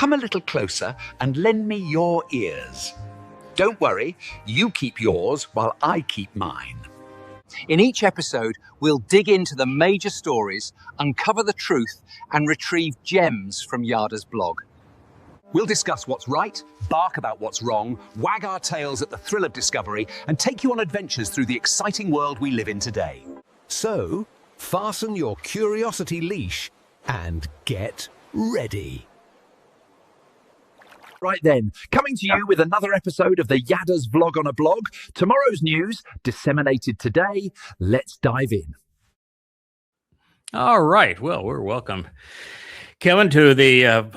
come a little closer and lend me your ears. Don't worry, you keep yours while I keep mine. In each episode, we'll dig into the major stories, uncover the truth, and retrieve gems from Yada's blog. We'll discuss what's right, bark about what's wrong, wag our tails at the thrill of discovery, and take you on adventures through the exciting world we live in today. So, fasten your curiosity leash and get ready. Right then, coming to you with another episode of the Yada's Vlog on a Blog. Tomorrow's news, disseminated today. Let's dive in. All right. Well, we're welcome, Kevin, to the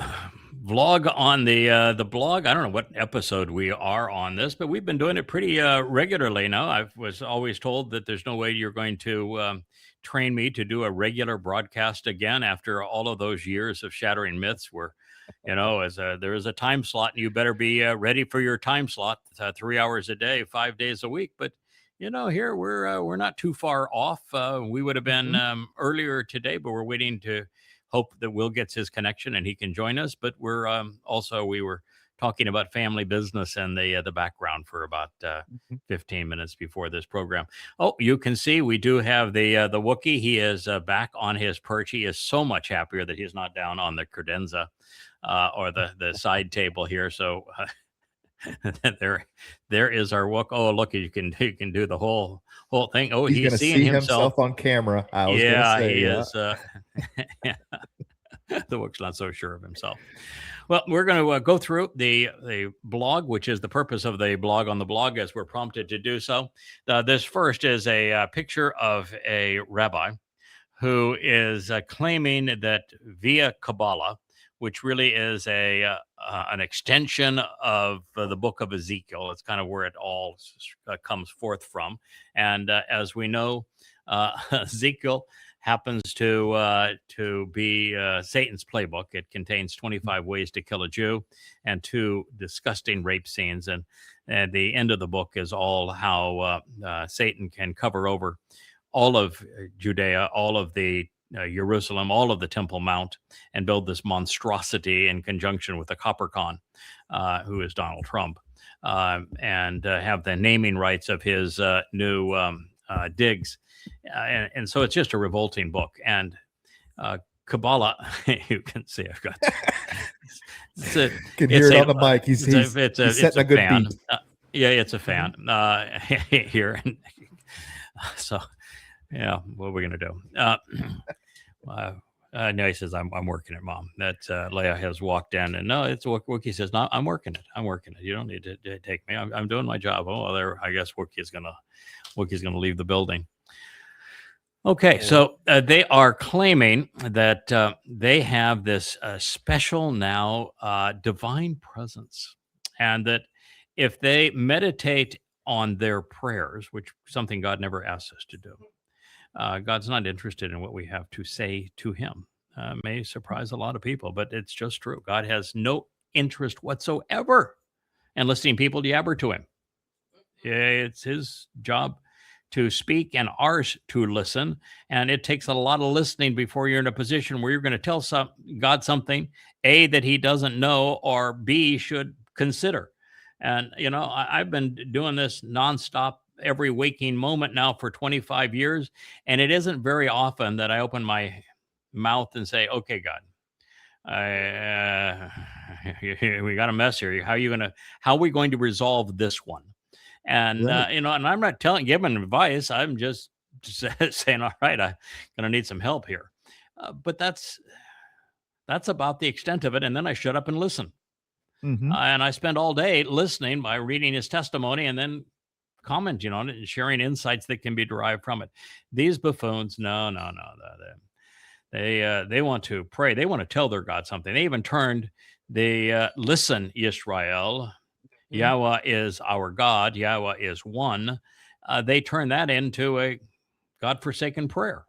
vlog on the blog. I don't know what episode we are on this, but we've been doing it pretty regularly now. I was always told that there's no way you're going to train me to do a regular broadcast again after all of those years of shattering myths where, there is a time slot and you better be ready for your time slot, 3 hours a day, 5 days a week. But, here we're not too far off. We would have been earlier today, but we're waiting to hope that Will gets his connection and he can join us. But we're we were talking about family business and the background for about 15 minutes before this program. Oh, you can see we do have the Wookiee. He is back on his perch. He is so much happier that he's not down on the credenza or the side table here. So there is our Wook. Oh, look, you can do the whole thing. Oh, he's seeing himself on camera. He is. The Wook's not so sure of himself. Well, we're going to go through the blog, which is the purpose of the blog on the blog, as we're prompted to do so. This first is a picture of a rabbi who is claiming that via Kabbalah, which really is an extension of the book of Ezekiel. It's kind of where it all comes forth from. And as we know, Ezekiel happens to be Satan's playbook. It contains 25 ways to kill a Jew and 2 disgusting rape scenes. And the end of the book is all how Satan can cover over all of Judea, all of the Jerusalem, all of the Temple Mount, and build this monstrosity in conjunction with the Coppercon, who is Donald Trump, and have the naming rights of his new digs. And so it's just a revolting book. And Kabbalah, you can see I've got can hear it on the mic. He's setting a good fan. beat. Yeah, it's a fan here. So, yeah, what are we going to do? No, he says, I'm working it, Mom. That Leia has walked in, and no, it's Wookiee says, no, I'm working it. You don't need to take me. I'm doing my job. Oh, well, I guess Wookiee's gonna leave the building. Okay, so they are claiming that they have this special now divine presence, and that if they meditate on their prayers, which is something God never asked us to do, God's not interested in what we have to say to him. May surprise a lot of people, but it's just true. God has no interest whatsoever in listening people jabber to him. It's his job to speak and ours to listen. And it takes a lot of listening before you're in a position where you're going to tell God something, A, that he doesn't know, or B, should consider. And, I've been doing this nonstop every waking moment now for 25 years. And it isn't very often that I open my mouth and say, okay, God, we got a mess here. How are we going to resolve this one? And, Right. and I'm not giving advice. I'm just saying, all right, I'm going to need some help here. But that's about the extent of it. And then I shut up and listen. Mhm. And I spend all day listening by reading his testimony and then commenting on it and sharing insights that can be derived from it. These buffoons, no. They want to pray. They want to tell their God something. They even turned the listen, Yisrael, Yahweh is our God. Yahweh is one. They turn that into a God-forsaken prayer.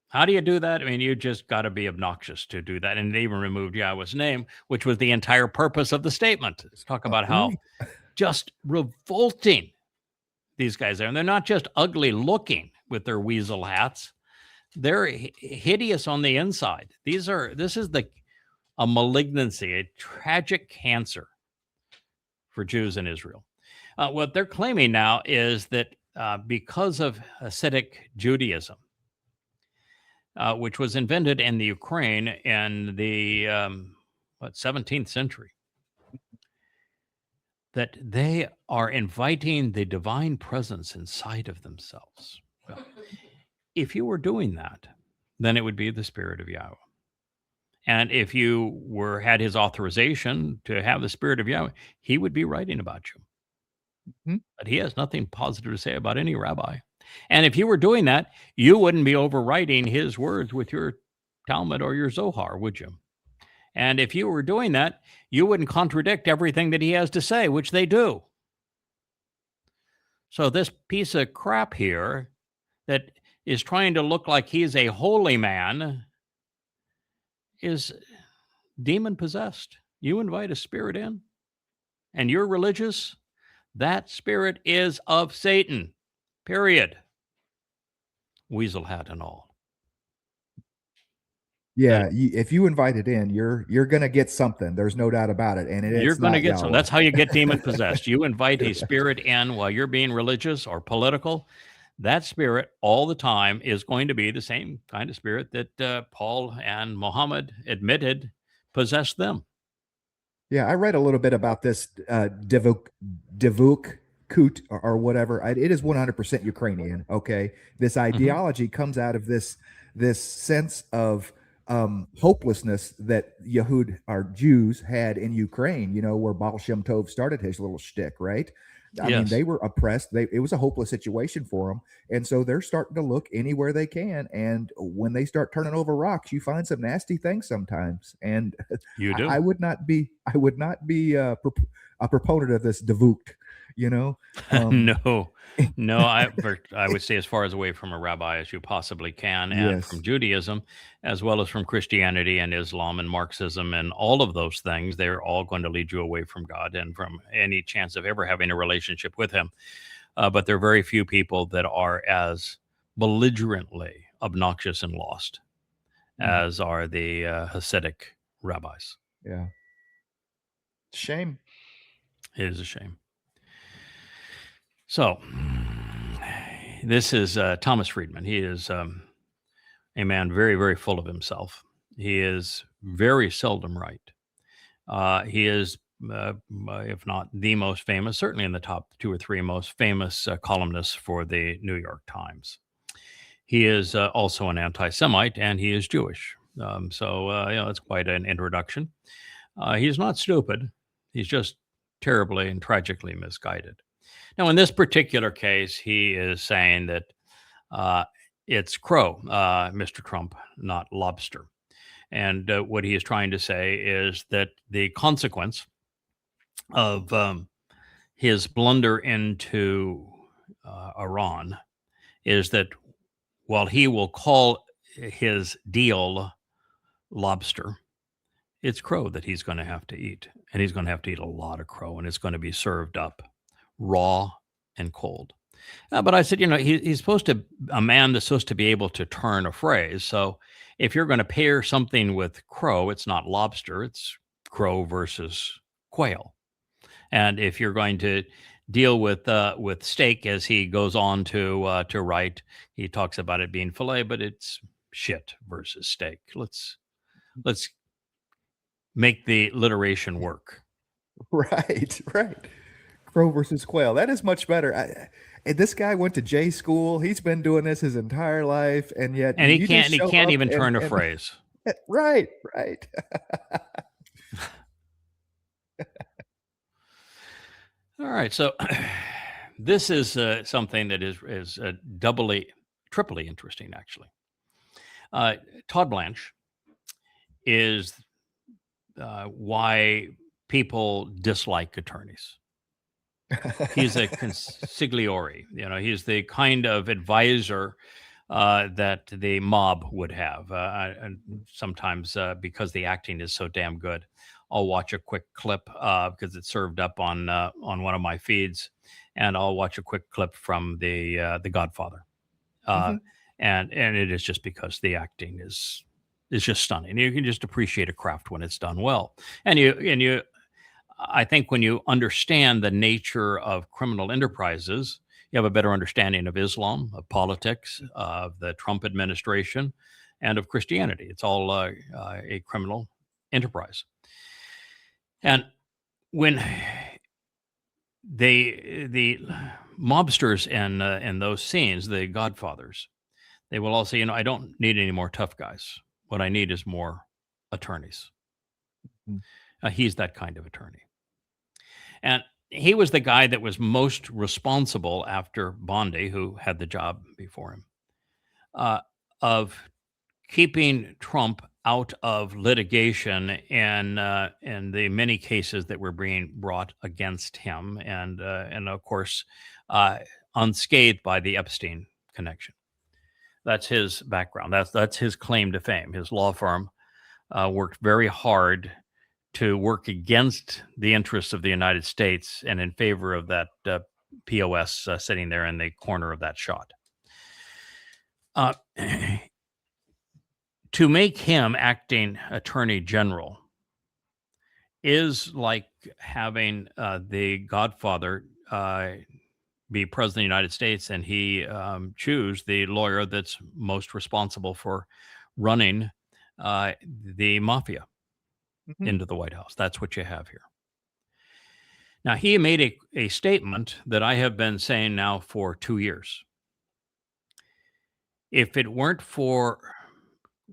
How do you do that? I mean, you just got to be obnoxious to do that. And they even removed Yahweh's name, which was the entire purpose of the statement. Let's talk about how just revolting these guys are. And they're not just ugly looking with their weasel hats. They're hideous on the inside. This is the a malignancy, a tragic cancer for Jews in Israel. What they're claiming now is that because of Hasidic Judaism, which was invented in the Ukraine in the 17th century, that they are inviting the divine presence inside of themselves. Well, if you were doing that, then it would be the Spirit of Yahweh. And if you had his authorization to have the Spirit of Yahweh, he would be writing about you. Mm-hmm. But he has nothing positive to say about any rabbi. And if you were doing that, you wouldn't be overwriting his words with your Talmud or your Zohar, would you? And if you were doing that, you wouldn't contradict everything that he has to say, which they do. So this piece of crap here that is trying to look like he's a holy man is demon-possessed. You invite a spirit in, and you're religious, that spirit is of Satan, period. Weasel hat and all. Yeah, if you invite it in, you're going to get something. There's no doubt about it. And you're going to get something. That's how you get demon-possessed. You invite a spirit in while you're being religious or political. That spirit all the time is going to be the same kind of spirit that Paul and Muhammad admitted possessed them. Yeah, I read a little bit about this Devuk Kut or whatever. It is 100% Ukrainian. Okay, this ideology comes out of this sense of hopelessness that Yehud, or Jews, had in Ukraine. You know, where Baal Shem Tov started his little shtick, right? I mean, they were oppressed. It was a hopeless situation for them. And so they're starting to look anywhere they can. And when they start turning over rocks, you find some nasty things sometimes. And you do. I would not be a proponent of this Devuk, you know? No, I would say as far as away from a rabbi as you possibly can, and from Judaism, as well as from Christianity and Islam and Marxism and all of those things. They're all going to lead you away from God and from any chance of ever having a relationship with him. But there are very few people that are as belligerently obnoxious and lost as are the Hasidic rabbis. Yeah. Shame. It is a shame. So, this is Thomas Friedman. He is a man very, very full of himself. He is very seldom right. He is, if not the most famous, certainly in the top 2 or 3 most famous columnists for the New York Times. He is also an anti-Semite, and he is Jewish. So, it's quite an introduction. He's not stupid. He's just terribly and tragically misguided. Now, in this particular case, he is saying that it's crow, Mr. Trump, not lobster. And what he is trying to say is that the consequence of his blunder into Iran is that while he will call his deal lobster, it's crow that he's going to have to eat. And he's going to have to eat a lot of crow, and it's going to be served up raw and cold. But I said, he's supposed to, a man that's supposed to be able to turn a phrase. So if you're going to pair something with crow, it's not lobster, it's crow versus quail. And if you're going to deal with steak, as he goes on to write, he talks about it being filet, but it's shit versus steak. Let's make the alliteration work. Right. Crow versus quail. That is much better. This guy went to J school. He's been doing this his entire life, and yet he can't even turn a phrase. Right. All right. So this is something that is triply interesting, actually. Todd Blanche is why people dislike attorneys. He's a consigliere. He's the kind of advisor that the mob would have. And sometimes because the acting is so damn good, I'll watch a quick clip because it's served up on one of my feeds, and I'll watch a quick clip from the Godfather, and it is just because the acting is is just stunning. You can just appreciate a craft when it's done well. And I think when you understand the nature of criminal enterprises, you have a better understanding of Islam, of politics, of the Trump administration, and of Christianity. It's all a criminal enterprise. And when the mobsters in those scenes, the Godfathers, they will all say, I don't need any more tough guys. What I need is more attorneys. He's that kind of attorney. And he was the guy that was most responsible after Bondi, who had the job before him, of keeping Trump out of litigation in the many cases that were being brought against him, and of course, unscathed by the Epstein connection. That's his background. That's his claim to fame. His law firm worked very hard to work against the interests of the United States and in favor of that POS sitting there in the corner of that shot. To make him acting attorney general is like having the Godfather be president of the United States, and he choose the lawyer that's most responsible for running the mafia into the White House. That's what you have here. Now, he made a statement that I have been saying now for 2 years. If it weren't for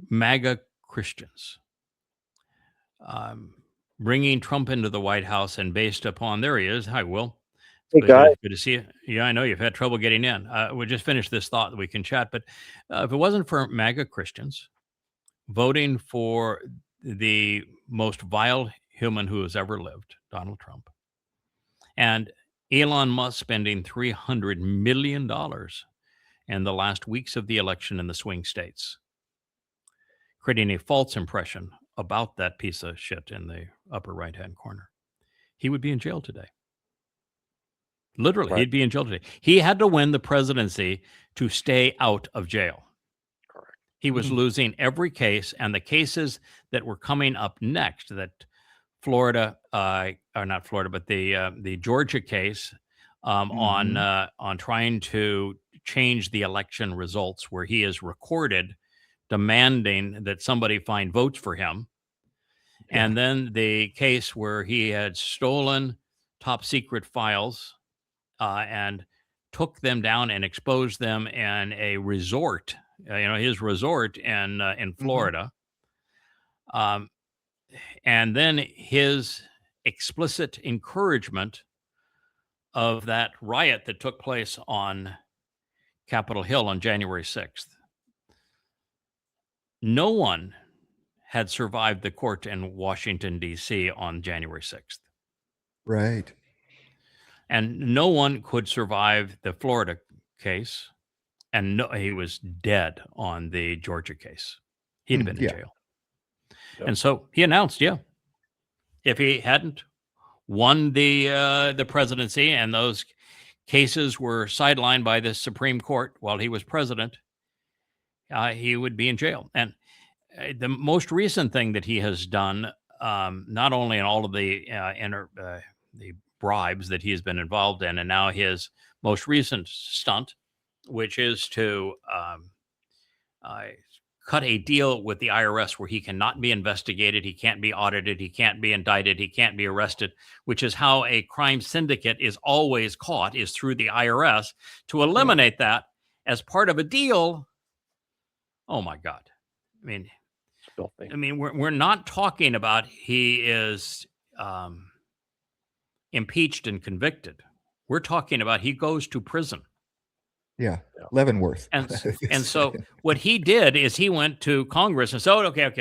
MAGA Christians bringing Trump into the White House, and based upon, there he is. Hi, Will. Hey, guys. Good to see you. Yeah, I know you've had trouble getting in. We'll just finish this thought that we can chat. But if it wasn't for MAGA Christians voting for the most vile human who has ever lived, Donald Trump, and Elon Musk spending $300 million in the last weeks of the election in the swing states, creating a false impression about that piece of shit in the upper right-hand corner, he would be in jail today. Literally, Right. he'd be in jail today. He had to win the presidency to stay out of jail. Correct. He was losing every case, and the cases that were coming up next, that Florida, or not Florida, but the Georgia case on trying to change the election results, where he is recorded demanding that somebody find votes for him. And then the case where he had stolen top secret files and took them down and exposed them in a resort, his resort in Florida. And then his explicit encouragement of that riot that took place on Capitol Hill on January 6th. No one had survived the court in Washington, D.C. on January 6th. Right. And no one could survive the Florida case. And he was dead on the Georgia case. He'd have been in jail. Yep. And so he announced, if he hadn't won the presidency and those cases were sidelined by the Supreme Court while he was president, he would be in jail. And the most recent thing that he has done, not only in all of the bribes that he has been involved in, and now his most recent stunt, which is to cut a deal with the IRS where he cannot be investigated, he can't be audited, he can't be indicted, he can't be arrested, which is how a crime syndicate is always caught, is through the IRS. To eliminate that as part of a deal, oh my God. I mean, we're not talking about he is impeached and convicted. We're talking about he goes to prison. Yeah, Leavenworth. And so what he did is he went to Congress and said, okay.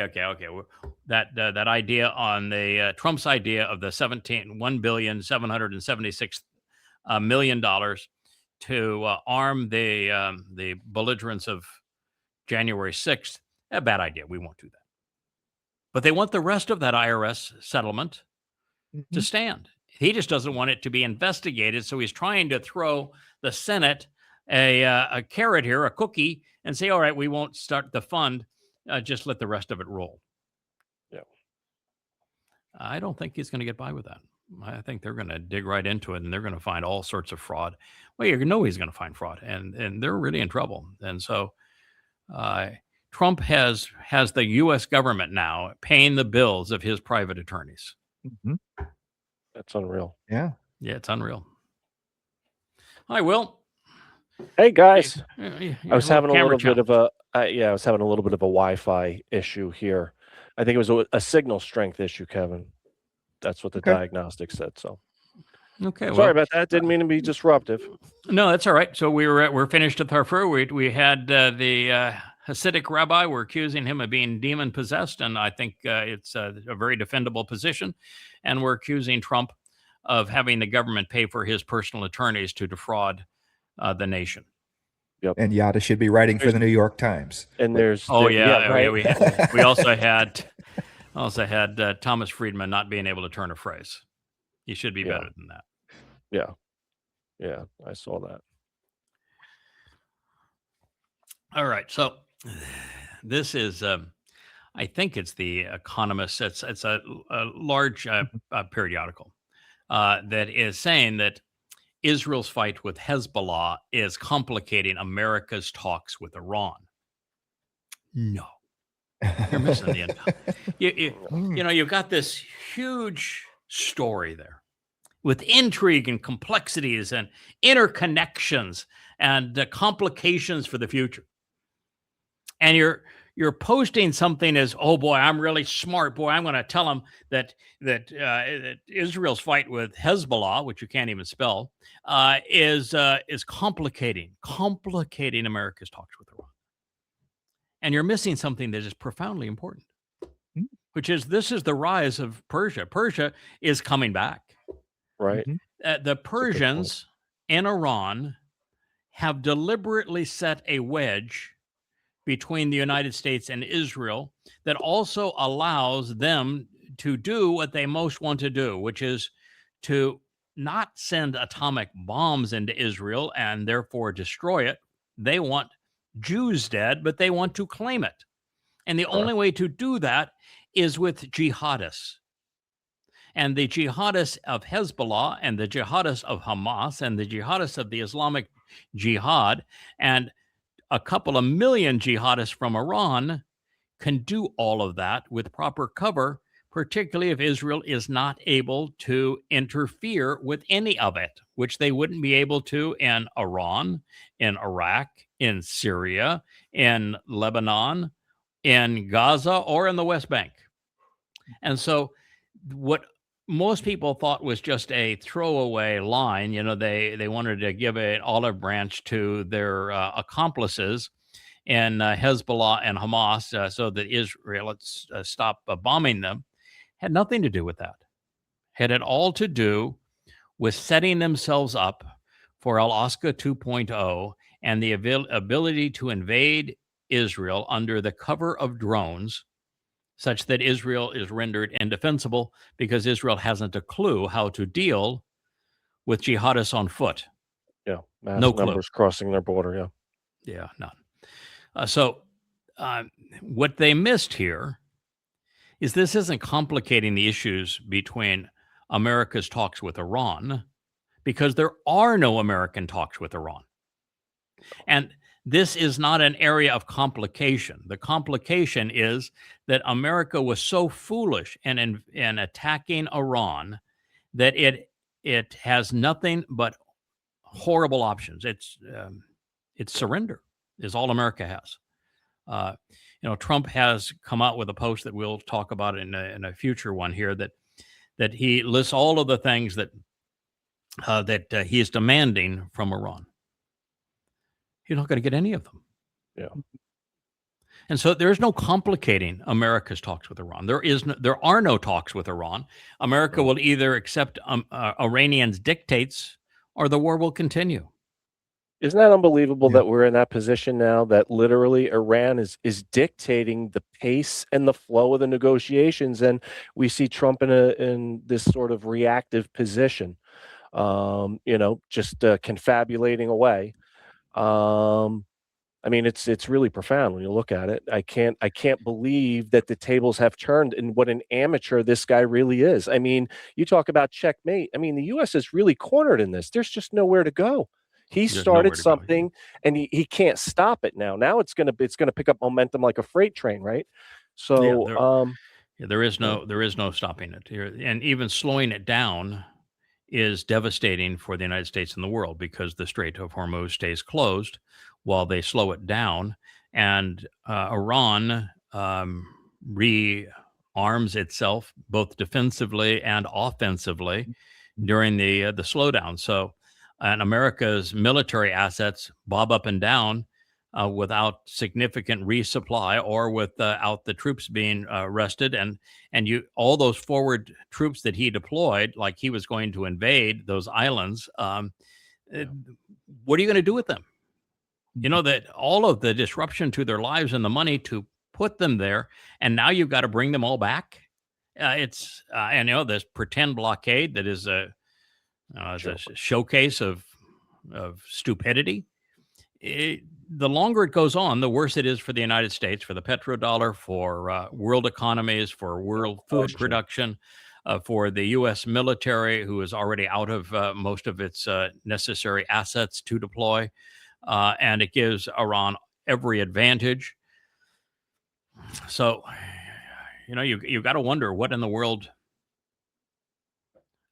That idea on the Trump's idea of the $1,776,000,000 to arm the belligerents of January 6th, a bad idea. We won't do that. But they want the rest of that IRS settlement to stand. He just doesn't want it to be investigated. So he's trying to throw the Senate a carrot here, a cookie, and say, all right, we won't start the fund just let the rest of it roll. Yeah. I don't think he's going to get by with that. I think they're going to dig right into it, and they're going to find all sorts of fraud. Well, you know he's going to find fraud, and they're really in trouble. And so Trump has the U.S. government now paying the bills of his private attorneys. Mhm. That's unreal. Yeah. Yeah, it's unreal. Hi, Will. Hey guys, I I was having a little bit of a I was having a little bit of a Wi-Fi issue here. I think it was a signal strength issue, Kevin. That's what the Okay. diagnostic said. So Okay, sorry well, about that. Didn't mean to be disruptive. no, that's all right. So we're finished with our fur. We had the Hasidic rabbi. We're accusing him of being demon possessed, and I think it's a very defendable position. And we're accusing Trump of having the government pay for his personal attorneys to defraud the nation. And Yada should be writing for the New York Times. And there's right. right. We also had Thomas Friedman not being able to turn a phrase. He should be better than that. Yeah, I saw that. All right, so this is I think it's the Economist. It's a large periodical that is saying that Israel's fight with Hezbollah is complicating America's talks with Iran. No, you're missing the end. You know, you've got this huge story there with intrigue and complexities and interconnections and complications for the future. And you're posting something as, oh boy, I'm really smart. Boy, I'm going to tell them that Israel's fight with Hezbollah, which you can't even spell, is complicating America's talks with Iran. And you're missing something that is profoundly important, which is this is the rise of Persia. Persia is coming back. Right. The Persians in Iran have deliberately set a wedge between the United States and Israel that also allows them to do what they most want to do, which is to not send atomic bombs into Israel and therefore destroy it. They want Jews dead, but they want to claim it. And the only way to do that is with jihadists. And the jihadists of Hezbollah and the jihadists of Hamas and the jihadists of the Islamic Jihad and a couple of million jihadists from Iran can do all of that with proper cover, particularly if Israel is not able to interfere with any of it, which they wouldn't be able to in Iran, in Iraq, in Syria, in Lebanon, in Gaza, or in the West Bank. And so what most people thought was just a throwaway line. You know, they wanted to give an olive branch to their accomplices in Hezbollah and Hamas so that Israel stop bombing them. Had nothing to do with that. Had it all to do with setting themselves up for Al-Aqsa 2.0 and the ability to invade Israel under the cover of drones, such that Israel is rendered indefensible because Israel hasn't a clue how to deal with jihadists on foot. Yeah. Mass No clue. numbers crossing their border. Yeah. Yeah, none. So what they missed here is this isn't complicating the issues between America's talks with Iran, because there are no American talks with Iran. And this is not an area of complication. The complication is that America was so foolish in attacking Iran that it has nothing but horrible options. It's surrender is all America has. Trump has come out with a post that we'll talk about in a future one here that he lists all of the things that he is demanding from Iran. You're not going to get any of them. Yeah. And so there's no complicating America's talks with Iran. There are no talks with Iran. America will either accept Iranians' dictates or the war will continue. Isn't that unbelievable that we're in that position now, that literally Iran is dictating the pace and the flow of the negotiations, and we see Trump in this sort of reactive position, just confabulating away. I mean, it's really profound when you look at it. I can't believe that the tables have turned and what an amateur this guy really is. I mean, you talk about checkmate. I mean, the U.S. is really cornered in this. There's just nowhere to go. He There's nowhere started to go. something, and he can't stop it now. Now it's gonna pick up momentum like a freight train, right? So, There is no stopping it here, and even slowing it down is devastating for the United States and the world because the Strait of Hormuz stays closed while they slow it down, and Iran rearms itself both defensively and offensively during the slowdown. So, and America's military assets bob up and down without significant resupply or without the troops being rested, and you all those forward troops that he deployed, like he was going to invade those islands. What are you going to do with them? You know that all of the disruption to their lives and the money to put them there, and now you've got to bring them all back. It's and this pretend blockade that is a showcase of stupidity. The longer it goes on, the worse it is for the United States, for the petrodollar, for world economies, for world food production, for the U.S. military, who is already out of most of its necessary assets to deploy. And it gives Iran every advantage. So, you've got to wonder what in the world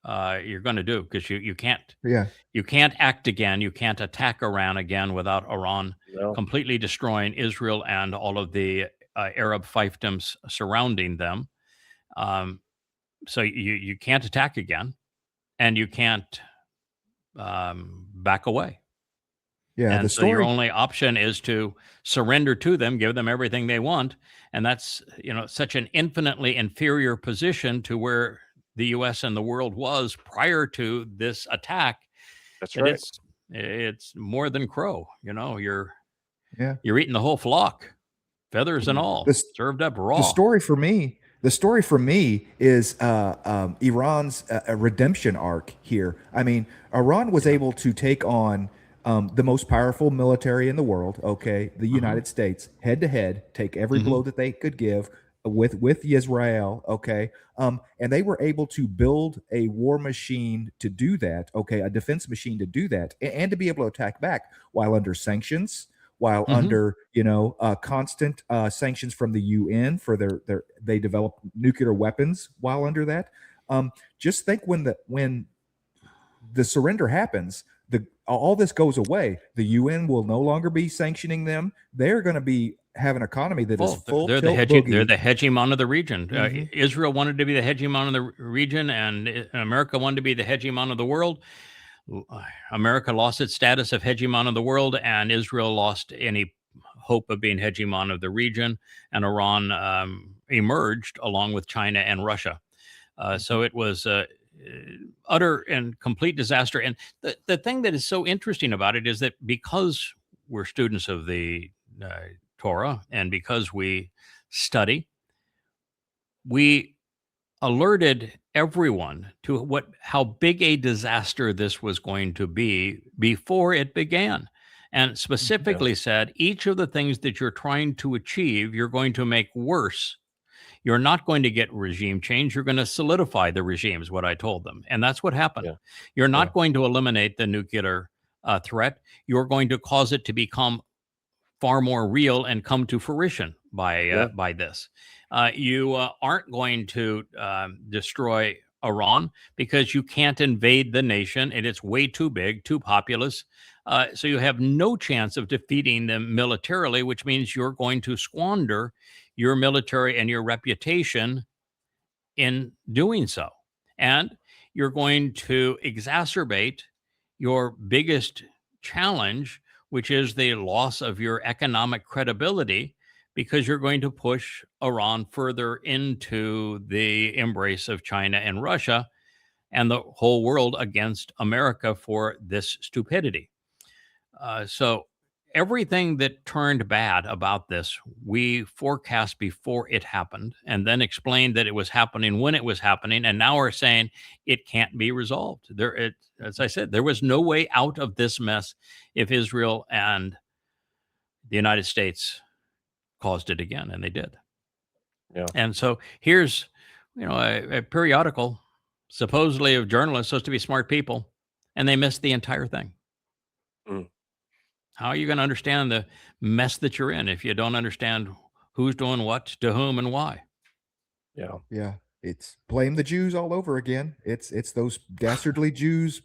you're going to do, because you can't act again. You can't attack Iran again without Iran completely destroying Israel and all of the Arab fiefdoms surrounding them. So you can't attack again, and you can't back away. Yeah, and so your only option is to surrender to them, give them everything they want, and that's such an infinitely inferior position to where the U.S. and the world was prior to this attack. That's right. It's more than crow. You're eating the whole flock, feathers and all, served up raw. The story for me is Iran's redemption arc here. I mean, Iran was able to take on the most powerful military in the world, the United States, head to head, take every blow that they could give with Israel, and they were able to build a war machine to do that, a defense machine to do that, and to be able to attack back while under sanctions, while under constant sanctions from the UN for they developed nuclear weapons while under that. Just think when the surrender happens, all this goes away. The UN will no longer be sanctioning them. They're going to have an economy that is full. They're the hegemon of the region. Israel wanted to be the hegemon of the region, and America wanted to be the hegemon of the world. America lost its status of hegemon of the world, and Israel lost any hope of being hegemon of the region, and Iran emerged along with China and Russia. So it was utter and complete disaster. And the thing that is so interesting about it is that because we're students of the Torah, and because we study, we alerted everyone to how big a disaster this was going to be before it began, and specifically said each of the things that you're trying to achieve, you're going to make worse. You're not going to get regime change. You're going to solidify the regime, is what I told them. And that's what happened. Yeah. You're not going to eliminate the nuclear threat. You're going to cause it to become far more real and come to fruition by this. You aren't going to destroy Iran because you can't invade the nation, and it's way too big, too populous. So you have no chance of defeating them militarily, which means you're going to squander your military and your reputation in doing so. And you're going to exacerbate your biggest challenge, which is the loss of your economic credibility, because you're going to push Iran further into the embrace of China and Russia and the whole world against America for this stupidity. So everything that turned bad about this, we forecast before it happened, and then explained that it was happening when it was happening, and now we're saying it can't be resolved. As I said, there was no way out of this mess if Israel and the United States caused it again, and they did. Yeah. And so here's, a periodical, supposedly of journalists supposed to be smart people, and they missed the entire thing. Mm. How are you going to understand the mess that you're in if you don't understand who's doing what to whom and why? Yeah. Yeah, it's blame the Jews all over again. It's those dastardly Jews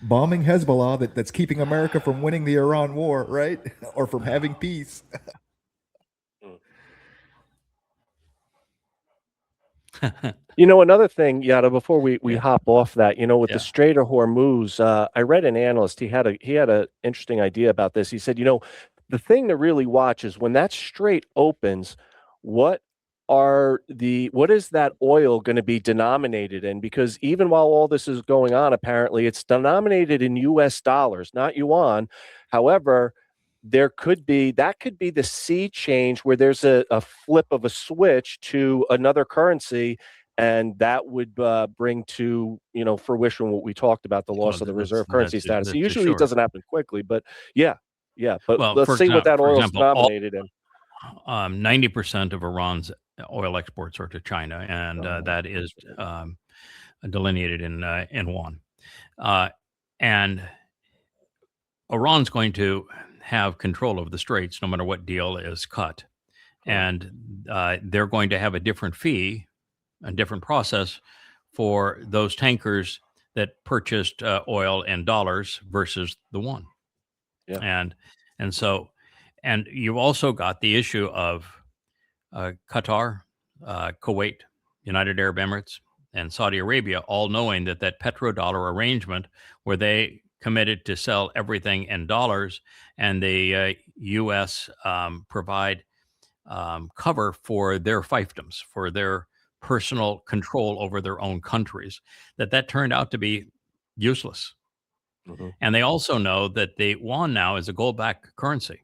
bombing Hezbollah that's keeping America from winning the Iran war, right? Or from having peace. Another thing, Yada, before we hop off that, with Yeah. the Strait of Hormuz, I read an analyst. He had a interesting idea about this. He said, the thing to really watch is when that strait opens, what is that oil going to be denominated in? Because even while all this is going on, apparently it's denominated in US dollars, not yuan. However, that could be the sea change where there's a flip of a switch to another currency, and that would bring to fruition what we talked about, the loss of the reserve currency status. that's Usually sure. it doesn't happen quickly, but yeah. But Well, let's see what that for oil is example, denominated in. 90% of Iran's oil exports are to China, and that is delineated in yuan. And Iran's going to have control of the straits no matter what deal is cut. And they're going to have a different fee, a different process for those tankers that purchased oil in dollars versus the yuan. Yeah. And so you've also got the issue of Qatar, Kuwait, United Arab Emirates, and Saudi Arabia, all knowing that petrodollar arrangement where they committed to sell everything in dollars, and the U.S. provide cover for their fiefdoms, for their personal control over their own countries, that turned out to be useless. Mm-hmm. And they also know that the yuan now is a gold-backed currency.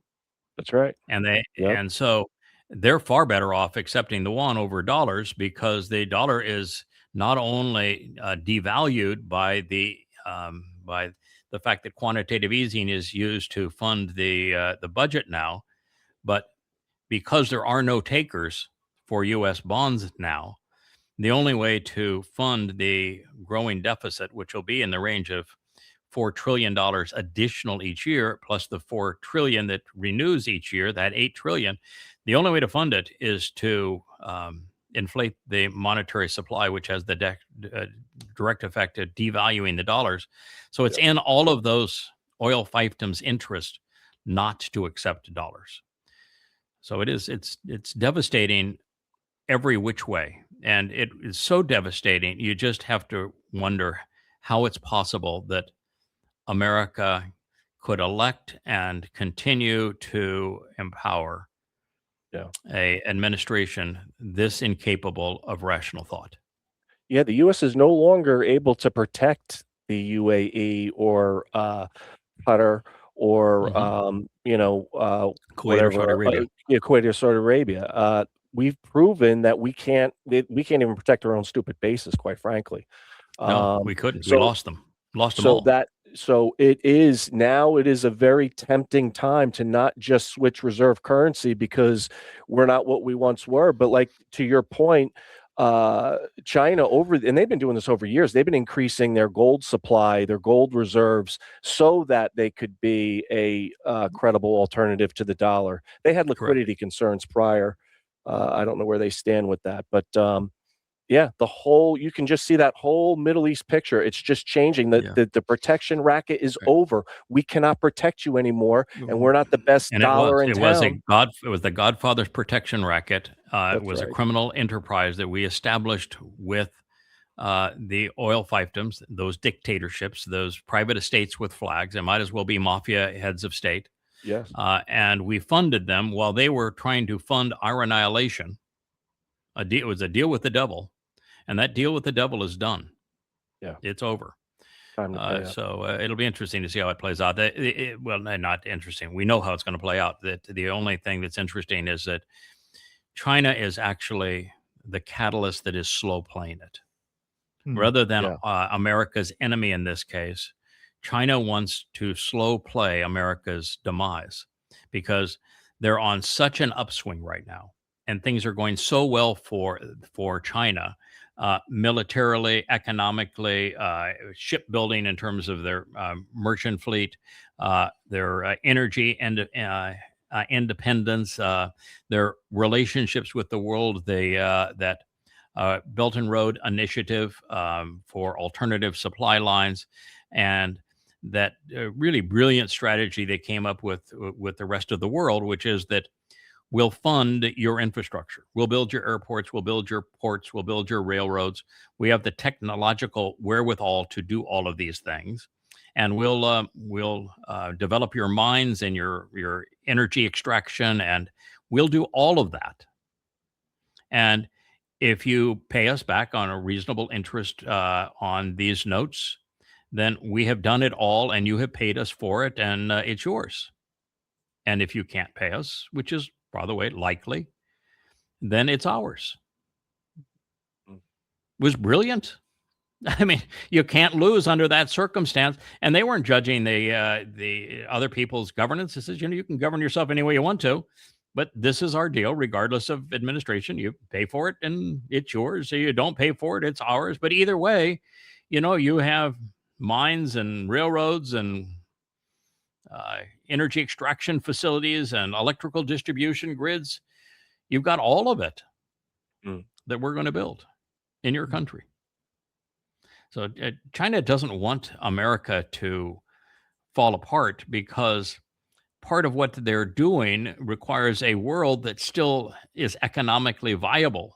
That's right. And so they're far better off accepting the yuan over dollars, because the dollar is not only devalued by the fact that quantitative easing is used to fund the budget now, but because there are no takers for U.S. bonds now, the only way to fund the growing deficit, which will be in the range of $4 trillion additional each year, plus the $4 trillion that renews each year, that $8 trillion, the only way to fund it is to inflate the monetary supply, which has the direct effect of devaluing the dollars. So it's in all of those oil fiefdoms' interest not to accept dollars. So it's devastating every which way. And it is so devastating, you just have to wonder how it's possible that America could elect and continue to empower a administration this incapable of rational thought. Yeah, the U.S. is no longer able to protect the UAE or Qatar or Kuwait or Saudi Arabia. Kuwait or Saudi Arabia. We've proven that we can't even protect our own stupid bases, quite frankly. No, we couldn't. We lost them. Lost them all. So it is a very tempting time to not just switch reserve currency because we're not what we once were. But like to your point, China and they've been doing this over years. They've been increasing their gold supply, their gold reserves, so that they could be a credible alternative to the dollar. They had liquidity concerns prior. I don't know where they stand with that, but you can just see that whole Middle East picture. It's just changing. The protection racket is over. We cannot protect you anymore, and we're not the best dollar in town. It was the Godfather's protection racket. It was a criminal enterprise that we established with the oil fiefdoms, those dictatorships, those private estates with flags. It might as well be mafia heads of state. Yes. And we funded them while they were trying to fund our annihilation. It was a deal with the devil, and that deal with the devil is done. Yeah, it's over. Time to play out. So it'll be interesting to see how it plays out. Well, not interesting. We know how it's going to play out. That the only thing that's interesting is that China is actually the catalyst that is slow playing it, rather than America's enemy in this case. China wants to slow play America's demise because they're on such an upswing right now, and things are going so well for China, militarily, economically, shipbuilding in terms of their merchant fleet, their energy and independence, their relationships with the world, that Belt and Road Initiative for alternative supply lines, and that really brilliant strategy they came up with the rest of the world, which is that we'll fund your infrastructure. We'll build your airports. We'll build your ports. We'll build your railroads. We have the technological wherewithal to do all of these things. And we'll develop your mines and your energy extraction, and we'll do all of that. And if you pay us back on a reasonable interest on these notes, then we have done it all, and you have paid us for it, and it's yours. And if you can't pay us, which is, by the way, likely, then it's ours. It was brilliant. I mean, you can't lose under that circumstance. And they weren't judging the other people's governance. It says, you can govern yourself any way you want to, but this is our deal, regardless of administration. You pay for it, and it's yours. So you don't pay for it, it's ours. But either way, you have mines and railroads and energy extraction facilities and electrical distribution grids. You've got all of it that we're going to build in your country. So China doesn't want America to fall apart, because part of what they're doing requires a world that still is economically viable.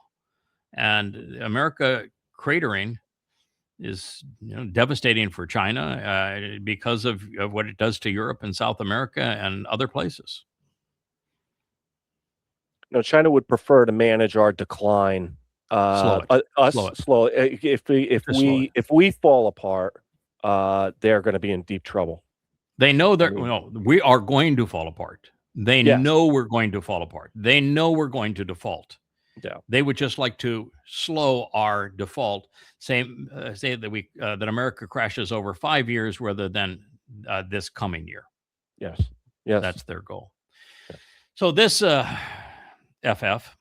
And America cratering is devastating for China because of what it does to Europe and South America and other places. China would prefer to manage our decline. Slow it. If we fall apart, they're going to be in deep trouble. They know that we are going to fall apart. They know we're going to fall apart. They know we're going to default. Yeah. They would just like to slow our default. Say that America crashes over 5 years rather than this coming year. Yes. That's their goal. Yeah. So this FF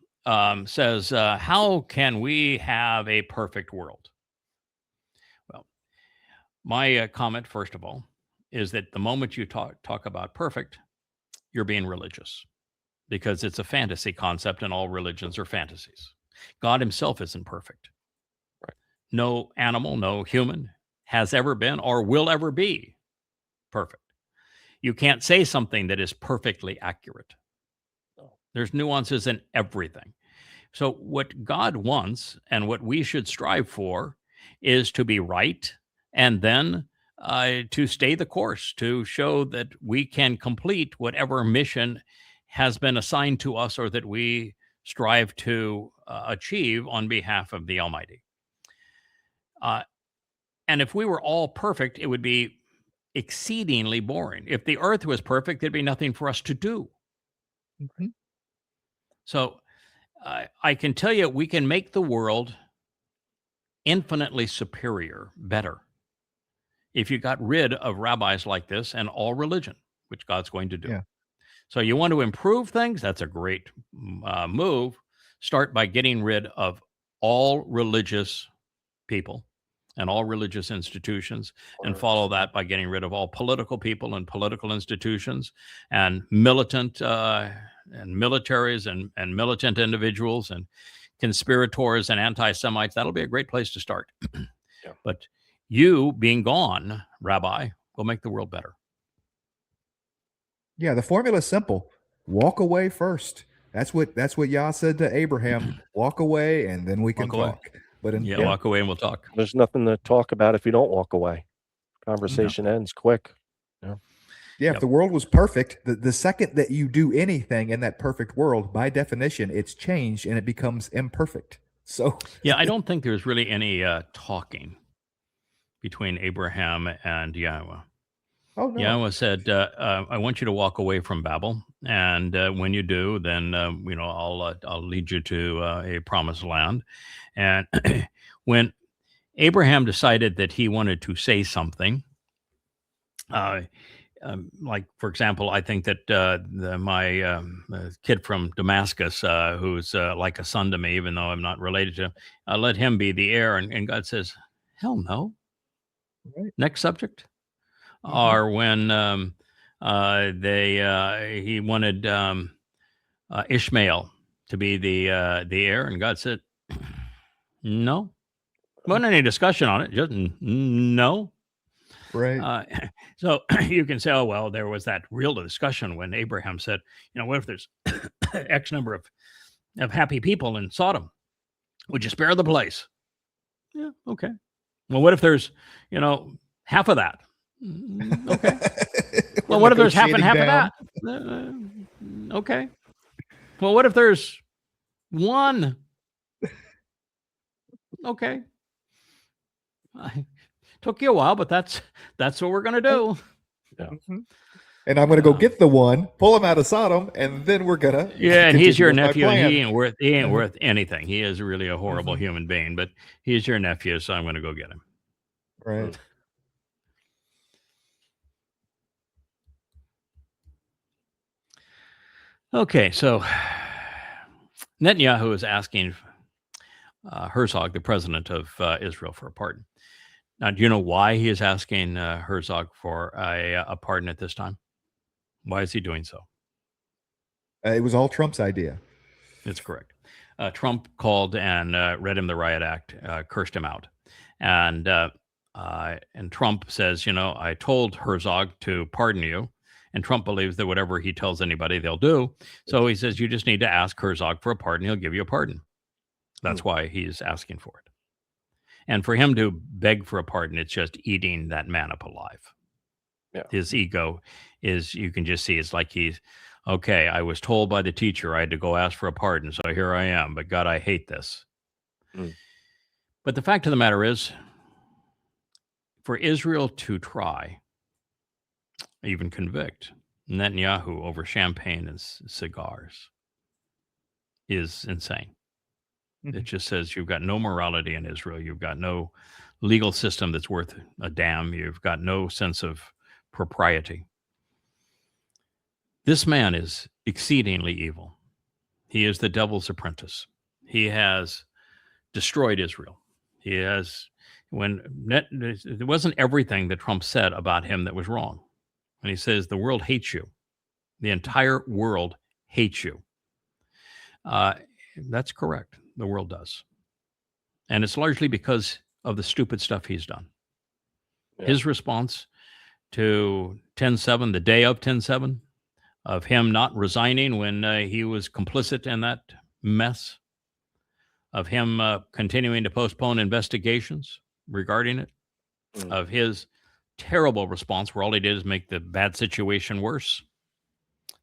says, how can we have a perfect world? Well, my comment, first of all, is that the moment you talk about perfect, you're being religious, because it's a fantasy concept, and all religions are fantasies. God himself isn't perfect. Right. No animal, no human has ever been or will ever be perfect. You can't say something that is perfectly accurate. There's nuances in everything. So what God wants, and what we should strive for, is to be right, and then to stay the course, to show that we can complete whatever mission has been assigned to us, or that we strive to achieve on behalf of the Almighty. And if we were all perfect, it would be exceedingly boring. If the earth was perfect, there'd be nothing for us to do. Mm-hmm. So I can tell you, we can make the world infinitely superior, better, if you got rid of rabbis like this and all religion, which God's going to do. Yeah. So you want to improve things? That's a great move. Start by getting rid of all religious people and all religious institutions, and follow that by getting rid of all political people and political institutions, and militant and militaries and militant individuals and conspirators and anti-Semites. That'll be a great place to start. Yeah. But you being gone, Rabbi, will make the world better. Yeah, the formula is simple. Walk away first. That's what Yah said to Abraham. Walk away, and then we can talk. But walk away and we'll talk. There's nothing to talk about if you don't walk away. Conversation ends quick. Yeah, if the world was perfect, the second that you do anything in that perfect world, by definition, it's changed and it becomes imperfect. So yeah, I don't think there's really any talking between Abraham and Yahweh. Oh, no. Yahweh said, I want you to walk away from Babel. And when you do, then, I'll lead you to a promised land. And when Abraham decided that he wanted to say something, like, for example, I think that my kid from Damascus, who's like a son to me, even though I'm not related to him, let him be the heir. And God says, hell no. Right. Next subject. Or when he wanted Ishmael to be the heir, and God said, no. Wasn't any discussion on it. Just no. Right. So you can say, oh, well, there was that real discussion when Abraham said, what if there's X number of happy people in Sodom? Would you spare the place? Yeah, okay. Well, what if there's, half of that? Okay. Well, what if there's half and half of that? Okay. Well, what if there's one? Okay. Took you a while, but that's what we're gonna do. Yeah. And I'm gonna go get the one, pull him out of Sodom, and then we're gonna. Yeah, and he's your nephew, and he ain't worth anything. He is really a horrible human being, but he's your nephew, so I'm gonna go get him. Right. Okay, so Netanyahu is asking Herzog, the president of Israel, for a pardon. Now, do you know why he is asking Herzog for a pardon at this time? Why is he doing so? It was all Trump's idea. That's correct. Trump called and read him the riot act, cursed him out. And Trump says, I told Herzog to pardon you. And Trump believes that whatever he tells anybody, they'll do. So he says, you just need to ask Herzog for a pardon. He'll give you a pardon. That's why he's asking for it. And for him to beg for a pardon, it's just eating that man up alive. Yeah. His ego is, you can just see, it's like he's, okay, I was told by the teacher I had to go ask for a pardon. So here I am. But God, I hate this. But the fact of the matter is, for Israel to try, even convict Netanyahu over champagne and cigars is insane. It just says you've got no morality in Israel. You've got no legal system that's worth a damn. You've got no sense of propriety. This man is exceedingly evil. He is the devil's apprentice. He has destroyed Israel. He has, it wasn't everything that Trump said about him that was wrong. And he says, the world hates you. The entire world hates you. That's correct. The world does. And it's largely because of the stupid stuff he's done. Yeah. His response to 10/7, the day of 10/7, of him not resigning when he was complicit in that mess, of him continuing to postpone investigations regarding it, of his terrible response where all he did is make the bad situation worse.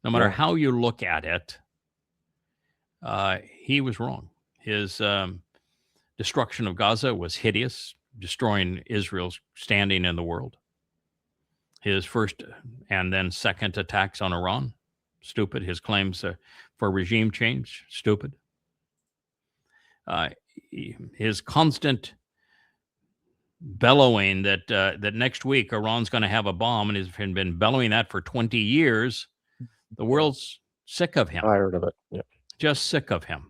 No matter how you look at it, he was wrong. His destruction of Gaza was hideous, destroying Israel's standing in the world. His first and then second attacks on Iran, stupid. His claims for regime change, stupid. His constant bellowing that next week Iran's going to have a bomb, and has been bellowing that for 20 years. The world's sick of him. Tired of it. Yeah. Just sick of him.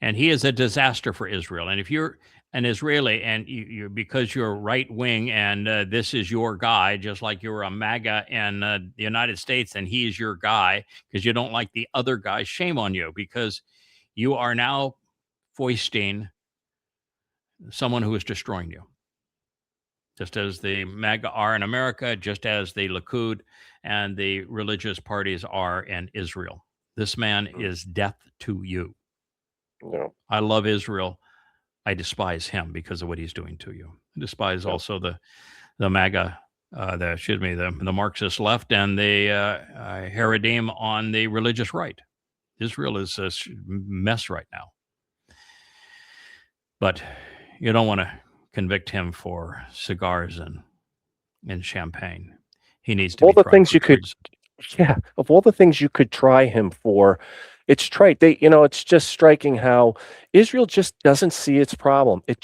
And he is a disaster for Israel. And if you're an Israeli and you because you're right wing and this is your guy, just like you're a MAGA in the United States and he is your guy because you don't like the other guy, shame on you, because you are now foisting someone who is destroying you. Just as the MAGA are in America, just as the Likud and the religious parties are in Israel. This man is death to you. No. I love Israel. I despise him because of what he's doing to you. I despise also the MAGA, the Marxist left and the Haredim on the religious right. Israel is a mess right now. But you don't want to convict him for cigars and champagne. He needs to all be the things you could, of all the things you could try him for. It's trite. It's just striking how Israel just doesn't see its problem. It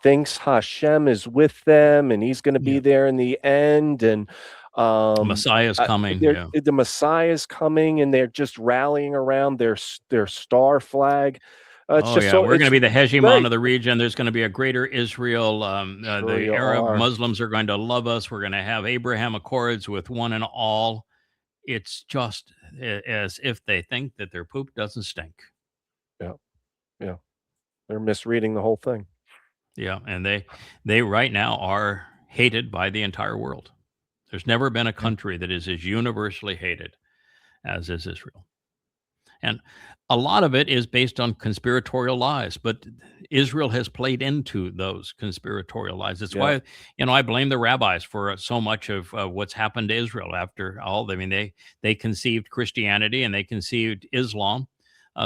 thinks Hashem is with them and he's going to be there in the end. And Messiah is coming. Yeah. The Messiah is coming, and they're just rallying around their star flag. It's Oh just yeah, so we're going to be the hegemon very- of the region. There's going to be a greater Israel. Sure The you Arab are. Muslims are going to love us. We're going to have Abraham Accords with one and all. It's just as if they think that their poop doesn't stink. Yeah, they're misreading the whole thing. Yeah, and they right now are hated by the entire world. There's never been a country that is as universally hated as is Israel. And a lot of it is based on conspiratorial lies, but Israel has played into those conspiratorial lies. That's why, I blame the rabbis for so much of what's happened to Israel after all. I mean, they conceived Christianity and they conceived Islam.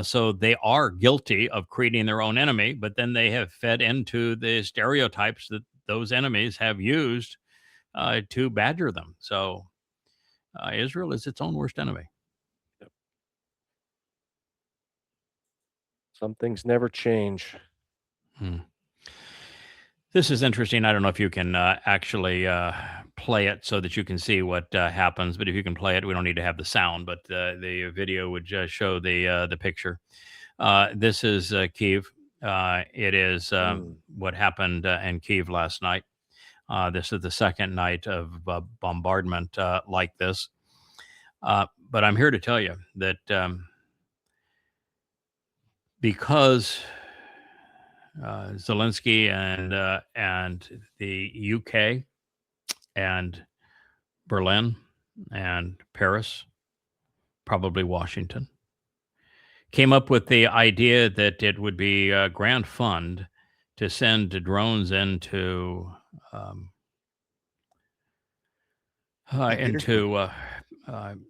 So they are guilty of creating their own enemy, but then they have fed into the stereotypes that those enemies have used to badger them. So Israel is its own worst enemy. Some things never change. This is interesting. I don't know if you can actually play it so that you can see what happens, but if you can play it, we don't need to have the sound, but the video would just show the picture. This is Kyiv. It is what happened in Kyiv last night. This is the second night of bombardment like this. But I'm here to tell you that because Zelensky and the UK and Berlin and Paris, probably Washington, came up with the idea that it would be a grand fund to send drones into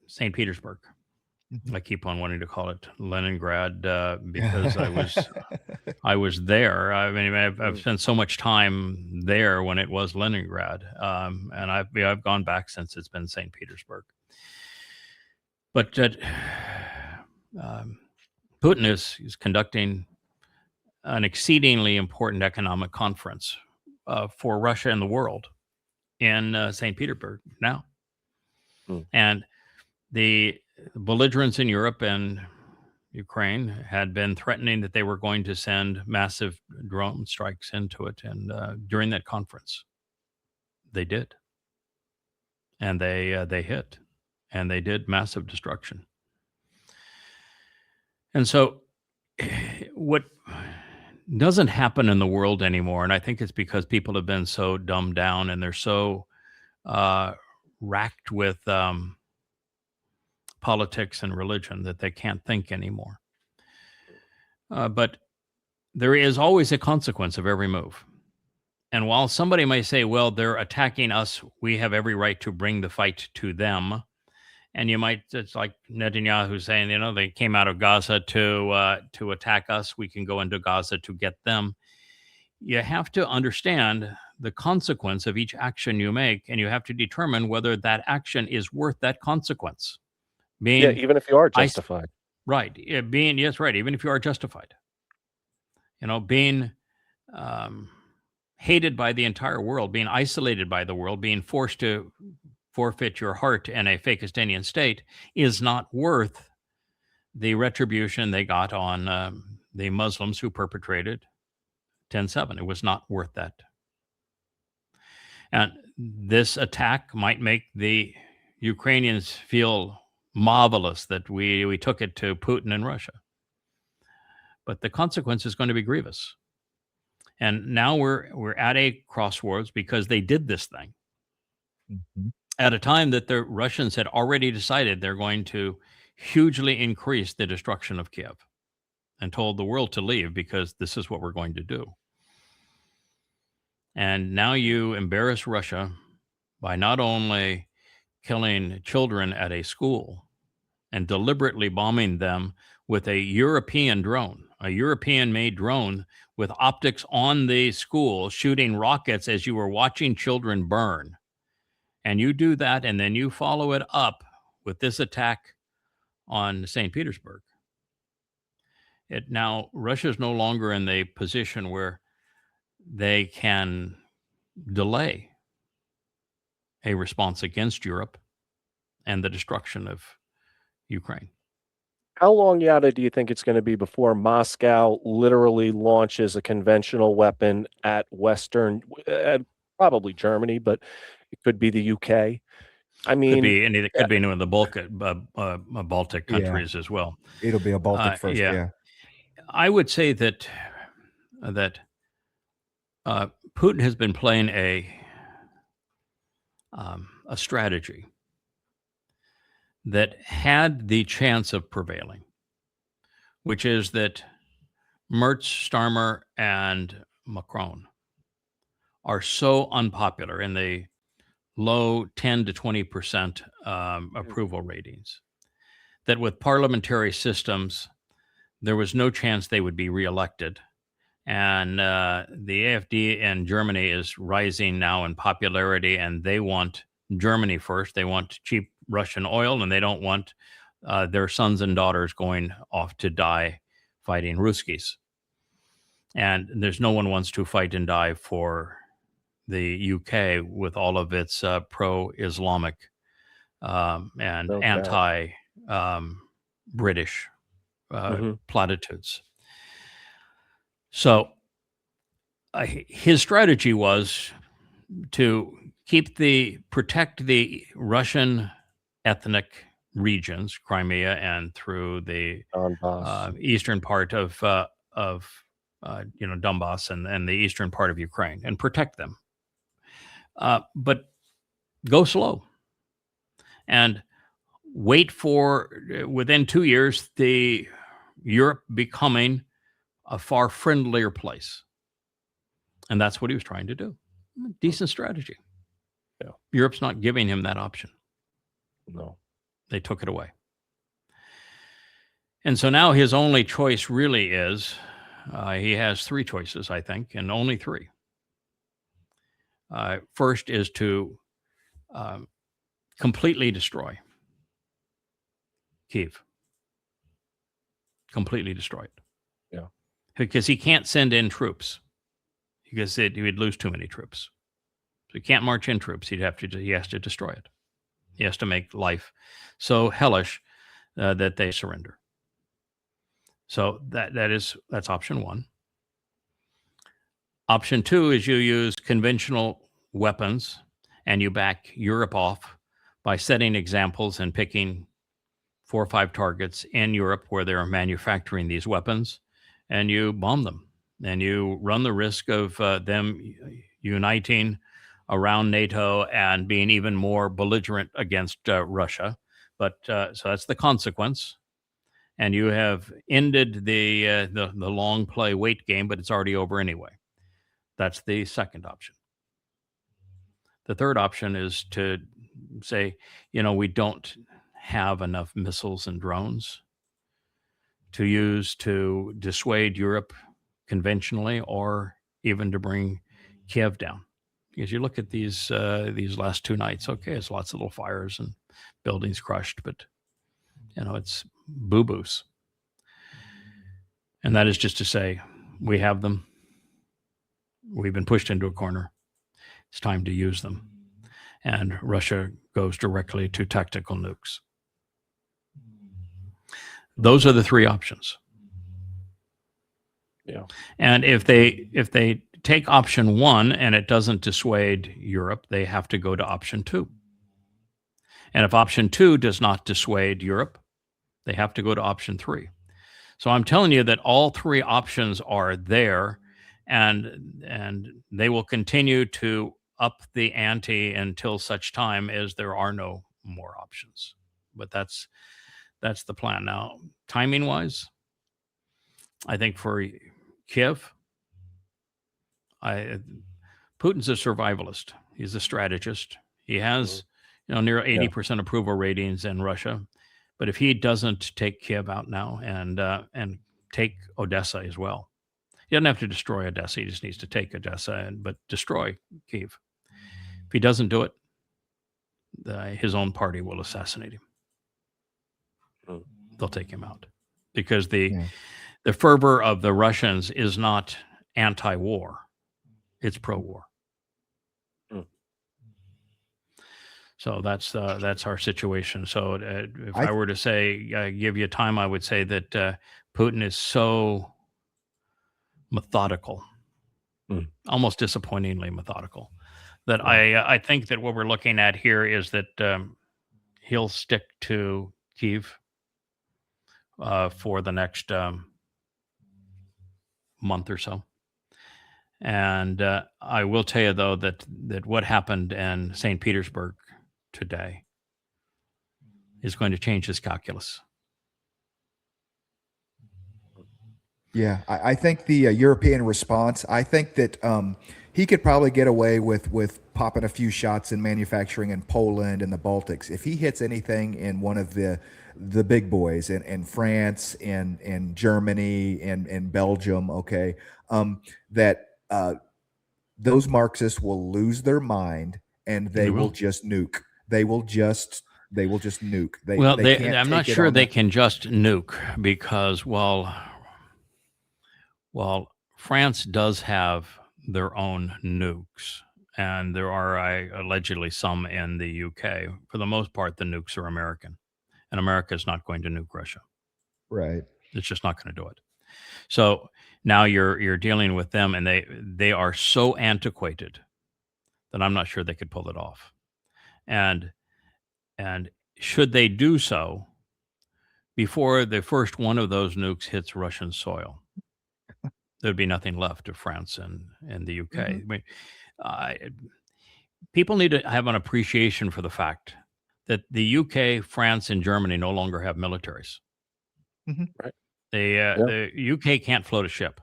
St. Petersburg. I keep on wanting to call it Leningrad because I was there. I mean, I've spent so much time there when it was Leningrad, and I've gone back since it's been St. Petersburg. But Putin is conducting an exceedingly important economic conference for Russia and the world in St. Petersburg now, and the belligerents in Europe and Ukraine had been threatening that they were going to send massive drone strikes into it. And during that conference, they did. And they hit. And they did massive destruction. And so what doesn't happen in the world anymore, and I think it's because people have been so dumbed down and they're so racked with politics and religion that they can't think anymore. But there is always a consequence of every move. And while somebody may say, well, they're attacking us, we have every right to bring the fight to them. And you might, it's like Netanyahu saying, they came out of Gaza to attack us. We can go into Gaza to get them. You have to understand the consequence of each action you make, and you have to determine whether that action is worth that consequence. Even if you are justified. Right. Even if you are justified. Being hated by the entire world, being isolated by the world, being forced to forfeit your heart in a Fakistanian state is not worth the retribution they got on the Muslims who perpetrated 10/7. It was not worth that. And this attack might make the Ukrainians feel marvelous that we took it to Putin and Russia. But the consequence is going to be grievous. And now we're at a crossroads because they did this thing at a time that the Russians had already decided they're going to hugely increase the destruction of Kiev and told the world to leave because this is what we're going to do. And now you embarrass Russia by not only killing children at a school and deliberately bombing them with a European drone, a European-made drone with optics on the school, shooting rockets as you were watching children burn. And you do that, and then you follow it up with this attack on St. Petersburg. Now, Russia is no longer in the position where they can delay a response against Europe and the destruction of Ukraine. How long, Yada, do you think it's going to be before Moscow literally launches a conventional weapon at Western, probably Germany, but it could be the UK? I Could mean, be any. It could be any of the Baltic countries as well. It'll be a Baltic first. yeah. Yeah. I would say that Putin has been playing a strategy that had the chance of prevailing, which is that Merz, Starmer, and Macron are so unpopular in the low 10 to 20% approval ratings that with parliamentary systems, there was no chance they would be reelected. And the AfD in Germany is rising now in popularity, and they want Germany first. They want cheap Russian oil, and they don't want their sons and daughters going off to die fighting Ruskies. And there's no one wants to fight and die for the UK with all of its pro-Islamic and anti-British platitudes. So his strategy was to protect the Russian ethnic regions, Crimea and through the eastern part of Donbass and the eastern part of Ukraine, and protect them. But go slow and wait for within 2 years the Europe becoming a far friendlier place. And that's what he was trying to do. Decent strategy. Yeah. Europe's not giving him that option. No. They took it away. And so now his only choice really is, he has three choices, I think, and only three. First is to completely destroy Kyiv. Completely destroy it. Yeah. Because he can't send in troops. Because he would lose too many troops. So he can't march in troops. He has to destroy it. He has to make life so hellish that they surrender. So that's option one. Option two is you use conventional weapons and you back Europe off by setting examples and picking 4 or 5 targets in Europe where they're manufacturing these weapons, and you bomb them. And you run the risk of them uniting around NATO and being even more belligerent against Russia. But so that's the consequence. And you have ended the long play wait game, but it's already over anyway. That's the second option. The third option is to say, we don't have enough missiles and drones to use to dissuade Europe conventionally, or even to bring Kiev down. Because you look at these last 2 nights, okay, it's lots of little fires and buildings crushed, but it's boo-boos. And that is just to say, we have them. We've been pushed into a corner. It's time to use them. And Russia goes directly to tactical nukes. Those are the three options. Yeah. And if they take option one and it doesn't dissuade Europe, they have to go to option two. And if option two does not dissuade Europe, they have to go to option three. So I'm telling you that all three options are there, and they will continue to up the ante until such time as there are no more options. But that's the plan. Now, timing wise, I think for Kiev, Putin's a survivalist. He's a strategist. He has near 80% approval ratings in Russia. But if he doesn't take Kiev out now and take Odessa as well, he doesn't have to destroy Odessa. He just needs to take Odessa, but destroy Kiev. If he doesn't do it, his own party will assassinate him. They'll take him out because the fervor of the Russians is not anti-war; it's pro-war. So that's our situation. So if I were to say, give you time, I would say that Putin is so methodical, almost disappointingly methodical, that I think that what we're looking at here is that he'll stick to Kyiv for the next month or so. And I will tell you, though, that what happened in St. Petersburg today is going to change his calculus. Yeah, I think the European response, I think that he could probably get away with popping a few shots in manufacturing in Poland and the Baltics. If he hits anything in one of the big boys in France and Germany and Belgium, okay, that those Marxists will lose their mind and they will just nuke. They will just nuke. I'm not sure they can just nuke, because while France does have their own nukes, and there are allegedly some in the UK, for the most part, the nukes are American, and America is not going to nuke Russia. Right. It's just not going to do it. So now you're dealing with them, and they are so antiquated that I'm not sure they could pull it off. And should they do so before the first one of those nukes hits Russian soil, there'd be nothing left of France and the UK. I mean, people need to have an appreciation for the fact that the UK, France, and Germany no longer have militaries. Right. The UK can't float a ship.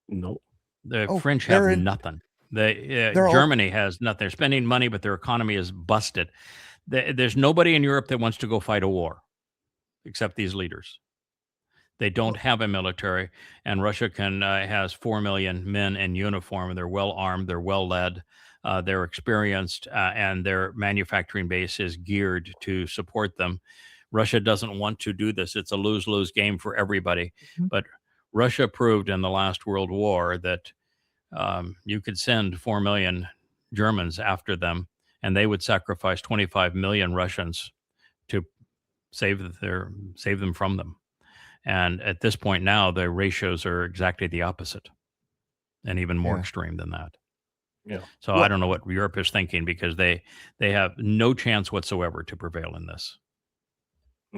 No. The French have nothing. Germany has nothing. They're spending money, but their economy is busted. There's nobody in Europe that wants to go fight a war except these leaders. They don't have a military, and Russia has 4 million men in uniform. They're well armed, they're well led, they're experienced, and their manufacturing base is geared to support them. Russia doesn't want to do this. It's a lose-lose game for everybody. But Russia proved in the last World War that you could send 4 million Germans after them, and they would sacrifice 25 million Russians to save them from them. And at this point now, the ratios are exactly the opposite, and even more extreme than that. Yeah. So I don't know what Europe is thinking, because they have no chance whatsoever to prevail in this.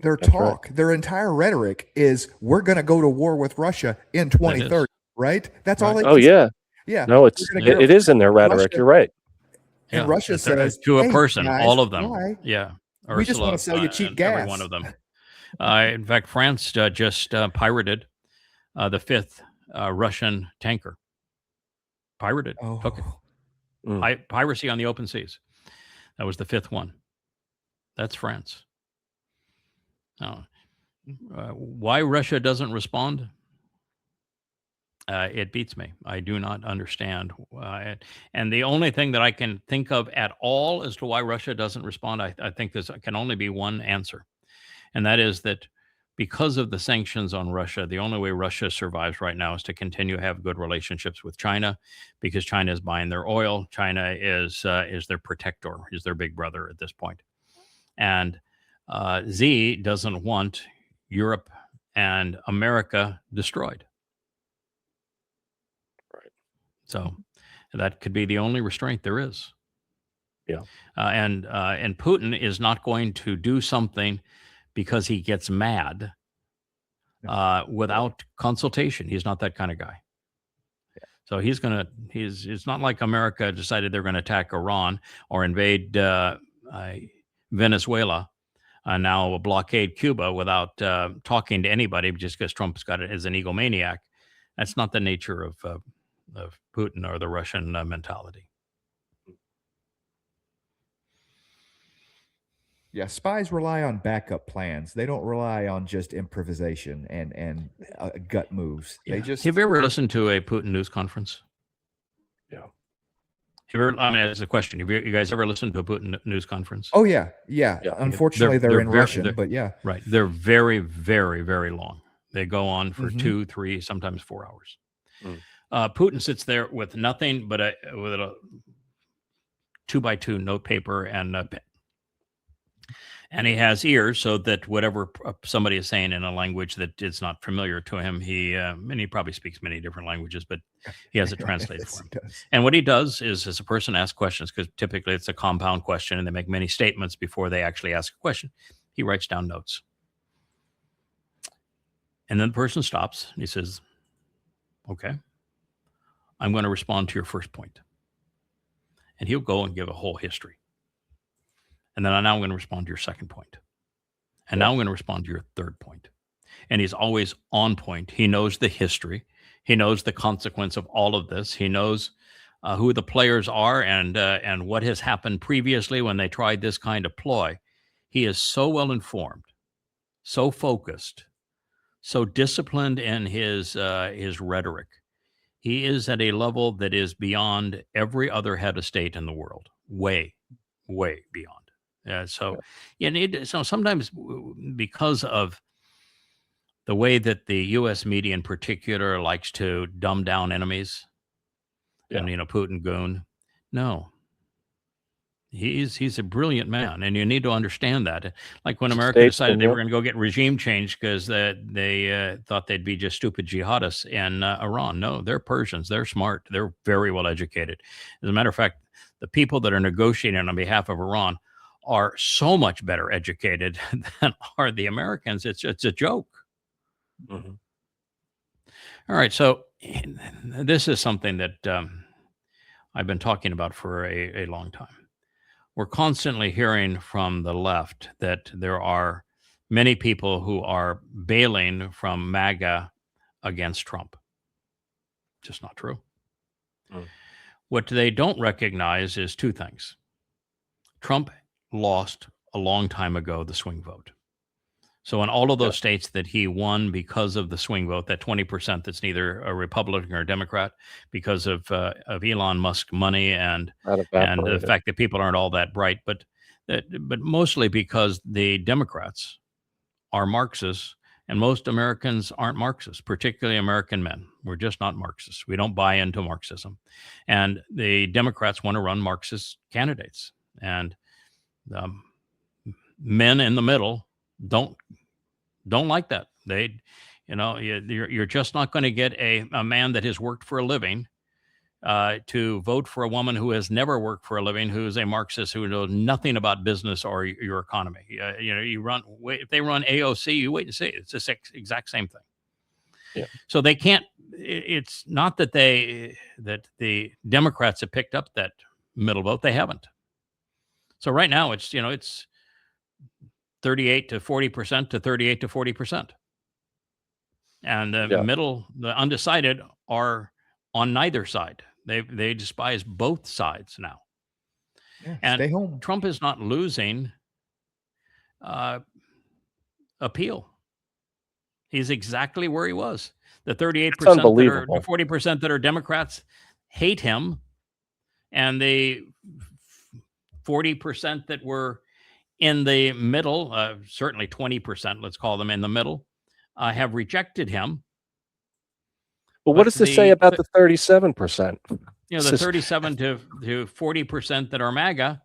Their talk, their entire rhetoric is, we're going to go to war with Russia in 2030, right? That's all they can say. Yeah. No, it is in their rhetoric. You're right. And Russia says, to a person, guys, all of them. why? Yeah. We just want to sell you cheap gas. Every one of them. In fact, France just pirated the 5th Russian tanker. Pirated. Took it. Piracy on the open seas. That was the 5th one. That's France. Now, why Russia doesn't respond? It beats me. I do not understand. And the only thing that I can think of at all as to why Russia doesn't respond, I think there can only be one answer. And that is that because of the sanctions on Russia, the only way Russia survives right now is to continue to have good relationships with China, because China is buying their oil. China is their protector, is their big brother at this point. And Z doesn't want Europe and America destroyed. Right. So that could be the only restraint there is. Yeah. And Putin is not going to do something because he gets mad without consultation. He's not that kind of guy. So it's not like America decided they're going to attack Iran or invade Venezuela, now blockade Cuba without talking to anybody, just because Trump's got it as an egomaniac. That's not the nature of Putin or the Russian mentality. Yeah, spies rely on backup plans. They don't rely on just improvisation and gut moves. They just. Have you ever listened to a Putin news conference? Yeah. As a question, have you guys ever listened to a Putin news conference? Oh yeah. Unfortunately, they're in Russian, but yeah. Right. They're very, very, very long. They go on for 2, 3, sometimes 4 hours. Putin sits there with nothing but with a 2x2 note paper and a pen. And he has ears so that whatever somebody is saying in a language that is not familiar to him, and he probably speaks many different languages, but he has it translated for him. And what he does is, as a person asks questions, because typically it's a compound question and they make many statements before they actually ask a question, he writes down notes. And then the person stops and he says, okay, I'm going to respond to your first point. And he'll go and give a whole history. And then now I'm going to respond to your second point. And now I'm going to respond to your third point. And he's always on point. He knows the history. He knows the consequence of all of this. He knows who the players are and what has happened previously when they tried this kind of ploy. He is so well informed, so focused, so disciplined in his rhetoric. He is at a level that is beyond every other head of state in the world. Way, way beyond. So sometimes because of the way that the U.S. media in particular likes to dumb down enemies, and Putin goon, no, he's a brilliant man, and you need to understand that. Like when America decided they were going to go get regime change because they thought they'd be just stupid jihadists in Iran. No, they're Persians. They're smart. They're very well educated. As a matter of fact, the people that are negotiating on behalf of Iran are so much better educated than are the Americans. It's a joke. Mm-hmm. All right. So this is something that I've been talking about for a long time. We're constantly hearing from the left that there are many people who are bailing from MAGA against Trump. Just not true. Mm. What they don't recognize is two things. Trump lost a long time ago the swing vote. So in all of those states that he won because of the swing vote, that 20% that's neither a Republican or a Democrat, because of Elon Musk money and the fact that people aren't all that bright, but mostly because the Democrats are Marxists and most Americans aren't Marxists, particularly American men. We're just not Marxists. We don't buy into Marxism. And the Democrats want to run Marxist candidates. And men in the middle don't like that. You're just not going to get a man that has worked for a living to vote for a woman who has never worked for a living, who is a Marxist, who knows nothing about business or your economy. If they run AOC, you wait and see. It's the exact same thing. Yeah. So they can't. It's not that the Democrats have picked up that middle vote. They haven't. So right now it's 38 to 40% to 38 to 40%. And the middle, the undecided, are on neither side. They despise both sides now. Yeah, and stay home. Trump is not losing appeal. He's exactly where he was. The 38%, the 40% that are Democrats hate him, and the 40% that were in the middle, certainly 20%, let's call them in the middle, have rejected him. But what does this say about the 37%? The 37 to 40% that are MAGA,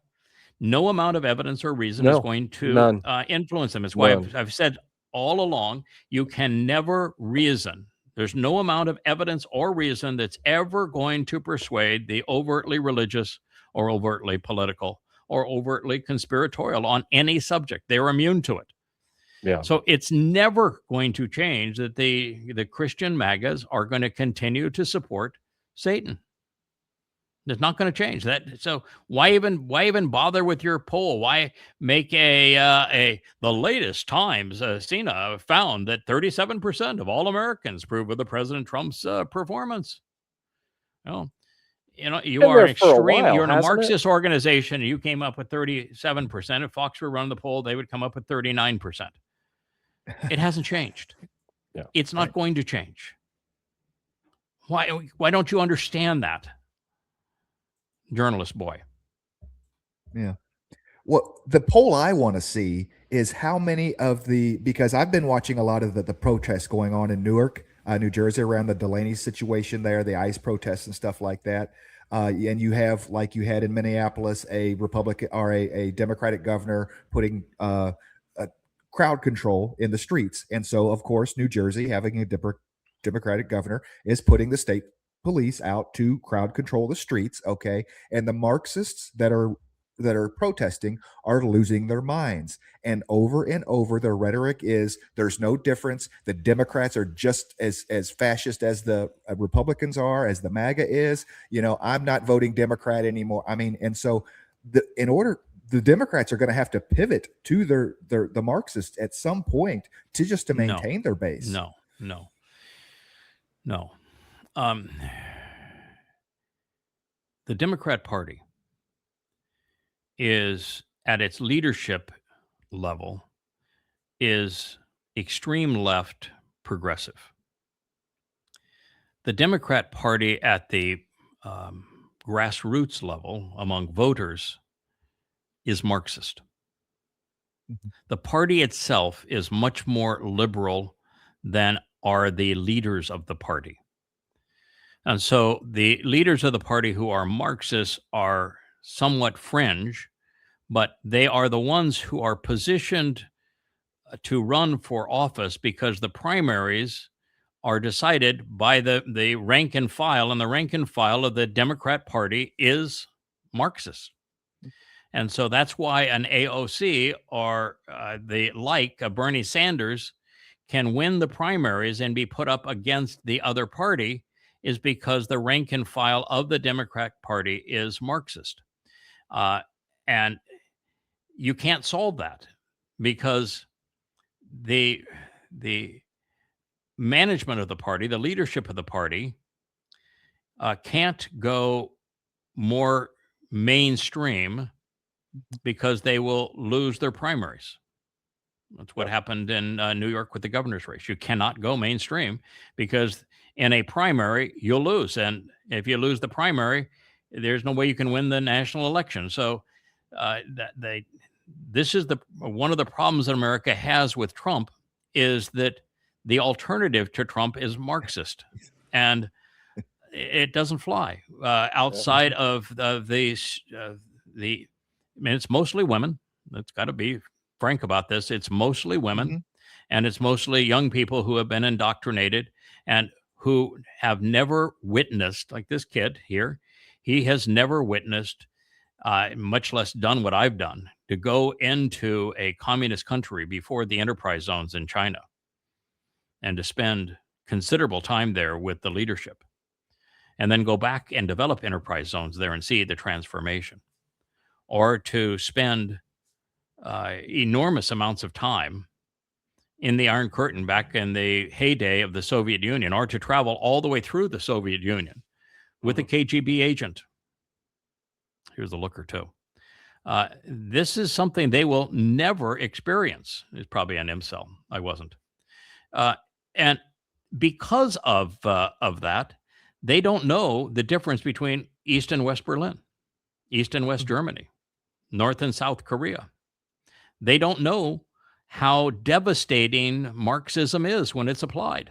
no amount of evidence or reason is going to influence them. It's why I've said all along, you can never reason. There's no amount of evidence or reason that's ever going to persuade the overtly religious or overtly political or overtly conspiratorial on any subject. They're immune to it. Yeah. So it's never going to change that the Christian MAGAs are going to continue to support Satan. It's not going to change that. So why even bother with your poll? Why make the latest Times CINA found that 37% of all Americans approve of the President Trump's performance? You are an extreme. You're in a Marxist organization. And you came up with 37%. If Fox were running the poll, they would come up with 39%. It hasn't changed. Yeah, it's not going to change. Why don't you understand that, journalist boy? Yeah. Well, the poll I want to see is how many of because I've been watching a lot of the protests going on in Newark, New Jersey, around the Delaney situation there, the ICE protests and stuff like that. And you have, like you had in Minneapolis, a Republican or a Democratic governor putting a crowd control in the streets. And so, of course, New Jersey, having a Democratic governor, is putting the state police out to crowd control the streets. Okay. And the Marxists that are protesting are losing their minds. And over, their rhetoric is there's no difference. The Democrats are just as fascist as the Republicans are, as the MAGA is. I'm not voting Democrat anymore. I mean, and so the Democrats are going to have to pivot to the Marxists at some point to maintain their base. No. The Democrat Party is, at its leadership level, is extreme left progressive. The Democrat Party at the grassroots level among voters is Marxist. The party itself is much more liberal than are the leaders of the party. And so the leaders of the party who are Marxists are somewhat fringe, but they are the ones who are positioned to run for office because the primaries are decided by the rank and file, and the rank and file of the Democrat Party is Marxist. And so that's why an AOC or Bernie Sanders can win the primaries and be put up against the other party, is because the rank and file of the Democrat Party is Marxist. And you can't solve that because the management of the party, the leadership of the party, can't go more mainstream because they will lose their primaries. That's what happened in New York with the governor's race. You cannot go mainstream because in a primary, you'll lose. And if you lose the primary, there's no way you can win the national election. So this is one of the problems that America has with Trump, is that the alternative to Trump is Marxist. And it doesn't fly outside of it's mostly women. It's got to be frank about this. It's mostly women, and it's mostly young people who have been indoctrinated and who have never witnessed, like this kid here, he has never witnessed, much less done what I've done, to go into a communist country before the enterprise zones in China and to spend considerable time there with the leadership, and then go back and develop enterprise zones there and see the transformation, or to spend enormous amounts of time in the Iron Curtain back in the heyday of the Soviet Union, or to travel all the way through the Soviet Union with a KGB agent. Here's the looker too. This is something they will never experience. It's probably an incel. I wasn't. And because of that, they don't know the difference between East and West Berlin, East and West Germany, North and South Korea. They don't know how devastating Marxism is when it's applied.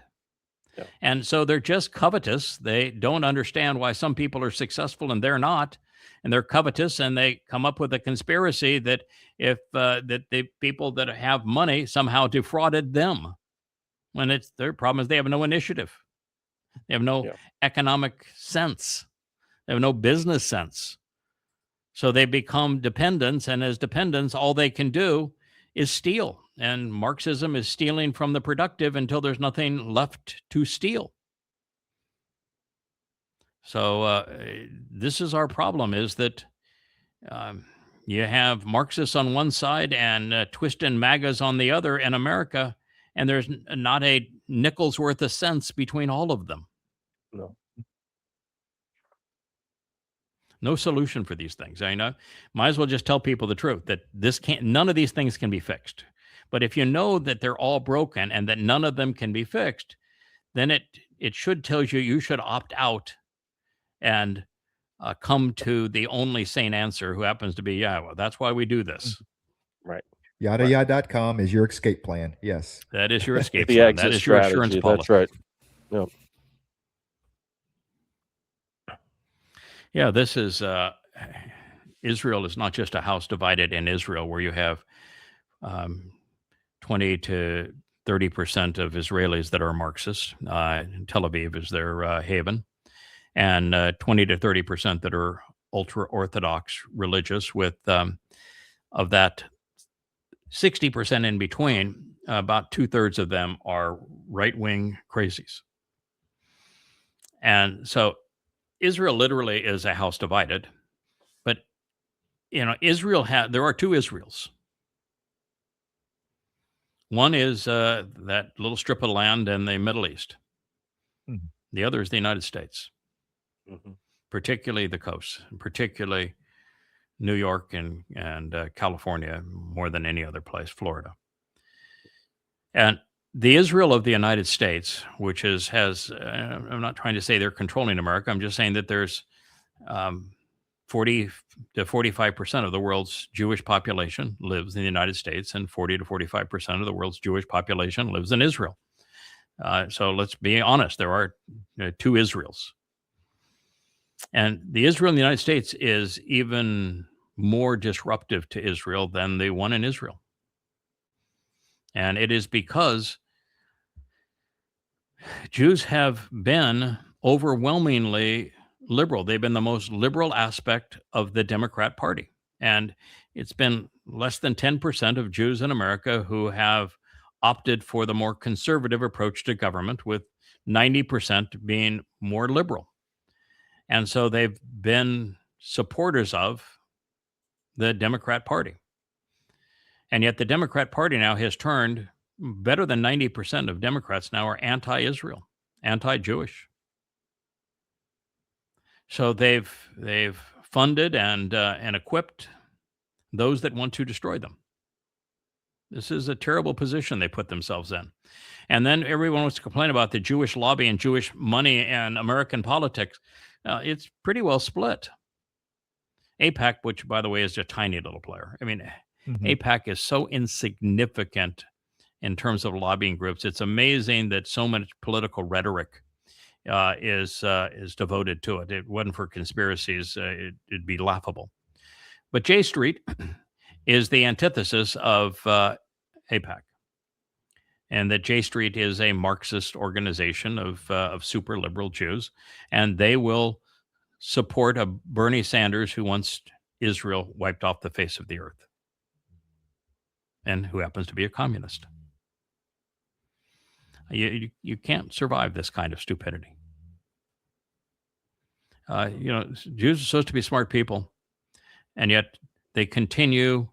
Yeah. And so they're just covetous. They don't understand why some people are successful and they're not. And they're covetous, and they come up with a conspiracy that if that the people that have money somehow defrauded them, when it's their problem is they have no initiative. They have no economic sense. They have no business sense. So they become dependents, and as dependents, all they can do is steal. And Marxism is stealing from the productive until there's nothing left to steal. So this is our problem, is that you have Marxists on one side and twisting MAGAs on the other in America, and there's not a nickel's worth of sense between all of them. No solution for these things. I know. Might as well just tell people the truth, that none of these things can be fixed. But if you know that they're all broken and that none of them can be fixed, then it should tell you should opt out and come to the only sane answer, who happens to be, well, that's why we do this. Right. Yada.com is your escape plan. Yes. That is your escape The plan. exit That is your strategy. insurance policy. That's right. Yep. Yeah, this is Israel is not just a house divided in Israel where you have 20 to 30% of Israelis that are Marxists. Tel Aviv is their haven, and 20 to 30% that are ultra Orthodox religious. With of that 60% in between, about 2/3 of them are right wing crazies. And so Israel literally is a house divided. But Israel there are two Israels. One is that little strip of land in the Middle East. Mhm. The other is the United States, Mhm. particularly the coast, and particularly New York and California more than any other place, Florida. And the Israel of the United States, which has I'm not trying to say they're controlling America. I'm just saying that there's 40 to 45% of the world's Jewish population lives in the United States, and 40 to 45% of the world's Jewish population lives in Israel. So let's be honest, there are two Israels. And the Israel in the United States is even more disruptive to Israel than the one in Israel. And it is because Jews have been overwhelmingly liberal. They've been the most liberal aspect of the Democrat Party. And it's been less than 10% of Jews in America who have opted for the more conservative approach to government, with 90% being more liberal. And so they've been supporters of the Democrat Party. And yet the Democrat Party now has turned, better than 90% of Democrats now are anti-Israel, anti-Jewish. So they've funded and equipped those that want to destroy them. This is a terrible position they put themselves in. And then everyone wants to complain about the Jewish lobby and Jewish money and American politics. It's pretty well split. AIPAC, which by the way is a tiny little player. I mean, AIPAC is so insignificant in terms of lobbying groups. It's amazing that so much political rhetoric is devoted to it. If it wasn't for conspiracies, it'd be laughable. But J Street is the antithesis of AIPAC, and that J Street is a Marxist organization of super liberal Jews, and they will support a Bernie Sanders who wants Israel wiped off the face of the earth, and who happens to be a communist. You can't survive this kind of stupidity. Jews are supposed to be smart people, and yet they continue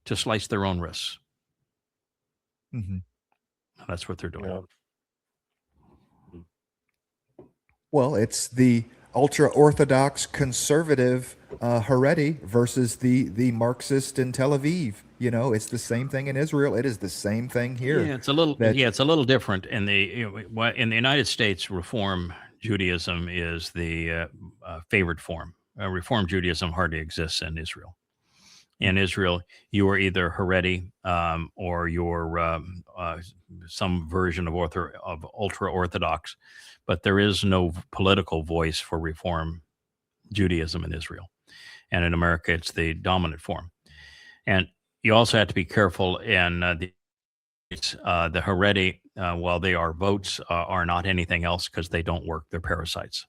to slice their own wrists. That's what they're doing. Yeah. Well, it's the ultra-Orthodox conservative Haredi versus the Marxist in Tel Aviv. It's the same thing in Israel. It is the same thing here. Yeah, it's a little different in the United States. Reform Judaism is the favored form. Reform Judaism hardly exists in Israel. In Israel, you are either Haredi or you're some version of ultra-Orthodox, but there is no political voice for Reform Judaism in Israel. And in America, it's the dominant form. And you also have to be careful in the Haredi, while they are votes, are not anything else because they don't work. They're parasites.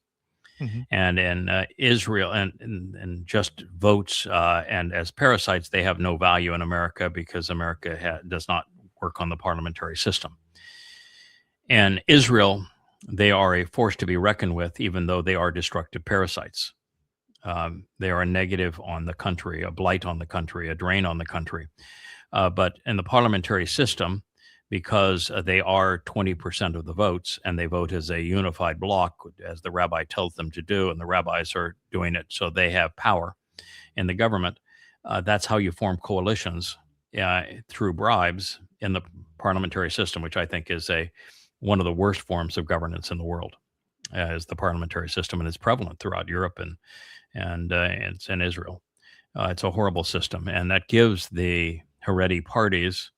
And in Israel, and just votes and as parasites, they have no value in America because America does not work on the parliamentary system. In Israel, they are a force to be reckoned with, even though they are destructive parasites. They are a negative on the country, a blight on the country, a drain on the country. But in the parliamentary system, because they are 20% of the votes and they vote as a unified bloc, as the rabbi tells them to do, and the rabbis are doing it so they have power in the government. That's how you form coalitions through bribes in the parliamentary system, which I think is one of the worst forms of governance in the world, is the parliamentary system, and it's prevalent throughout Europe and it's in Israel. It's a horrible system, and that gives the Haredi parties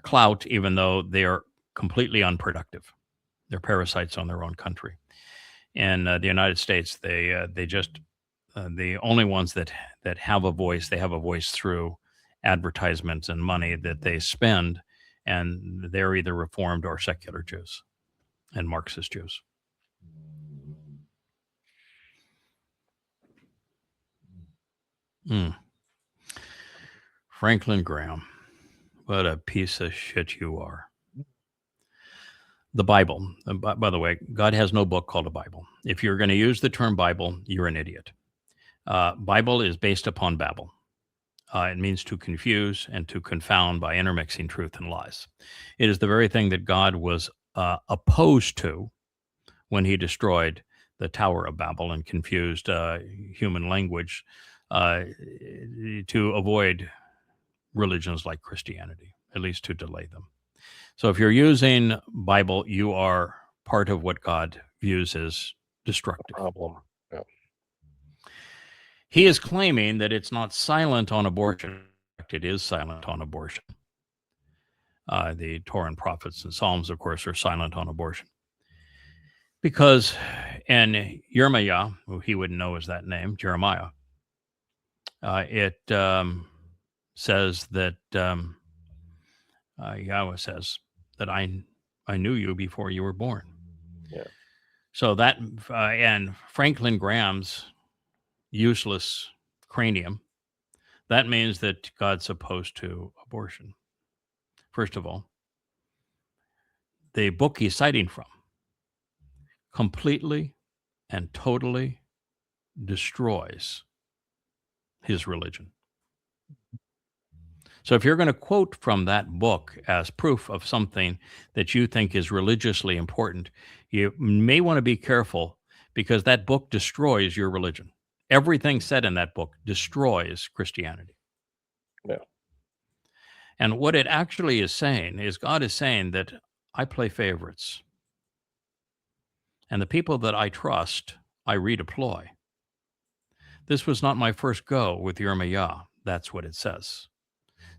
clout, even though they are completely unproductive. They're parasites on their own country. In the United States, they just the only ones that have a voice. They have a voice through advertisements and money that they spend, and they're either Reformed or secular Jews and Marxist Jews. Franklin Graham, what a piece of shit you are. The Bible, by the way, God has no book called a Bible. If you're going to use the term Bible, you're an idiot. Bible is based upon Babel. It means to confuse and to confound by intermixing truth and lies. It is the very thing that God was opposed to when he destroyed the Tower of Babel and confused human language to avoid religions like Christianity, at least to delay them. So if you're using Bible, you are part of what God views as destructive. Problem. Yeah. He is claiming that it's not silent on abortion. It is silent on abortion. The Torah and prophets and Psalms, of course, are silent on abortion. Because in Yirmiyah, who he wouldn't know as that name, Jeremiah, it says that Yahweh says that I knew you before you were born. Yeah. So that, and Franklin Graham's useless cranium, that means that God's opposed to abortion. First of all, the book he's citing from completely and totally destroys his religion. So if you're going to quote from that book as proof of something that you think is religiously important, you may want to be careful, because that book destroys your religion. Everything said in that book destroys Christianity. Yeah. And what it actually is saying is God is saying that I play favorites. And the people that I trust, I redeploy. This was not my first go with Yirmiyah. That's what it says.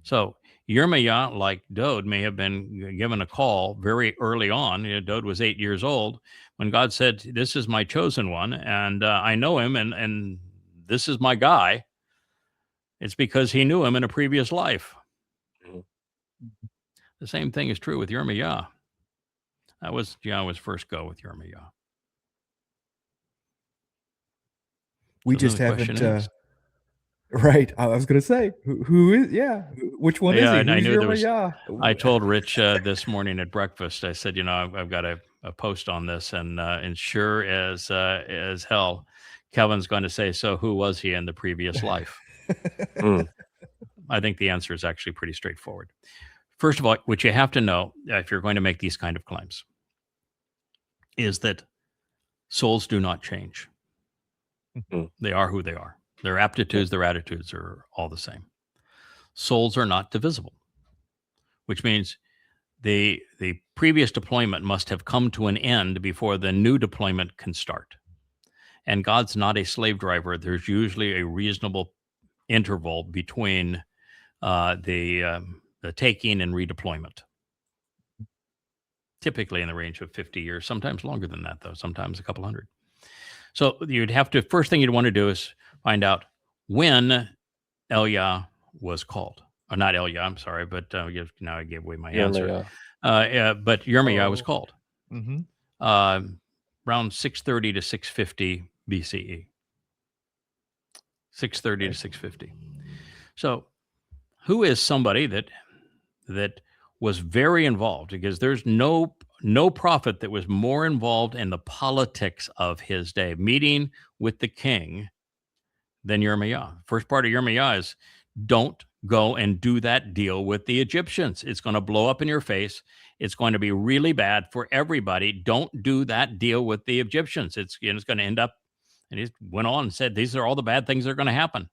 So Yirmiyah, like Dode, may have been given a call very early on. Dode was 8 years old when God said, this is my chosen one, and I know him, and this is my guy. It's because he knew him in a previous life. Mm-hmm. The same thing is true with Yirmiyah. That was Yahweh's first go with Yirmiyah. We So just then the question haven't. is- Right. I was going to say, who is? Yeah. Which one Yeah, is he? and I Who's knew there was- Yirmiyah? I told Rich this morning at breakfast, I said, I've got a post on this, and sure as hell, Kevin's going to say, so who was he in the previous life? I think the answer is actually pretty straightforward. First of all, what you have to know, if you're going to make these kind of claims, is that souls do not change. They are who they are. Their aptitudes, their attitudes are all the same. Souls are not divisible, which means the previous deployment must have come to an end before the new deployment can start. And God's not a slave driver. There's usually a reasonable interval between the taking and redeployment. Typically in the range of 50 years, sometimes longer than that, though, sometimes a couple hundred. So you'd have to, first thing you'd want to do is find out when Eliah was called. Or not Eliah, I'm sorry, but now I gave away my answer. But Yirmiyah was called around 630 to 650 BCE. 630 to 650. So who is somebody that was very involved? Because there's no prophet that was more involved in the politics of his day, meeting with the king, than Yirmiyah. First part of Yirmiyah is, don't go and do that deal with the Egyptians. It's going to blow up in your face. It's going to be really bad for everybody. Don't do that deal with the Egyptians. It's going to end up, and he went on and said, these are all the bad things that are going to happen.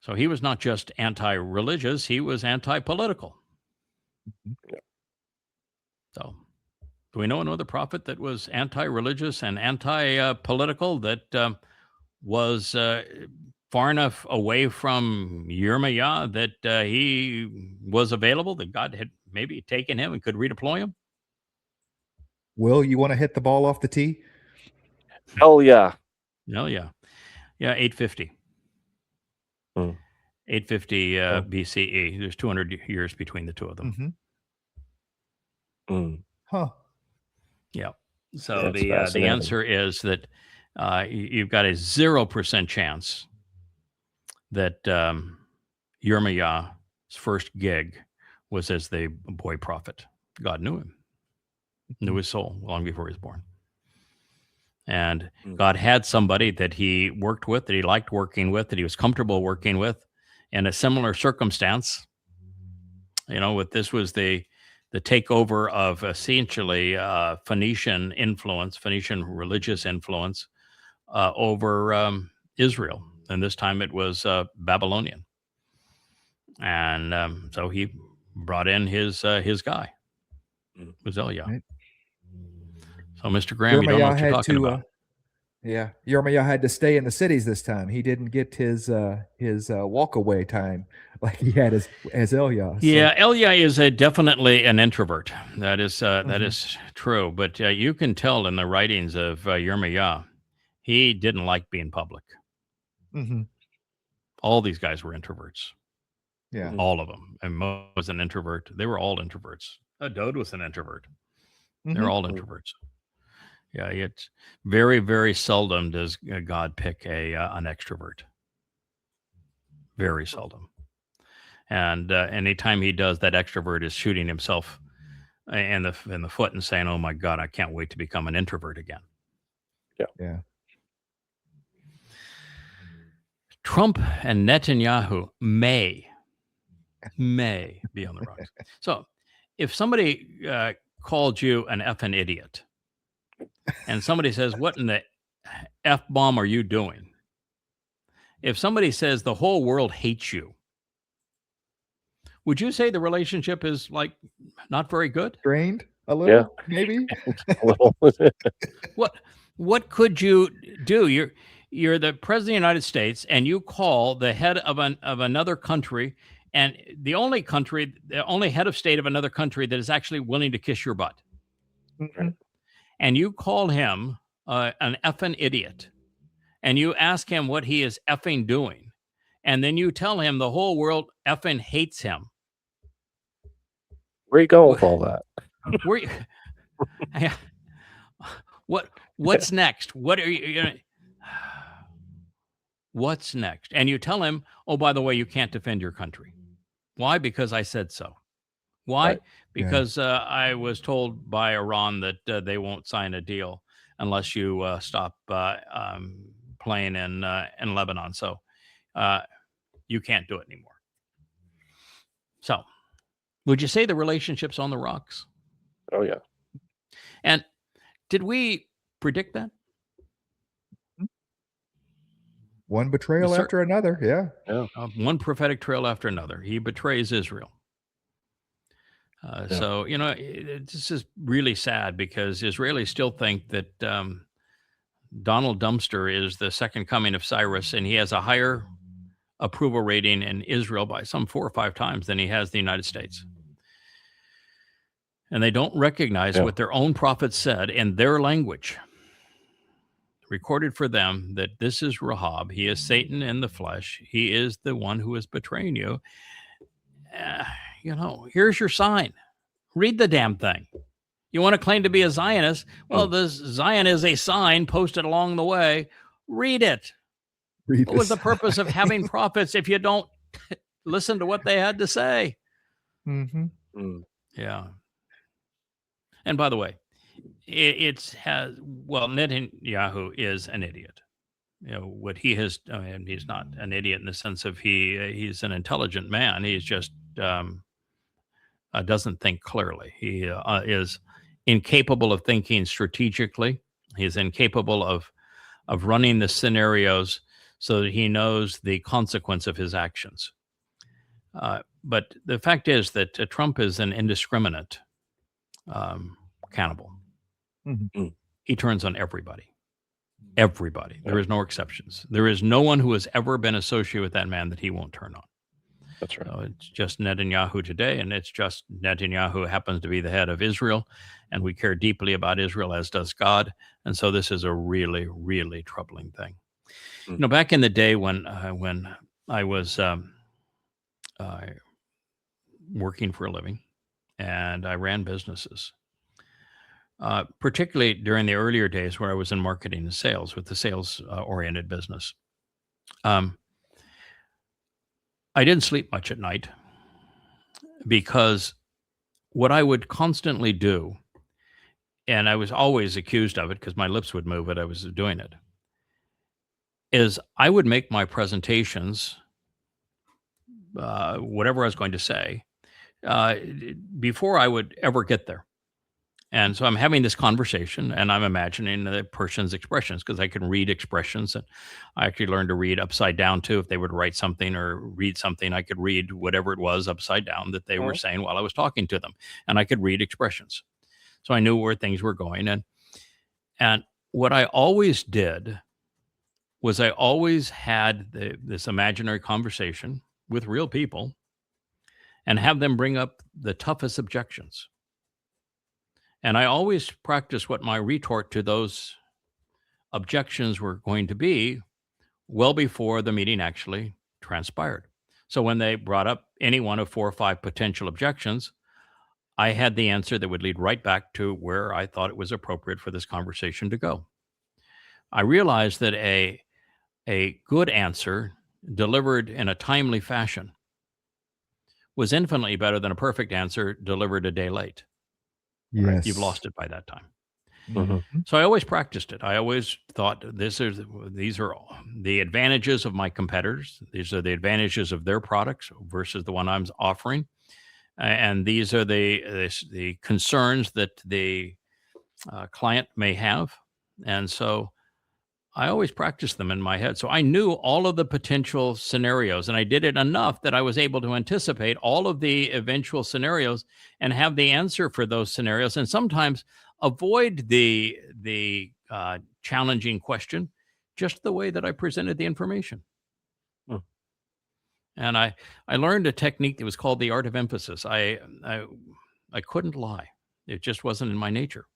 So he was not just anti-religious, he was anti-political. So do we know another prophet that was anti-religious and anti-political that was far enough away from Yirmiyah that he was available, that God had maybe taken him and could redeploy him? Will, you want to hit the ball off the tee? Hell yeah. Oh yeah, yeah, 850. Hmm. 850 BCE. There's 200 years between the two of them. Mm. Huh. Yeah. So That's the fascinating. answer is that you've got a 0% chance that Yirmiyahu's first gig was as the boy prophet. God knew him, knew his soul long before he was born. And God had somebody that he worked with, that he liked working with, that he was comfortable working with in a similar circumstance. You know, this was the takeover of essentially Phoenician influence, Phoenician religious influence over Israel. And this time it was Babylonian. And so he brought in his guy, Uzziah. Right. So, Mr. Graham, you don't know what you're talking about. Yeah, Yirmiyahu had to stay in the cities this time. He didn't get his walk away time like he had as Elia. So. Yeah, Elia is definitely an introvert. That is true. But you can tell in the writings of Yirmiyahu, he didn't like being public. All these guys were introverts. Yeah, all of them. And Mo was an introvert. They were all introverts. Dode was an introvert. They're all introverts. Yeah, it's very, very seldom does God pick an extrovert. Very seldom. And anytime he does, that extrovert is shooting himself in the foot and saying, "Oh my God, I can't wait to become an introvert again." Yeah. Trump and Netanyahu may be on the rocks. So, if somebody called you an effing idiot, and somebody says, "What in the F-bomb are you doing?" If somebody says the whole world hates you, would you say the relationship is like not very good? Strained a little, maybe. What could you do? You're the president of the United States, and you call the head of another country, and the only head of state of another country that is actually willing to kiss your butt. And you call him an effing idiot, and you ask him what he is effing doing, and then you tell him the whole world effing hates him. Where are you going with all that? What's next? What are you? What's next? And you tell him, "Oh, by the way, you can't defend your country." Why? Because I said so. Why? Right. Because I was told by Iran that they won't sign a deal unless you stop playing in Lebanon. So you can't do it anymore. So would you say the relationship's on the rocks? Oh, yeah. And did we predict that? One betrayal after another. Yeah. One prophetic trail after another. He betrays Israel. So, this is really sad because Israelis still think that Donald Dumpster is the second coming of Cyrus, and he has a higher approval rating in Israel by some 4 or 5 times than he has the United States. And they don't recognize what their own prophets said in their language, recorded for them, that this is Rahab. He is Satan in the flesh. He is the one who is betraying you. Here's your sign. Read the damn thing. You want to claim to be a Zionist? Well, this Zion is a sign posted along the way. Read it. What was the purpose of having prophets if you don't listen to what they had to say? Yeah. And by the way, Netanyahu is an idiot. What he has, and he's not an idiot in the sense of he's an intelligent man. He's just doesn't think clearly. He is incapable of thinking strategically. He's incapable of running the scenarios so that he knows the consequence of his actions. But the fact is that Trump is an indiscriminate cannibal. He turns on everybody. Everybody. There is no exceptions. There is no one who has ever been associated with that man that he won't turn on. That's right. So it's just Netanyahu today, and it's just Netanyahu happens to be the head of Israel, and we care deeply about Israel, as does God. And so this is a really, really troubling thing. Mm. You know, back in the day when I was working for a living and I ran businesses, particularly during the earlier days where I was in marketing and sales with the sales-oriented business. I didn't sleep much at night because what I would constantly do, and I was always accused of it because my lips would move when I was doing it, is I would make my presentations, whatever I was going to say, before I would ever get there. And so I'm having this conversation and I'm imagining the person's expressions because I can read expressions. And I actually learned to read upside down too. If they would write something or read something, I could read whatever it was upside down that they were saying while I was talking to them. And I could read expressions. So I knew where things were going. And what I always did was I always had this imaginary conversation with real people and have them bring up the toughest objections. And I always practiced what my retort to those objections were going to be well before the meeting actually transpired. So when they brought up any one of 4 or 5 potential objections, I had the answer that would lead right back to where I thought it was appropriate for this conversation to go. I realized that a good answer delivered in a timely fashion was infinitely better than a perfect answer delivered a day late. Yes. Right? You've lost it by that time. Mm-hmm. So I always practiced it. I always thought these are the advantages of my competitors. These are the advantages of their products versus the one I'm offering. And these are the concerns that the client may have. And so I always practiced them in my head. So I knew all of the potential scenarios, and I did it enough that I was able to anticipate all of the eventual scenarios and have the answer for those scenarios, and sometimes avoid the challenging question just the way that I presented the information. And I learned a technique that was called the art of emphasis. I couldn't lie. It just wasn't in my nature.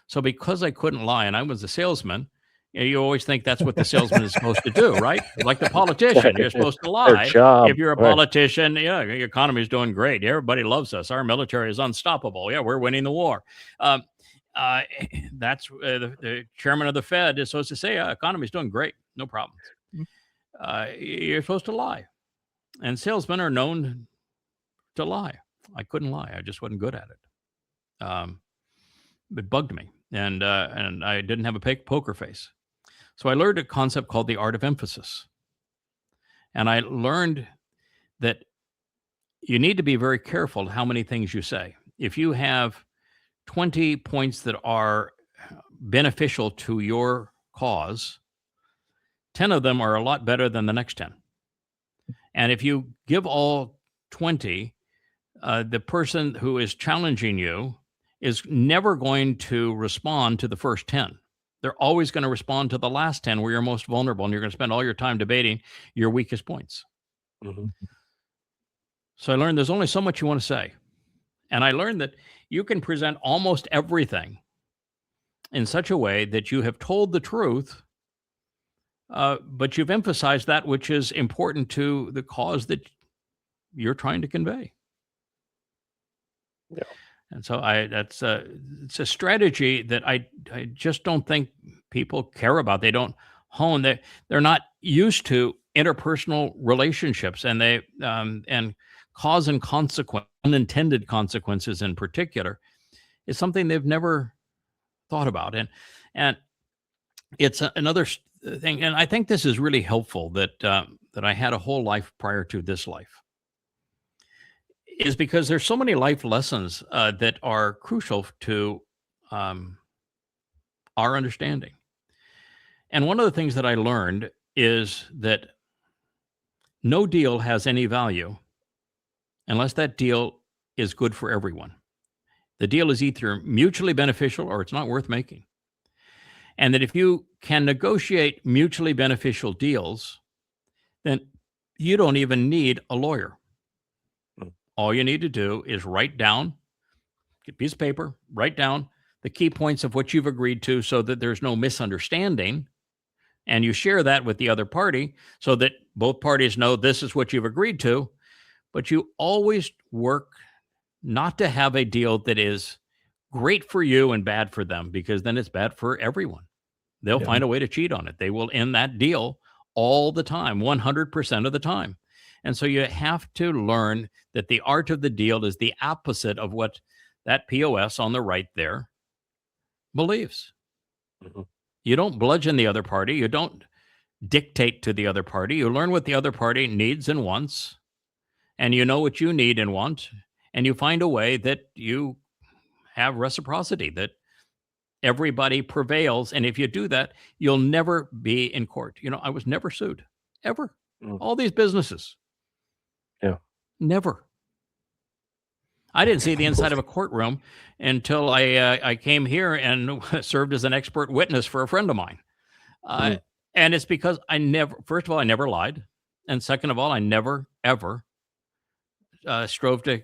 So because I couldn't lie, and I was a salesman, you always think that's what the salesman is supposed to do, right? Like the politician, you're supposed to lie. Job, if you're a right. politician, yeah, your economy is doing great. Everybody loves us. Our military is unstoppable. Yeah, we're winning the war. That's the chairman of the Fed is supposed to say, economy is doing great. No problems. You're supposed to lie. And salesmen are known to lie. I couldn't lie. I just wasn't good at it. It bugged me. And I didn't have a poker face. So I learned a concept called the art of emphasis. And I learned that you need to be very careful how many things you say. If you have 20 points that are beneficial to your cause, 10 of them are a lot better than the next 10. And if you give all 20, the person who is challenging you is never going to respond to the first 10. They're always going to respond to the last 10 where you're most vulnerable, and you're going to spend all your time debating your weakest points. Mm-hmm. So I learned there's only so much you want to say. And I learned that you can present almost everything in such a way that you have told the truth, but you've emphasized that which is important to the cause that you're trying to convey. Yeah. And so it's a strategy that I just don't think people care about. They don't hone. They're not used to interpersonal relationships, and they and cause and consequence, unintended consequences in particular, is something they've never thought about. And it's another thing. And I think this is really helpful that I had a whole life prior to this life. Is because there's so many life lessons that are crucial to our understanding. And one of the things that I learned is that no deal has any value unless that deal is good for everyone. The deal is either mutually beneficial or it's not worth making. And that if you can negotiate mutually beneficial deals, then you don't even need a lawyer. All you need to do is write down, get a piece of paper, write down the key points of what you've agreed to so that there's no misunderstanding. And you share that with the other party so that both parties know this is what you've agreed to. But you always work not to have a deal that is great for you and bad for them, because then it's bad for everyone. They'll find a way to cheat on it. They will end that deal all the time, 100% of the time. And so you have to learn that the art of the deal is the opposite of what that POS on the right there believes. Mhm. You don't bludgeon the other party. You don't dictate to the other party. You learn what the other party needs and wants, and you know what you need and want, and you find a way that you have reciprocity, that everybody prevails. And if you do that, you'll never be in court. I was never sued, ever. All these businesses. Yeah. Never. I didn't see the inside of a courtroom until I came here and served as an expert witness for a friend of mine. And it's because first of all, I never lied. And second of all, I never, ever strove to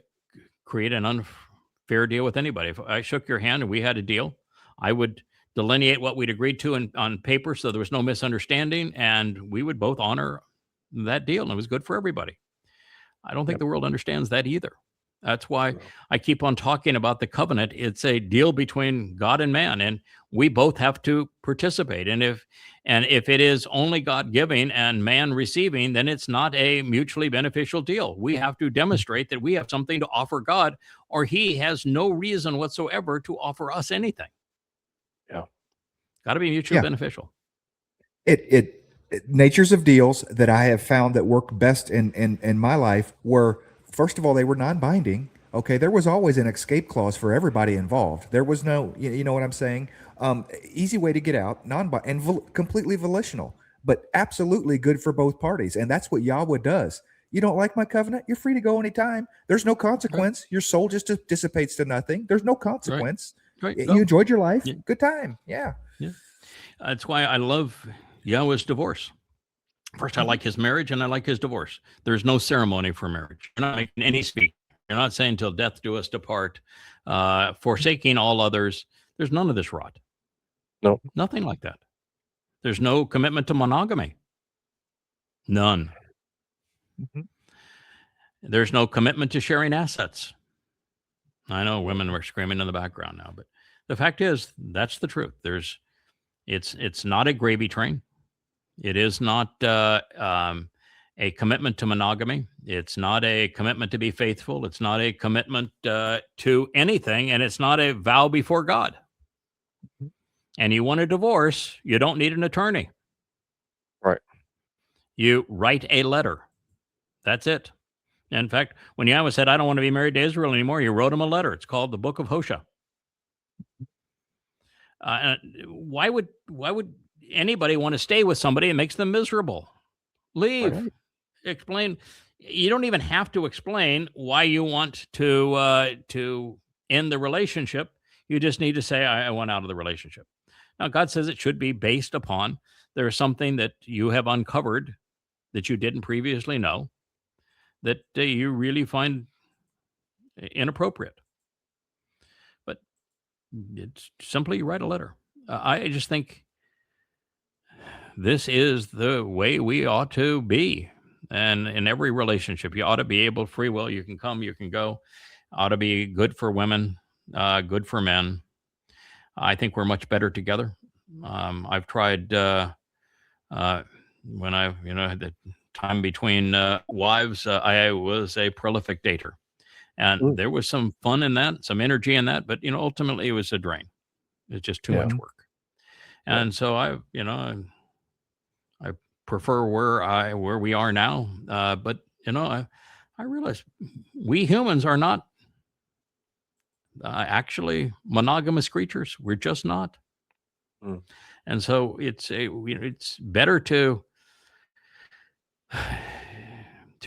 create an unfair deal with anybody. If I shook your hand and we had a deal, I would delineate what we'd agreed to on paper so there was no misunderstanding, and we would both honor that deal, and it was good for everybody. I don't think the world understands that either. That's why I keep on talking about the covenant. It's a deal between God and man, and we both have to participate. And if it is only God giving and man receiving, then it's not a mutually beneficial deal. We have to demonstrate that we have something to offer God, or he has no reason whatsoever to offer us anything. Yeah. Got to be mutually beneficial. Natures of deals that I have found that work best in my life were, first of all, they were non-binding. Okay, there was always an escape clause for everybody involved. There was no, you know what I'm saying? Easy way to get out, completely volitional, but absolutely good for both parties. And that's what Yahweh does. You don't like my covenant? You're free to go anytime. There's no consequence. Right. Your soul just dissipates to nothing. There's no consequence. Right. You enjoyed your life. Yeah. Good time. Yeah. That's why I love Yahweh's divorce. First, I like his marriage and I like his divorce. There's no ceremony for marriage. You're not making any speech. You're not saying till death do us depart, forsaking all others. There's none of this rot. No. Nothing like that. There's no commitment to monogamy. None. Mm-hmm. There's no commitment to sharing assets. I know women were screaming in the background now, but the fact is, that's the truth. It's not a gravy train. It is not a commitment to monogamy. It's not a commitment to be faithful. It's not a commitment to anything, and it's not a vow before God. And you want a divorce, you don't need an attorney. Right. You write a letter. That's it. In fact, when Yahweh said, I don't want to be married to Israel anymore, he wrote him a letter. It's called the Book of Hosea. Why would anybody want to stay with somebody that makes them miserable? Leave. Right. Explain. You don't even have to explain why you want to end the relationship. You just need to say, I want out of the relationship. Now, God says it should be based upon there's something that you have uncovered that you didn't previously know that you really find inappropriate. But it's simply you write a letter. I just think this is the way we ought to be. And in every relationship, you ought to be able, free will, you can come, you can go, ought to be good for women, good for men. I think we're much better together. I've tried when I, had the time between wives, I was a prolific dater. And there was some fun in that, some energy in that, but, ultimately it was a drain. It's just too much work. And so I prefer where we are now. But, I realize we humans are not actually monogamous creatures. We're just not. And so it's better to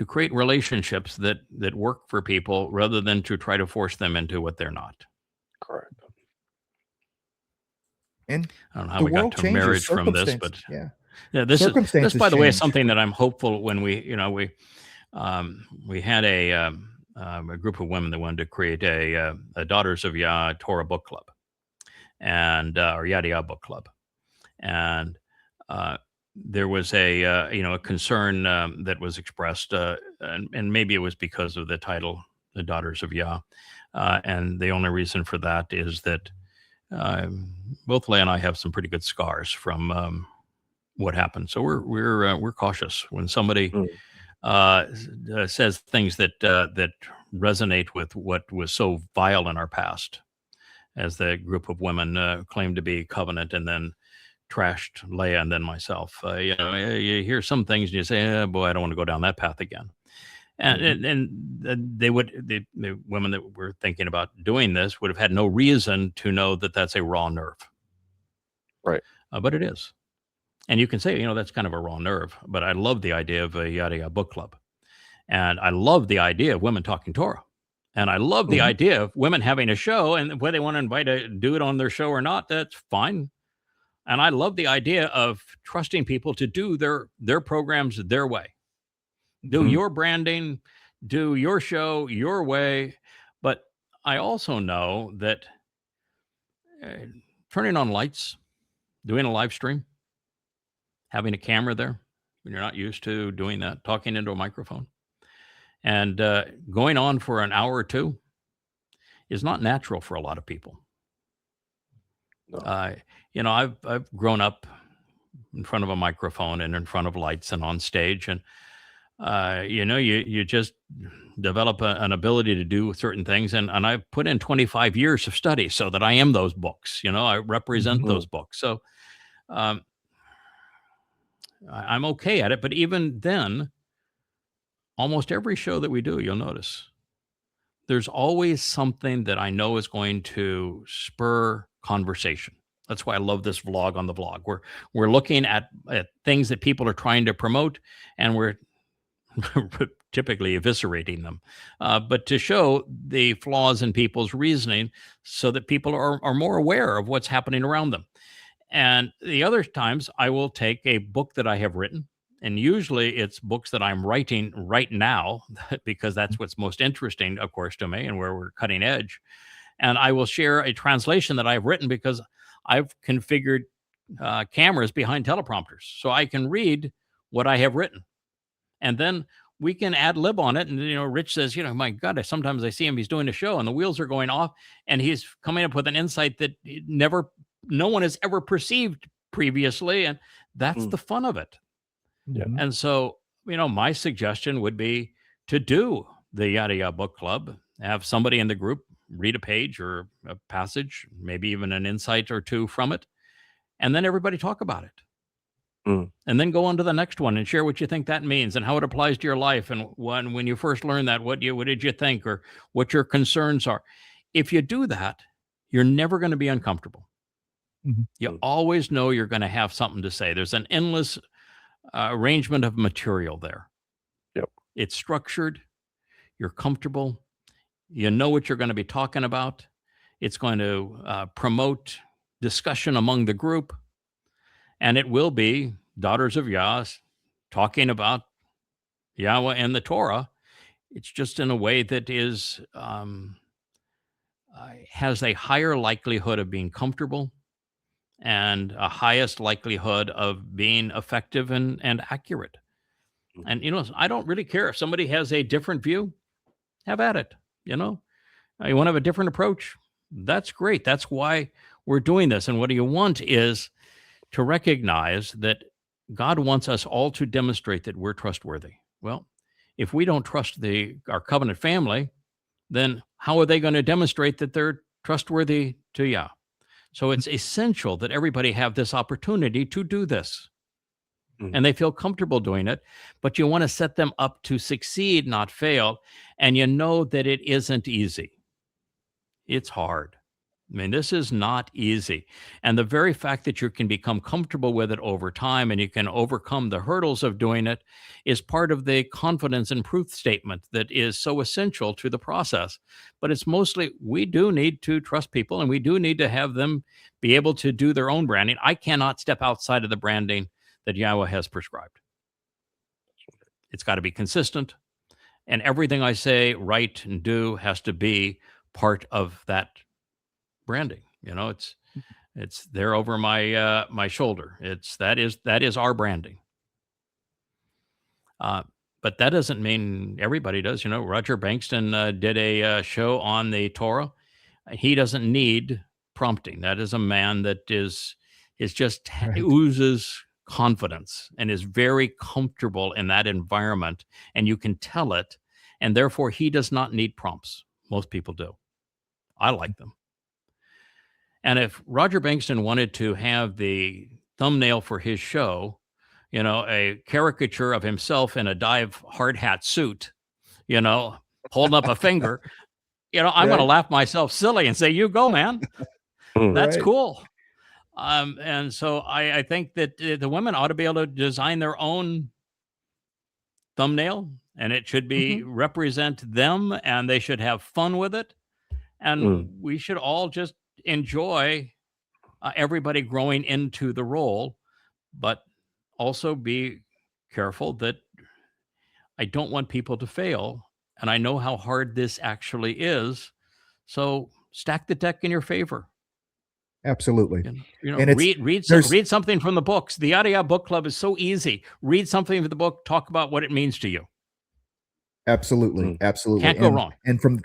create relationships that work for people rather than to try to force them into what they're not. Correct. And I don't know how we got to marriage from this, but this by the way, is something that I'm hopeful when we had a a group of women that wanted to create a Daughters of Yah Torah book club, and or Yada Yah book club, and there was a concern that was expressed, and maybe it was because of the title, the Daughters of Yah, and the only reason for that is that both Leah and I have some pretty good scars from what happened, so we're cautious when somebody says things that resonate with what was so vile in our past, as the group of women claimed to be covenant and then trashed Leah and then myself. You hear some things and you say, oh, boy, I don't want to go down that path again. And the women that were thinking about doing this would have had no reason to know that that's a raw nerve. Right. But it is. And you can say, that's kind of a raw nerve, but I love the idea of a Yada Yah book club. And I love the idea of women talking Torah. And I love the idea of women having a show, and whether they want to invite to do it on their show or not, that's fine. And I love the idea of trusting people to do their programs their way. Do your branding, do your show your way. But I also know that turning on lights, doing a live stream, having a camera there when you're not used to doing that, talking into a microphone, and going on for an hour or two is not natural for a lot of people. No. I've grown up in front of a microphone and in front of lights and on stage, and you just develop an ability to do certain things, and I put in 25 years of study so that I am those books. I represent those books, so I'm okay at it. But even then, almost every show that we do, you'll notice there's always something that I know is going to spur conversation. That's why I love this vlog on the vlog. We're looking at things that people are trying to promote, and we're typically eviscerating them, but to show the flaws in people's reasoning so that people are more aware of what's happening around them. And the other times I will take a book that I have written, and usually it's books that I'm writing right now because that's what's most interesting, of course, to me, and where we're cutting edge. And I will share a translation that I've written because I've configured cameras behind teleprompters, so I can read what I have written. And then we can ad lib on it. And, Rich says, my God, sometimes I see him, he's doing a show and the wheels are going off and he's coming up with an insight that no one has ever perceived previously. And that's the fun of it. Yeah. And so, my suggestion would be to do the Yada Yah book club, have somebody in the group read a page or a passage, maybe even an insight or two from it, and then everybody talk about it. And then go on to the next one and share what you think that means and how it applies to your life. And when you first learned that, what did you think, or what your concerns are? If you do that, you're never going to be uncomfortable. You always know you're going to have something to say. There's an endless arrangement of material there. Yep. It's structured. You're comfortable. You know what you're going to be talking about. It's going to promote discussion among the group. And it will be Daughters of Yah talking about Yahweh and the Torah. It's just in a way that is has a higher likelihood of being comfortable and a highest likelihood of being effective and accurate. And, I don't really care if somebody has a different view. Have at it. You want to have a different approach? That's great. That's why we're doing this. And what you want is to recognize that God wants us all to demonstrate that we're trustworthy. Well, if we don't trust our covenant family, then how are they going to demonstrate that they're trustworthy to Yah? So it's essential that everybody have this opportunity to do this. And they feel comfortable doing it, but you want to set them up to succeed, not fail. And you know that it isn't easy. It's hard. This is not easy. And the very fact that you can become comfortable with it over time and you can overcome the hurdles of doing it is part of the confidence and proof statement that is so essential to the process. But it's mostly, we do need to trust people and we do need to have them be able to do their own branding. I cannot step outside of the branding that Yahweh has prescribed. It's got to be consistent. And everything I say, write, and do has to be part of that branding. It's there over my shoulder. That is our branding. But that doesn't mean everybody does. Roger Bankston did a show on the Torah. He doesn't need prompting. That is a man that is just Right. oozes confidence and is very comfortable in that environment, and you can tell it. And therefore, he does not need prompts. Most people do. I like them. And if Roger Bankston wanted to have the thumbnail for his show, a caricature of himself in a dive hard hat suit, holding up a finger, I'm going to Right. laugh myself silly and say, you go, man. That's Right. cool. And so I think that the women ought to be able to design their own thumbnail, and it should be represent them, and they should have fun with it. And we should all just enjoy everybody growing into the role, but also be careful that I don't want people to fail. And I know how hard this actually is. So stack the deck in your favor. Absolutely. And Read something from the books. The Yada Yada Book Club is so easy. Read something from the book. Talk about what it means to you. Absolutely. Absolutely. Can't go wrong. And from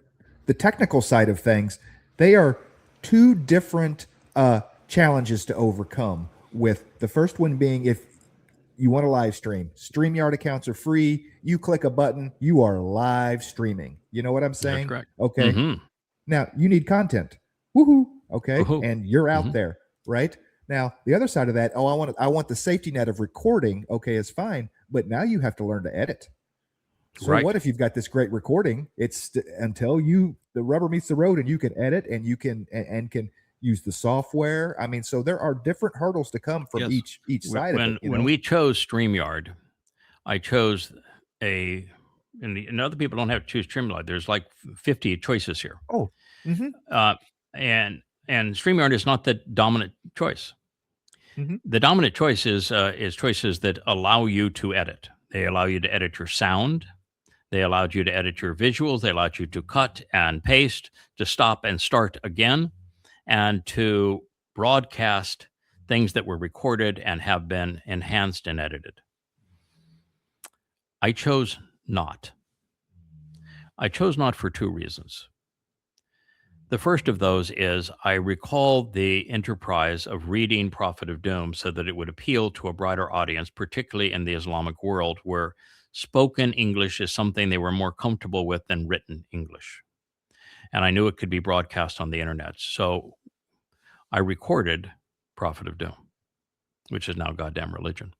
the technical side of things, they are two different challenges to overcome. With the first one being, if you want to live stream, StreamYard accounts are free. You click a button, you are live streaming. You know what I'm saying? That's correct. Okay. Now you need content. Woohoo. Okay. Woohoo. And you're out there, right? Now the other side of that, I want the safety net of recording. Okay, is fine, but now you have to learn to edit. So Right. what if you've got this great recording? It's until the rubber meets the road, and you can edit, and you can can use the software. I mean, so there are different hurdles to come from Yes. each side of it. When we chose StreamYard, I chose and other people don't have to choose StreamYard. There's like 50 choices here. Oh. And StreamYard is not the dominant choice. The dominant choice is choices that allow you to edit. They allow you to edit your sound. They allowed you to edit your visuals. They allowed you to cut and paste, to stop and start again, and to broadcast things that were recorded and have been enhanced and edited. I chose not. I chose not for two reasons. The first of those is I recall the enterprise of reading Prophet of Doom so that it would appeal to a broader audience, particularly in the Islamic world, where spoken English is something they were more comfortable with than written English. And I knew it could be broadcast on the internet. So I recorded Prophet of Doom, which is now goddamn religion.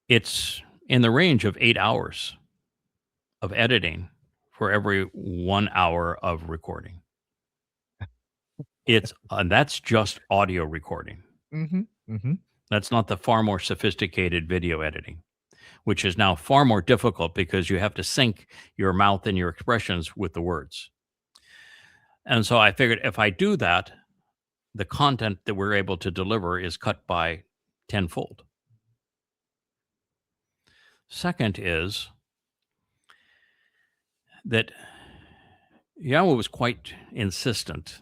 It's in the range of 8 hours of editing for every 1 hour of recording. And that's just audio recording. That's not the far more sophisticated video editing, which is now far more difficult because you have to sync your mouth and your expressions with the words. And so I figured if I do that, the content that we're able to deliver is cut by tenfold. Second is that Yahweh was quite insistent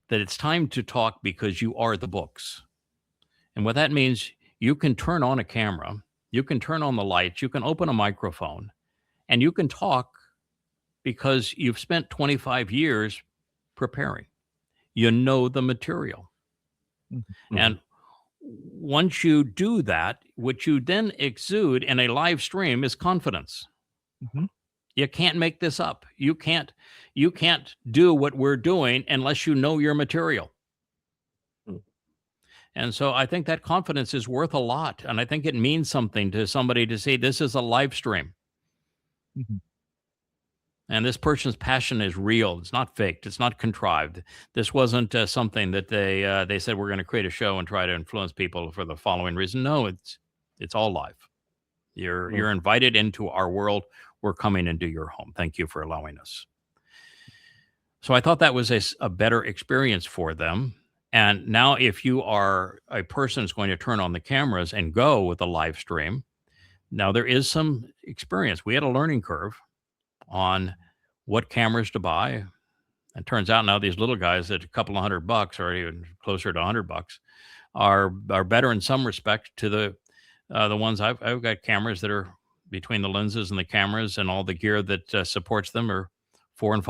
that it's time to talk because you are the books. And what that means, you can turn on a camera, you can turn on the lights, you can open a microphone, and you can talk because you've spent 25 years preparing. You know the material. And once you do that, what you then exude in a live stream is confidence. You can't make this up. You can't do what we're doing unless you know your material. And so I think that confidence is worth a lot. And I think it means something to somebody to say, this is a live stream. And this person's passion is real. It's not faked. It's not contrived. This wasn't something that they said, we're going to create a show and try to influence people for the following reason. No, it's all live. You're invited into our world. We're coming into your home. Thank you for allowing us. So I thought that was a better experience for them. And now if you are a person who's going to turn on the cameras and go with a live stream, Now, there is some experience. We had a learning curve on what cameras to buy. It turns out now these little guys at a couple of $100 or even closer to $100 are better in some respect to the ones I've got cameras that are between the lenses and the cameras and all the gear that supports them are $4,000 and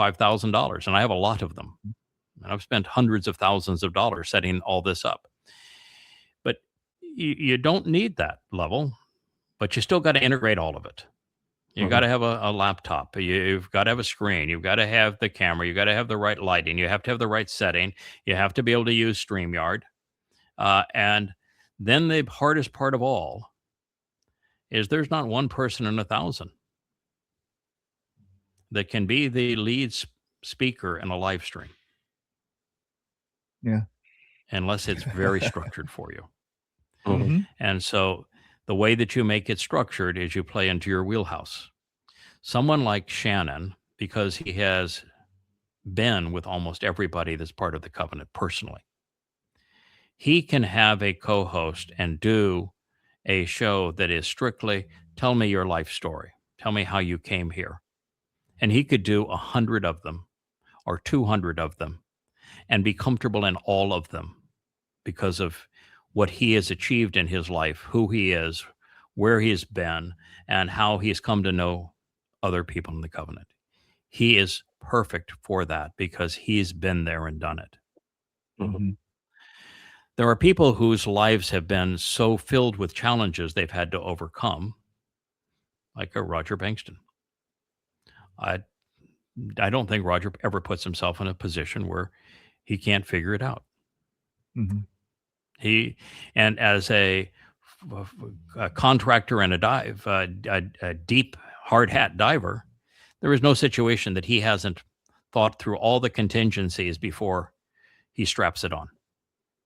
$5,000, and I have a lot of them. And I've spent hundreds of thousands of dollars setting all this up. But you don't need that level, but you still got to integrate all of it. You've got to have a laptop. You've got to have a screen. You've got to have the camera. You've got to have the right lighting. You have to have the right setting. You have to be able to use StreamYard. And then the hardest part of all is there's not one person in 1,000 that can be the lead speaker in a live stream. Yeah. Unless it's very structured for you. Mm-hmm. And so the way that you make it structured is you play into your wheelhouse. Someone like Shannon, because he has been with almost everybody that's part of the covenant personally, he can have a co-host and do a show that is strictly, tell me your life story. Tell me how you came here. And he could do 100 of them or 200 of them and be comfortable in all of them because of what he has achieved in his life, who he is, where he's been, and how he's come to know other people in the covenant. He is perfect for that because he's been there and done it. Mm-hmm. There are people whose lives have been so filled with challenges they've had to overcome, like a Roger Bankston. I don't think Roger ever puts himself in a position where he can't figure it out. Mm-hmm. And as a contractor and a deep hard hat diver, there is no situation that he hasn't thought through all the contingencies before he straps it on.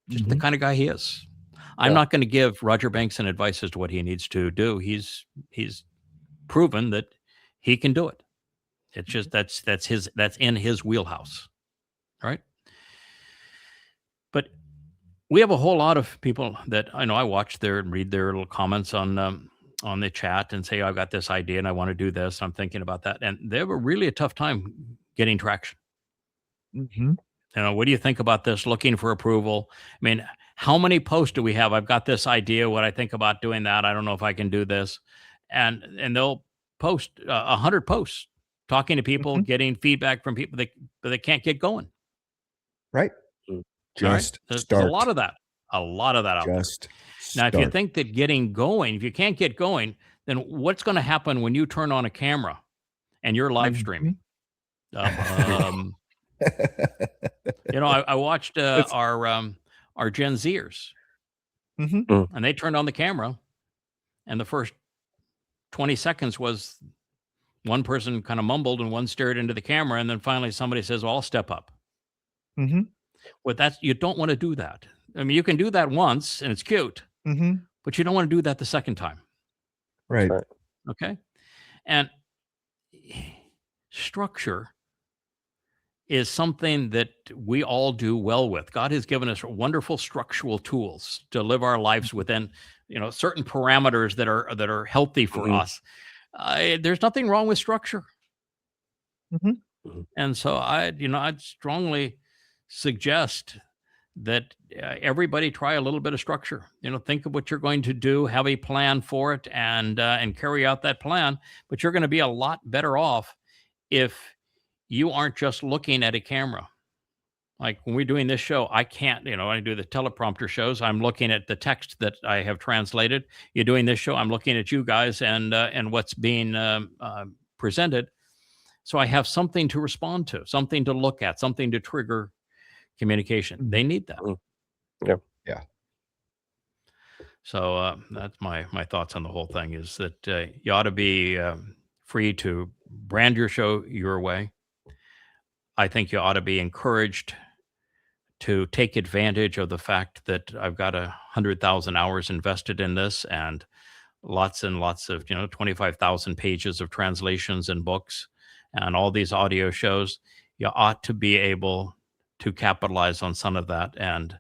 Just the kind of guy he is. I'm not going to give Roger Bankston advice as to what he needs to do. He's proven that he can do it. It's just that's in his wheelhouse, right? But we have a whole lot of people that I know. I watch and read their little comments on the chat and say, "I've got this idea and I want to do this. I'm thinking about that," and they have a really tough time getting traction. Mm-hmm. You know, what do you think about this? Looking for approval. I mean, how many posts do we have? I've got this idea. What I think about doing that. I don't know if I can do this, and they'll post 100 posts talking to people, getting feedback from people that can't get going. Right. Just there's a lot of that. A lot of that out there. Now, if you think that getting going, if you can't get going, then what's going to happen when you turn on a camera and you're live streaming? You know, I watched our Gen Zers, and they turned on the camera, and the first 20 seconds was one person kind of mumbled and one stared into the camera, and then finally somebody says, "Well, I'll step up." Mm-hmm. Well, you don't want to do that. I mean, you can do that once, and it's cute, but you don't want to do that the second time. Right. Okay, and structure is something that we all do well with. God has given us wonderful structural tools to live our lives within, certain parameters that are healthy for us. There's nothing wrong with structure. And so I'd strongly suggest that everybody try a little bit of structure. Think of what you're going to do, have a plan for it, and carry out that plan. But you're going to be a lot better off if you aren't just looking at a camera. Like when we're doing this show, I can't, I do the teleprompter shows. I'm looking at the text that I have translated. You're doing this show, I'm looking at you guys and what's being presented. So I have something to respond to, something to look at, something to trigger communication. They need that. Yeah. So that's my thoughts on the whole thing is that you ought to be free to brand your show your way. I think you ought to be encouraged to take advantage of the fact that I've got 100,000 hours invested in this and lots and lots of, 25,000 pages of translations and books and all these audio shows. You ought to be able to capitalize on some of that and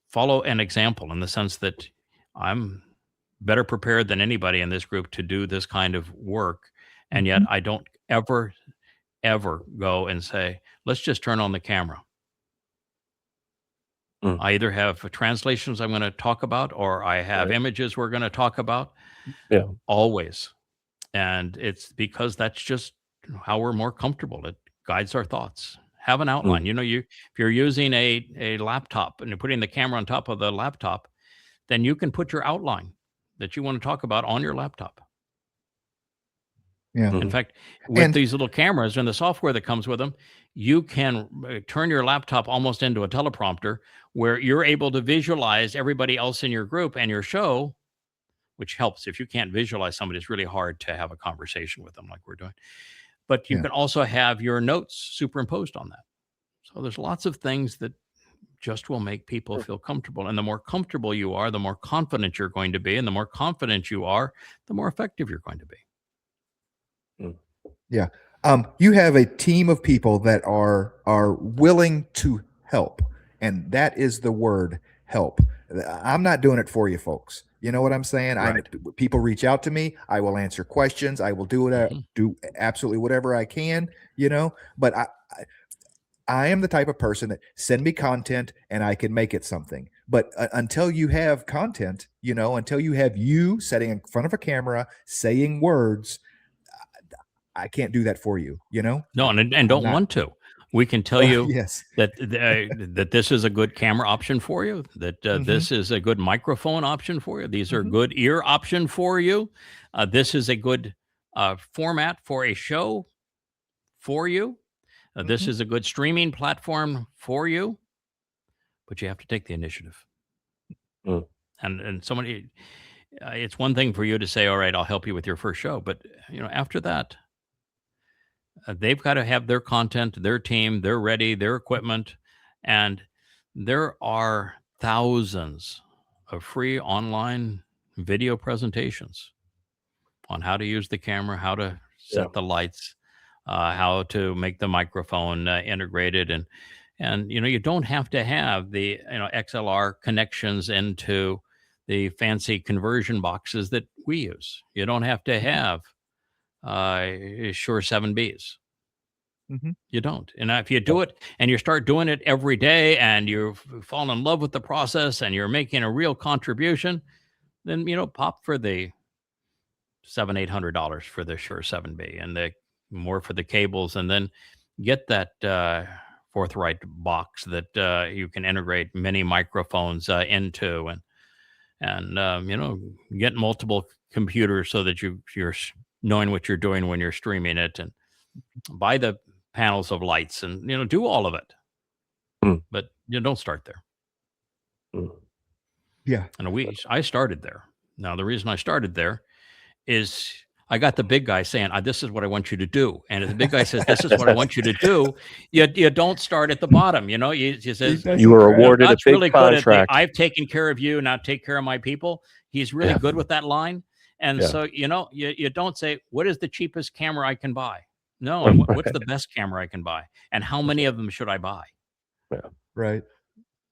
follow an example in the sense that I'm better prepared than anybody in this group to do this kind of work. And yet I don't ever go and say, let's just turn on the camera. I either have translations I'm going to talk about, or I have images we're going to talk about. Yeah. Always. And it's because that's just how we're more comfortable. It guides our thoughts. Have an outline. You know, if you're using a laptop and you're putting the camera on top of the laptop, then you can put your outline that you want to talk about on your laptop. Yeah. In fact, with these little cameras and the software that comes with them, you can turn your laptop almost into a teleprompter where you're able to visualize everybody else in your group and your show, which helps. If you can't visualize somebody, it's really hard to have a conversation with them like we're doing. But you can also have your notes superimposed on that. So there's lots of things that just will make people feel comfortable. And the more comfortable you are, the more confident you're going to be. And the more confident you are, the more effective you're going to be. Yeah. You have a team of people that are willing to help. And that is the word, help. I'm not doing it for you folks. You know what I'm saying? Right. People reach out to me. I will answer questions. I will do absolutely whatever I can, you know, but I am the type of person that send me content and I can make it something. But until you have content, you know, until you have you sitting in front of a camera, saying words, I can't do that for you, you know? No, and don't want to. We can tell you yes. that this is a good camera option for you, that this is a good microphone option for you. These are good ear option for you. This is a good format for a show for you. This is a good streaming platform for you. But you have to take the initiative. And somebody, it's one thing for you to say, all right, I'll help you with your first show. But, you know, after that, they've got to have their content, their team, they're ready, their equipment. And there are thousands of free online video presentations on how to use the camera, how to set the lights, how to make the microphone integrated. And, you know, you don't have to have the, you know, XLR connections into the fancy conversion boxes that we use. You don't have to have Shure 7Bs. You don't. And if you do it and you start doing it every day and you fall in love with the process and you're making a real contribution, then, you know, pop for the $700-800 for the Shure 7B and the more for the cables, and then get that forthright box that you can integrate many microphones into, and you know, get multiple computers so that you're knowing what you're doing when you're streaming it, and buy the panels of lights, and, you know, do all of it. But you don't start there. Yeah. And I started there. Now, the reason I started there is I got the big guy saying, this is what I want you to do. And if the big guy says, this is what I want you to do, you don't start at the bottom. You know, you says, you were awarded a big really contract. I've taken care of you, now take care of my people. He's really good with that line. And so, you know, you don't say, what is the cheapest camera I can buy? No, what's the best camera I can buy? And how many of them should I buy? Right.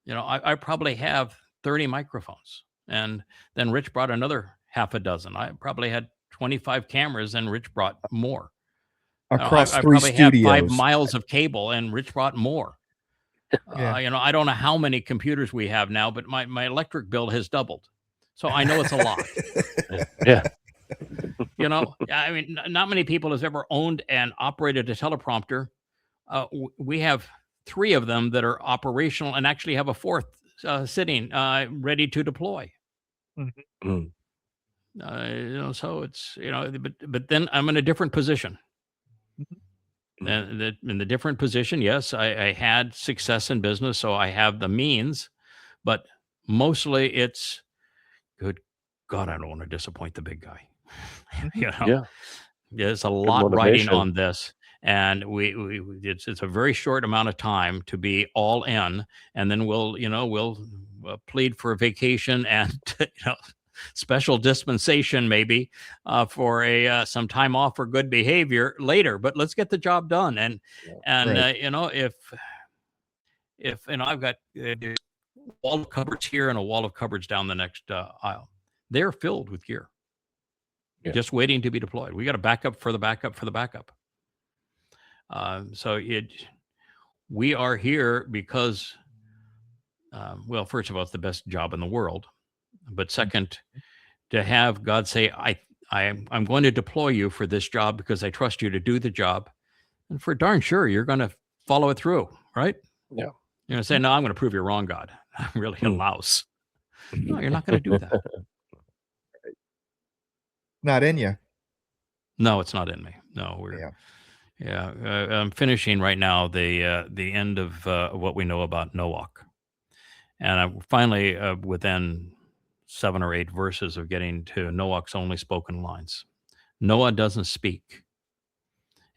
You know, I probably have 30 microphones. And then Rich brought another half a dozen. I probably had 25 cameras, and Rich brought more. Across I three probably studios. have 5 miles of cable, and Rich brought more. You know, I don't know how many computers we have now, but my electric bill has doubled. So I know it's a lot. You know, I mean, not many people has ever owned and operated a teleprompter. We have 3 of them that are operational and actually have a 4th sitting ready to deploy. You know, so it's, you know, but then I'm in a different position. And in the different position, yes, I had success in business, so I have the means, but mostly it's, good God, I don't want to disappoint the big guy. You know, there's a lot riding on this, and it's a very short amount of time to be all in, and then we'll plead for a vacation and you know, special dispensation maybe for some time off for good behavior later. But let's get the job done, and you know, if you know, I've got a wall of cupboards here and a wall of cupboards down the next aisle. they're filled with gear, just waiting to be deployed. We got a backup for the backup for the backup. We are here because, well, first of all, it's the best job in the world. But second, to have God say, I'm going to deploy you for this job because I trust you to do the job. And for darn sure, you're going to follow it through, right? Yeah. You're going to say, no, I'm going to prove you wrong, God. I'm really a louse. No, you're not going to do that. Not in you. No, it's not in me. No, I'm finishing right now the end of what we know about Noach. And I'm finally within 7 or 8 verses of getting to Noach's only spoken lines. Noah doesn't speak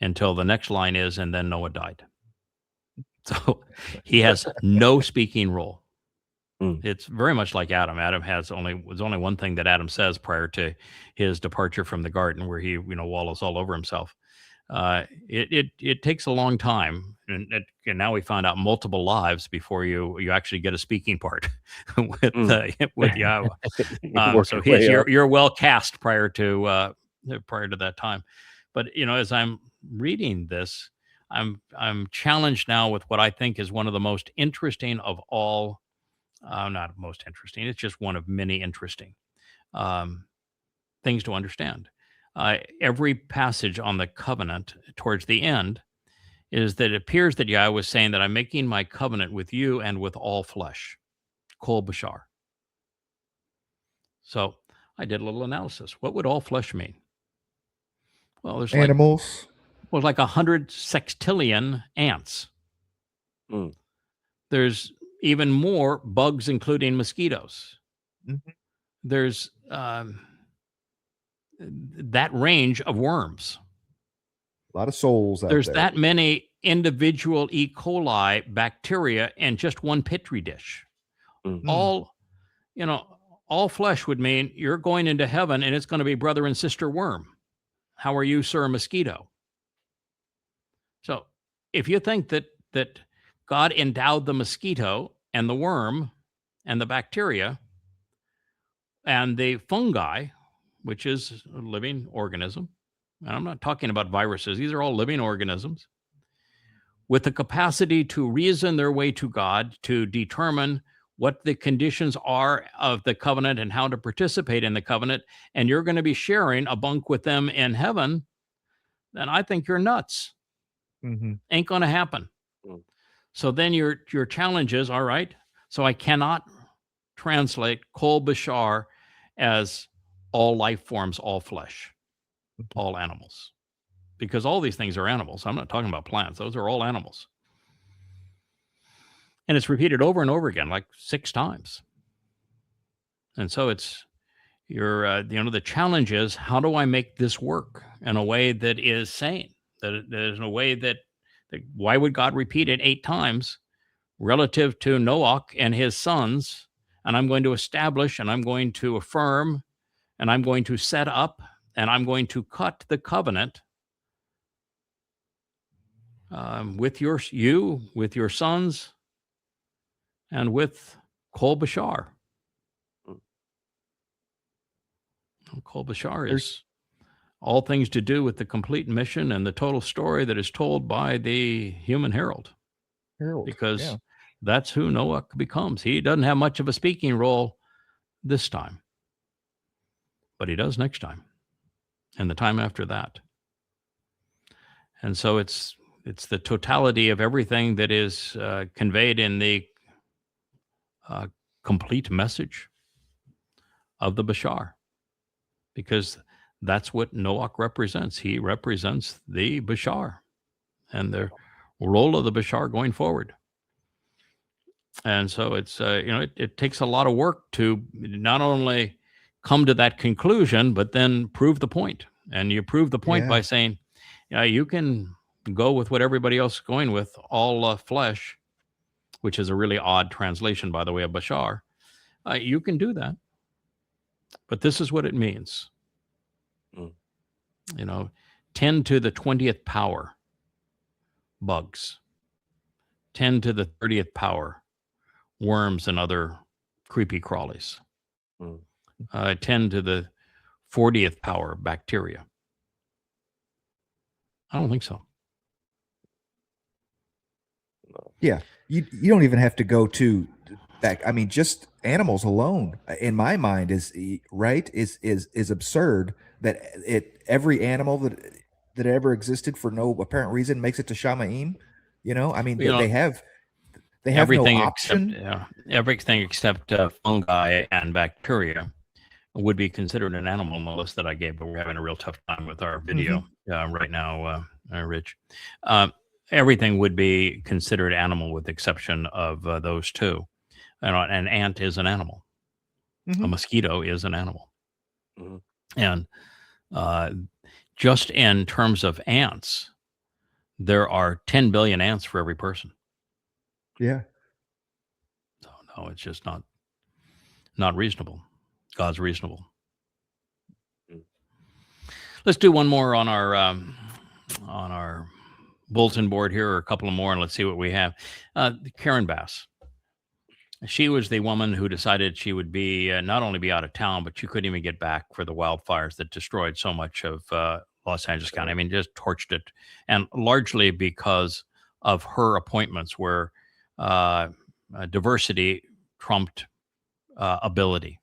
until the next line is, and then Noah died. So he has no speaking role. It's very much like Adam. Adam was only one thing that Adam says prior to his departure from the garden, where he wallows all over himself. It takes a long time, and now we find out multiple lives before you actually get a speaking part with Yahweh. So you're well cast prior to that time. But as I'm reading this, I'm challenged now with what I think is one of the most interesting of all. Not most interesting. It's just one of many interesting things to understand. Every passage on the covenant towards the end is that it appears that Yahweh was saying that I'm making my covenant with you and with all flesh, kol bashar. So I did a little analysis. What would all flesh mean? Well, there's animals. Like 100 sextillion ants. There's even more bugs, including mosquitoes. There's that range of worms. A lot of souls out There's there. that many individual E. coli bacteria in just one Petri dish. All flesh would mean you're going into heaven and it's going to be brother and sister worm. How are you, sir, mosquito? So if you think that God endowed the mosquito and the worm and the bacteria and the fungi, which is a living organism, and I'm not talking about viruses, these are all living organisms, with the capacity to reason their way to God, to determine what the conditions are of the covenant and how to participate in the covenant, and you're going to be sharing a bunk with them in heaven, then I think you're nuts. Ain't going to happen. So then your challenge is, all right, so I cannot translate kol bashar as all life forms, all flesh, all animals, because all these things are animals. I'm not talking about plants. Those are all animals. And it's repeated over and over again, like 6 times. And so it's the challenge is, how do I make this work in a way that is sane, that is in a way that why would God repeat it 8 times relative to Noach and his sons? And I'm going to establish, and I'm going to affirm, and I'm going to set up, and I'm going to cut the covenant with your sons, and with kol bashar. Kol bashar is all things to do with the complete mission and the total story that is told by the human herald. Because that's who Noah becomes. He doesn't have much of a speaking role this time, but he does next time and the time after that. And so it's the totality of everything that is conveyed in the complete message of the Bashar, because that's what Noach represents. He represents the Bashar and the role of the Bashar going forward. And so it's, it takes a lot of work to not only come to that conclusion, but then prove the point. And you prove the point by saying, you can go with what everybody else is going with, all flesh, which is a really odd translation, by the way, of Bashar. You can do that. But this is what it means. 10 to the 20th power bugs, 10 to the 30th power worms and other creepy crawlies, 10 to the 40th power bacteria? I don't think so. Yeah, you don't even have to go to back. I mean, just animals alone, in my mind, is absurd that every animal that ever existed for no apparent reason makes it to Shamaim. I mean, You know, they have no everything option. everything except fungi and bacteria would be considered an animal in the list that I gave, but we're having a real tough time with our video right now, Rich. Everything would be considered animal with the exception of those two. An ant is an animal. A mosquito is an animal. And just in terms of ants, there are 10 billion ants for every person. Yeah. So no, it's just not reasonable. God's reasonable. Let's do one more on our bulletin board here, or a couple of more, and let's see what we have. Karen Bass. She was the woman who decided she would be not only be out of town, but she couldn't even get back for the wildfires that destroyed so much of Los Angeles County. I mean, just torched it, and largely because of her appointments where diversity trumped ability.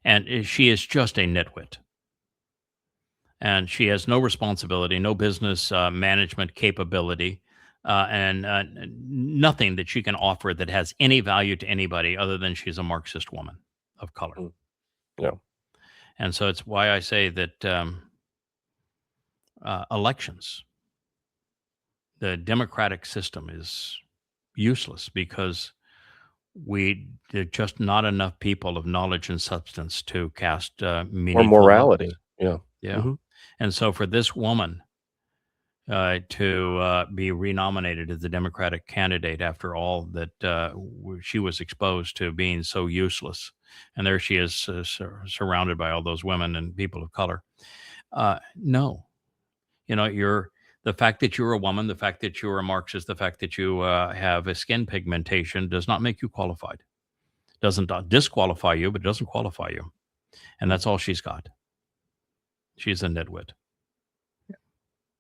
And she is just a nitwit. And she has no responsibility, no business management capability, and nothing that she can offer that has any value to anybody other than she's a Marxist woman of color. Yeah. And so it's why I say that elections, the democratic system is useless because there are just not enough people of knowledge and substance to cast meaningful Or morality. votes. Yeah. Yeah. And so for this woman to be renominated as the Democratic candidate after all that she was exposed to being so useless, and there she is surrounded by all those women and people of color. No, the fact that you're a woman, the fact that you're a Marxist, the fact that you have a skin pigmentation does not make you qualified. Doesn't disqualify you, but it doesn't qualify you. And that's all she's got. She's a nitwit.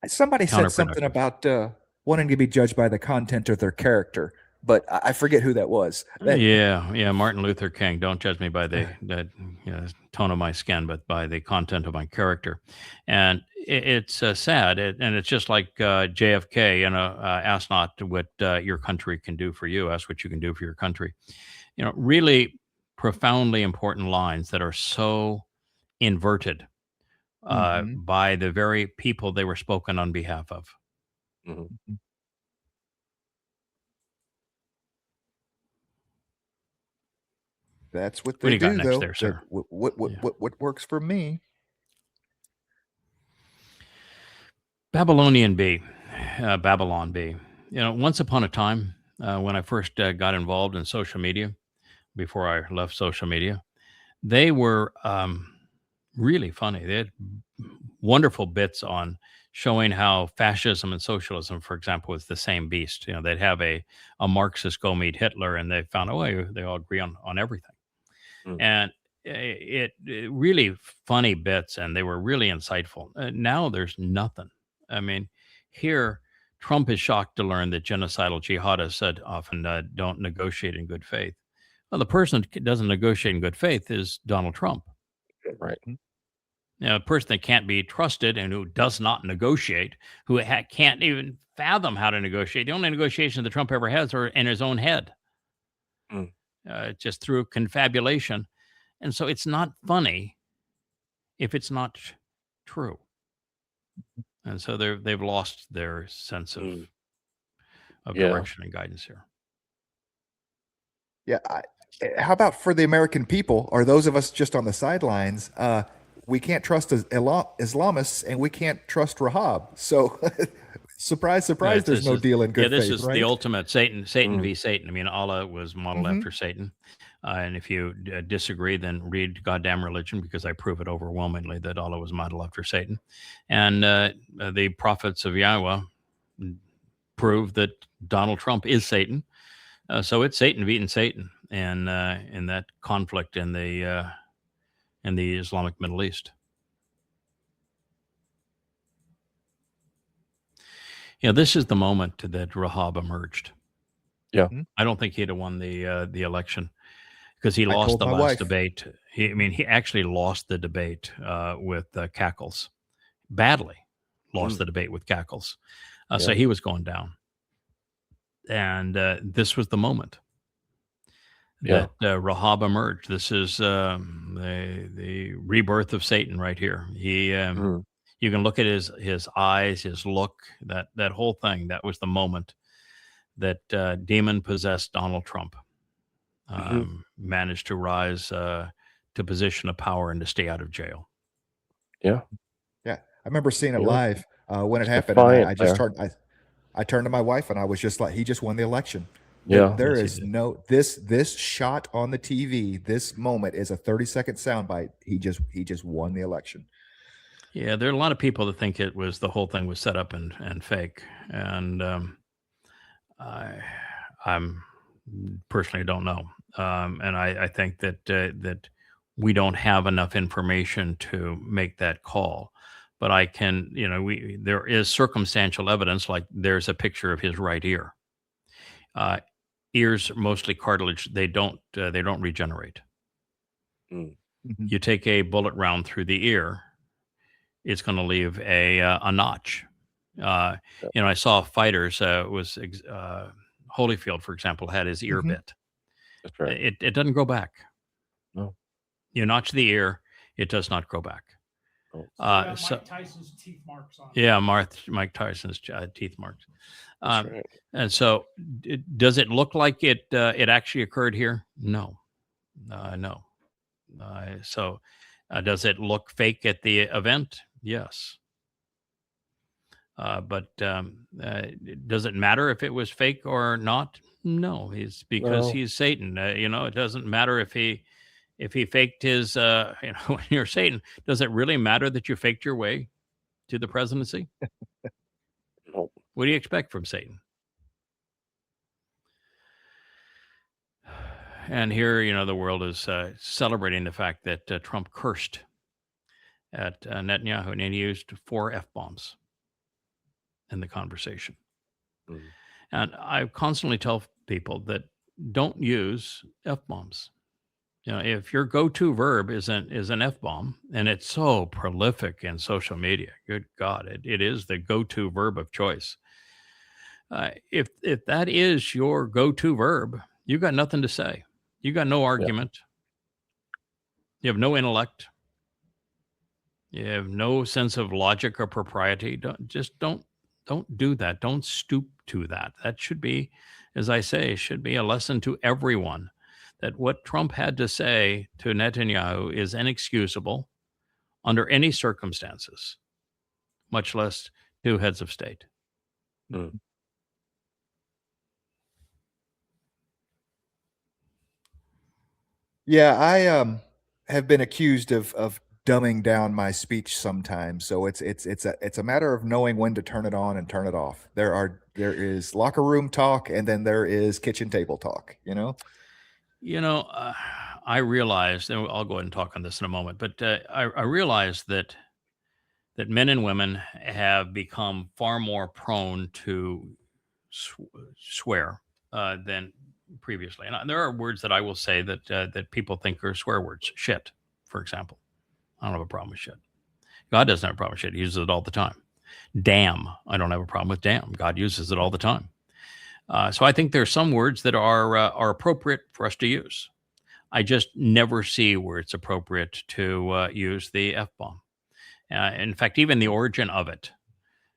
Somebody said something about wanting to be judged by the content of their character, but I forget who that was. Yeah. Martin Luther King. Don't judge me by the tone of my skin, but by the content of my character. And it's sad, and it's just like JFK. Ask not what your country can do for you. Ask what you can do for your country. Really profoundly important lines that are so inverted by the very people they were spoken on behalf of. That's what they do, got next though. There, sir? What works for me? Babylon B. Once upon a time, when I first got involved in social media, before I left social media, they were really funny. They had wonderful bits on showing how fascism and socialism, for example, was the same beast. They'd have a Marxist go meet Hitler, and they found they all agree on everything. And it really funny bits, and they were really insightful. Now there's nothing. I mean, here Trump is shocked to learn that genocidal jihadists often don't negotiate in good faith. Well, the person that doesn't negotiate in good faith is Donald Trump. Right. A person that can't be trusted and who does not negotiate, who can't even fathom how to negotiate. The only negotiations that Trump ever has are in his own head, just through confabulation. And so it's not funny if it's not true. And so they've lost their sense of direction and guidance here. Yeah. How about for the American people, or those of us just on the sidelines? We can't trust Islamists, and we can't trust Rahab. So, surprise, there's no deal in good faith. Yeah, this is right? the ultimate Satan v. Satan. I mean, Allah was modeled after Satan. And if you disagree, then read Goddamn Religion, because I prove it overwhelmingly that Allah was modeled after Satan. And the prophets of Yahweh prove that Donald Trump is Satan. So it's Satan beating Satan. And in that conflict in the in the Islamic Middle East. This is the moment that Rahab emerged. Yeah. I don't think he'd have won the election because he I lost told the my last wife. debate. He actually lost the debate with Cackles. Badly lost the debate with Cackles. So he was going down. And this was the moment that Rahab emerged. This is the rebirth of Satan right here. You can look at his eyes, his look, that whole thing. That was the moment that demon-possessed Donald Trump managed to rise to position of power and to stay out of jail. Yeah. Yeah, I remember seeing it Yeah. live when it It's happened. And defiant I just there. I turned to my wife and I was just like, he just won the election. Yeah. There Yes, he is did. no this shot on the TV. This moment is a 30-second soundbite. He just won the election. Yeah, there are a lot of people that think the whole thing was set up and fake, and I'm personally don't know, and I think that we don't have enough information to make that call. But I can, there is circumstantial evidence, like there's a picture of his right ear. Ears are mostly cartilage; they don't regenerate. Mm. You take a bullet round through the ear, it's going to leave a notch. I saw fighters. Holyfield, for example, had his ear bit. That's right. It doesn't grow back. No. You notch the ear, it does not grow back. Oh. Mike Tyson's teeth marks on it. Yeah, Mike Tyson's teeth marks. That's right. And so, does it look like it actually occurred here? No, no. So, does it look fake at the event? Yes. But does it matter if it was fake or not? No, because he's Satan. It doesn't matter if he faked his. When you're Satan, does it really matter that you faked your way to the presidency? No. What do you expect from Satan? And here, the world is celebrating the fact that Trump cursed at Netanyahu, and he used 4 F-bombs in the conversation. And I constantly tell people that don't use F-bombs. If your go-to verb is an F-bomb, and it's so prolific in social media, good God, it is the go-to verb of choice. If that is your go-to verb, you got nothing to say. You got no argument. You have no intellect. You have no sense of logic or propriety. Don't do that. Don't stoop to that. That should be, as I say, should be a lesson to everyone that what Trump had to say to Netanyahu is inexcusable under any circumstances, much less two heads of state. Mm. Yeah, I have been accused of dumbing down my speech sometimes. So it's a matter of knowing when to turn it on and turn it off. There is locker room talk, and then there is kitchen table talk. I realized, and I'll go ahead and talk on this in a moment, but I realized that men and women have become far more prone to swear than previously. And there are words that I will say that people think are swear words. Shit, for example. I don't have a problem with shit. God doesn't have a problem with shit. He uses it all the time. Damn. I don't have a problem with damn. God uses it all the time. So I think there are some words that are appropriate for us to use. I just never see where it's appropriate to use the F-bomb. In fact, even the origin of it,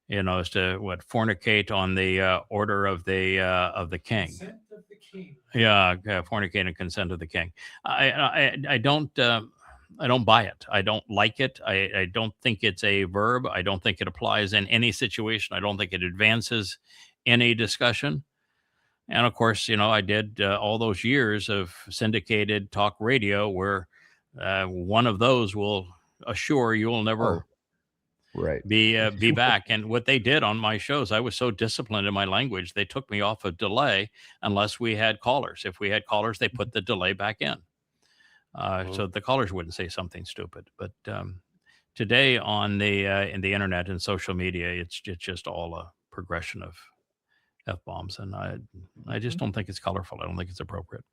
as to fornicate on the order of the king. Consent of the king. Yeah, fornicate and consent of the king. I don't buy it. I don't like it. I don't think it's a verb. I don't think it applies in any situation. I don't think it advances any discussion. And of course, I did all those years of syndicated talk radio where one of those will assure you will never be back. And what they did on my shows, I was so disciplined in my language, they took me off of delay unless we had callers. If we had callers, they put the delay back in. so the callers wouldn't say something stupid. But today on the in the internet and social media, it's just all a progression of F-bombs, and I just don't think it's colorful. I don't think it's appropriate.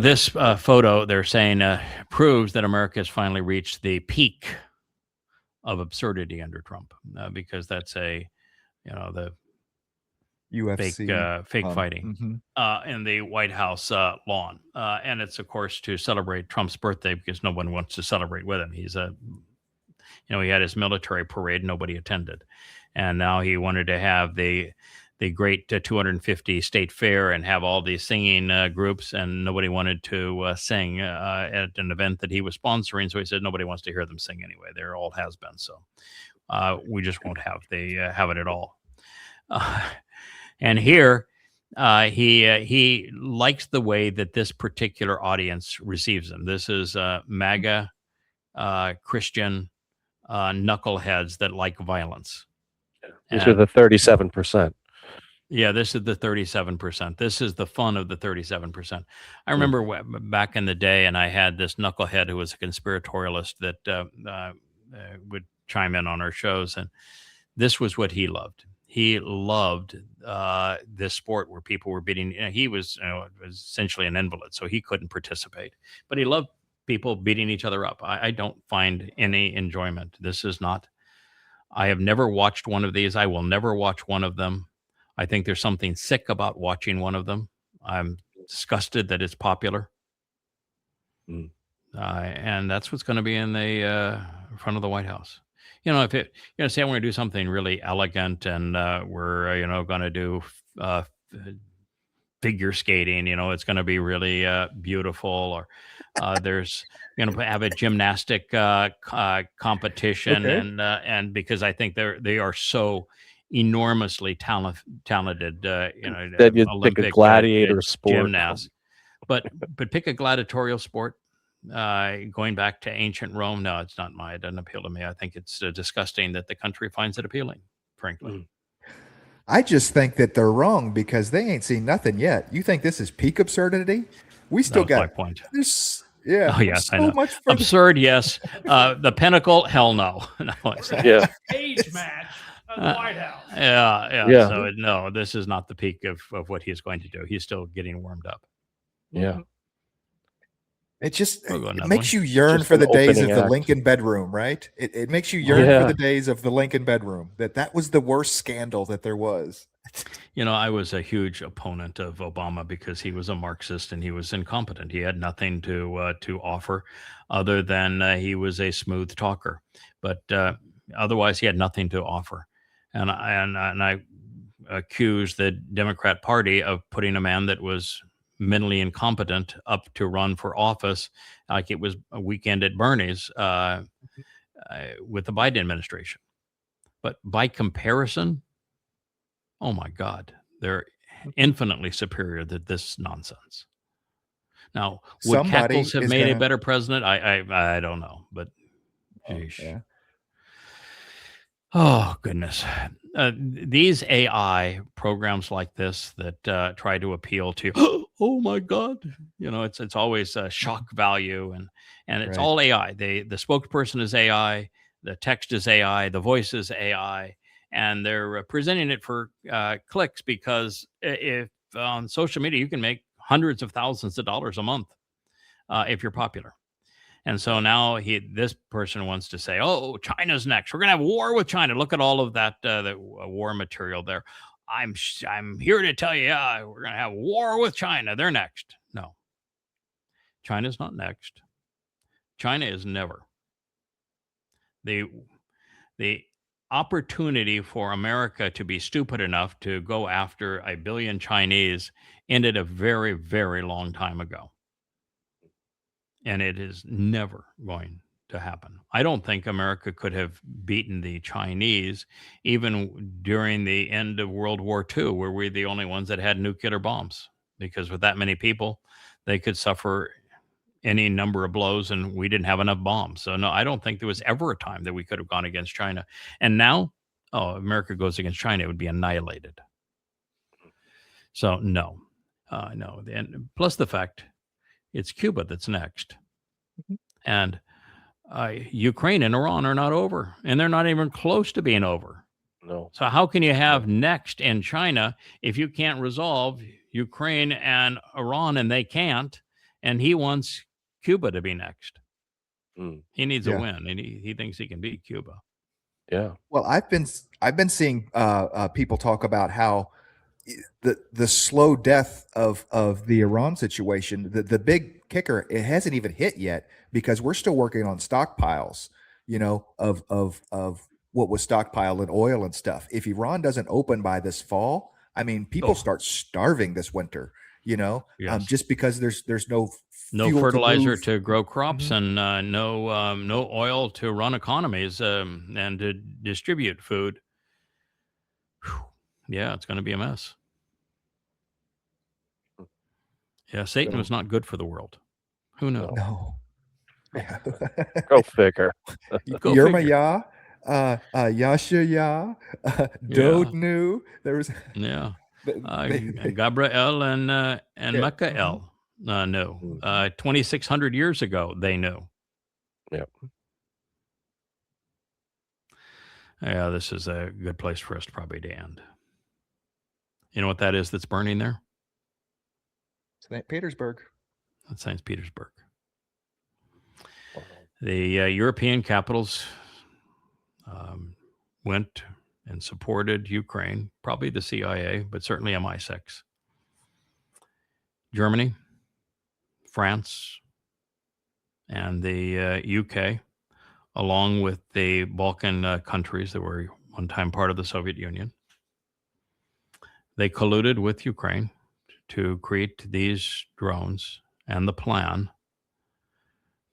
This photo, they're saying, proves that America has finally reached the peak of absurdity under Trump, because that's the UFC fake fighting in the White House lawn, and it's of course to celebrate Trump's birthday because no one wants to celebrate with him. He's he had his military parade, nobody attended, and now he wanted to have the great 250 state fair and have all these singing groups, and nobody wanted to sing at an event that he was sponsoring. So he said nobody wants to hear them sing anyway. They're all has-beens. So we just won't have it at all. And here he likes the way that this particular audience receives him. This is MAGA Christian knuckleheads that like violence. These are the 37%. Yeah, this is the 37%. This is the fun of the 37%. I remember back in the day, and I had this knucklehead who was a conspiratorialist that would chime in on our shows, and this was what he loved. He loved this sport where people were beating. He was, was essentially an invalid, so he couldn't participate. But he loved people beating each other up. I don't find any enjoyment. This is not. I have never watched one of these. I will never watch one of them. I think there's something sick about watching one of them. I'm disgusted that it's popular. And that's what's going to be in the front of the White House. If it, say we're going to do something really elegant and we're, going to do figure skating, it's going to be really beautiful, or there's going to have a gymnastic competition. Okay. And because I think they are so enormously talented, then you'd Olympic pick a gladiator sport, gymnasts, but pick a gladiatorial sport. Going back to ancient Rome, no, it's not it doesn't appeal to me. I think it's disgusting that the country finds it appealing, frankly. I just think that they're wrong because they ain't seen nothing yet. You think this is peak absurdity? We still got my point. This, yeah. Oh yes, so I know. Much absurd, yes. The pinnacle, hell no. Yeah. Cage match at the White House. Yeah. So no, this is not the peak of what he's going to do. He's still getting warmed up. Yeah. It just makes you yearn for the days of the Lincoln bedroom, right? It makes you yearn for the days of the Lincoln bedroom. That was the worst scandal that there was. I was a huge opponent of Obama because he was a Marxist and he was incompetent. He had nothing to offer other than he was a smooth talker. But otherwise, he had nothing to offer. And I accused the Democrat Party of putting a man that was mentally incompetent up to run for office, like it was a weekend at Bernie's with the Biden administration. But by comparison, oh my God, they're infinitely superior to this nonsense. Now, would Cackles have made a better president? I don't know, but oh goodness. These AI programs like this that try to appeal to, oh my God, it's always a shock value, and it's all AI. The spokesperson is AI, the text is AI, the voice is AI, and they're presenting it for clicks because if on social media you can make hundreds of thousands of dollars a month if you're popular. And so now this person wants to say, oh, China's next. We're going to have war with China. Look at all of that war material there. I'm here to tell you, we're going to have war with China. They're next. No. China's not next. China is never. The opportunity for America to be stupid enough to go after 1 billion Chinese ended a very, very long time ago. And it is never going to happen. I don't think America could have beaten the Chinese even during the end of World War II, where we're the only ones that had nuclear bombs, because with that many people, they could suffer any number of blows and we didn't have enough bombs. So no, I don't think there was ever a time that we could have gone against China. And now, America goes against China, it would be annihilated. So no. And plus the fact, it's Cuba that's next. And Ukraine and Iran are not over, and they're not even close to being over. No. So how can you have next in China if you can't resolve Ukraine and Iran, and they can't, and he wants Cuba to be next? He needs a win, and he thinks he can beat Cuba. Yeah. Well, I've been seeing people talk about how the slow death of the Iran situation, the big kicker, it hasn't even hit yet because we're still working on stockpiles, of what was stockpiled in oil and stuff. If Iran doesn't open by this fall, I mean, people start starving this winter, just because there's no fuel fertilizer to grow crops and no oil to run economies and to distribute food. Whew. Yeah, it's going to be a mess. Yeah, Satan was not good for the world. Who knows? No. Yeah. Go figure. Yerma Yasha Dodnu. There was Gabriel and Michael knew. 2,600 years ago, they knew. Yep. Yeah, this is a good place for us probably to end. You know what that is that's burning there? St. Petersburg. That's St. Petersburg. The European capitals went and supported Ukraine, probably the CIA, but certainly MI6. Germany, France, and the UK, along with the Balkan countries that were one time part of the Soviet Union, they colluded with Ukraine to create these drones and the plan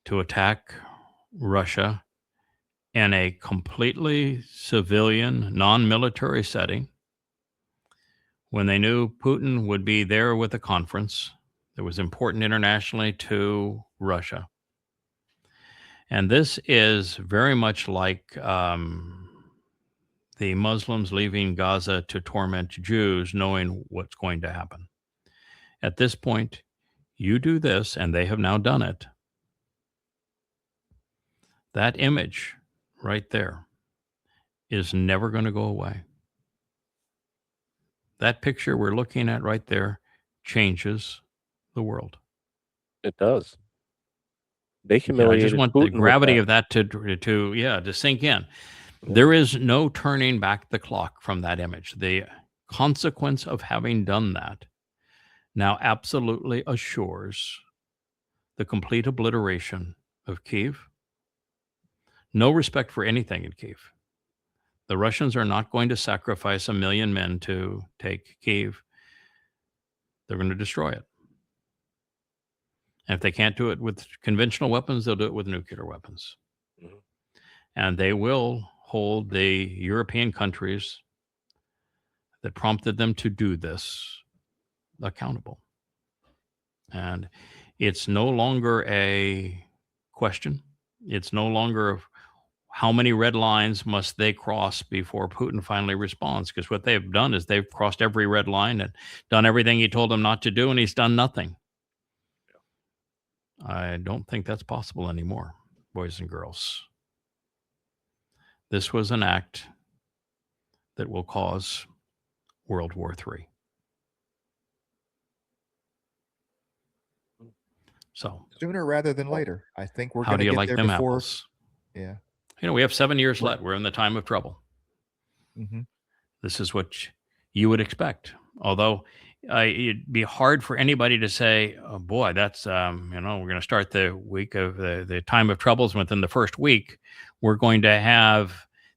to attack Russia in a completely civilian, non-military setting when they knew Putin would be there with a conference that was important internationally to Russia. And this is very much like the Muslims leaving Gaza to torment Jews, knowing what's going to happen. At this point, you do this, and they have now done it. That image right there is never going to go away. That picture we're looking at right there changes the world. It does. They humiliated I just want Putin the gravity with of that to sink in. There is no turning back the clock from that image. The consequence of having done that now absolutely assures the complete obliteration of Kyiv. No respect for anything in Kyiv. The Russians are not going to sacrifice 1 million men to take Kyiv. They're going to destroy it. And if they can't do it with conventional weapons, they'll do it with nuclear weapons. Mm-hmm. And they will hold the European countries that prompted them to do this accountable. And it's no longer a question. It's no longer how many red lines must they cross before Putin finally responds, because what they've done is they've crossed every red line and done everything he told them not to do, and he's done nothing. I don't think that's possible anymore, boys and girls. This was an act that will cause World War III. So sooner rather than later, I think we're how going do to you get like there them before. Apples? Yeah, we have 7 years left. We're in the time of trouble. Mm-hmm. This is what you would expect. Although it'd be hard for anybody to say, "Oh boy, that's we're going to start the week of the time of troubles. Within the first week, we're going to have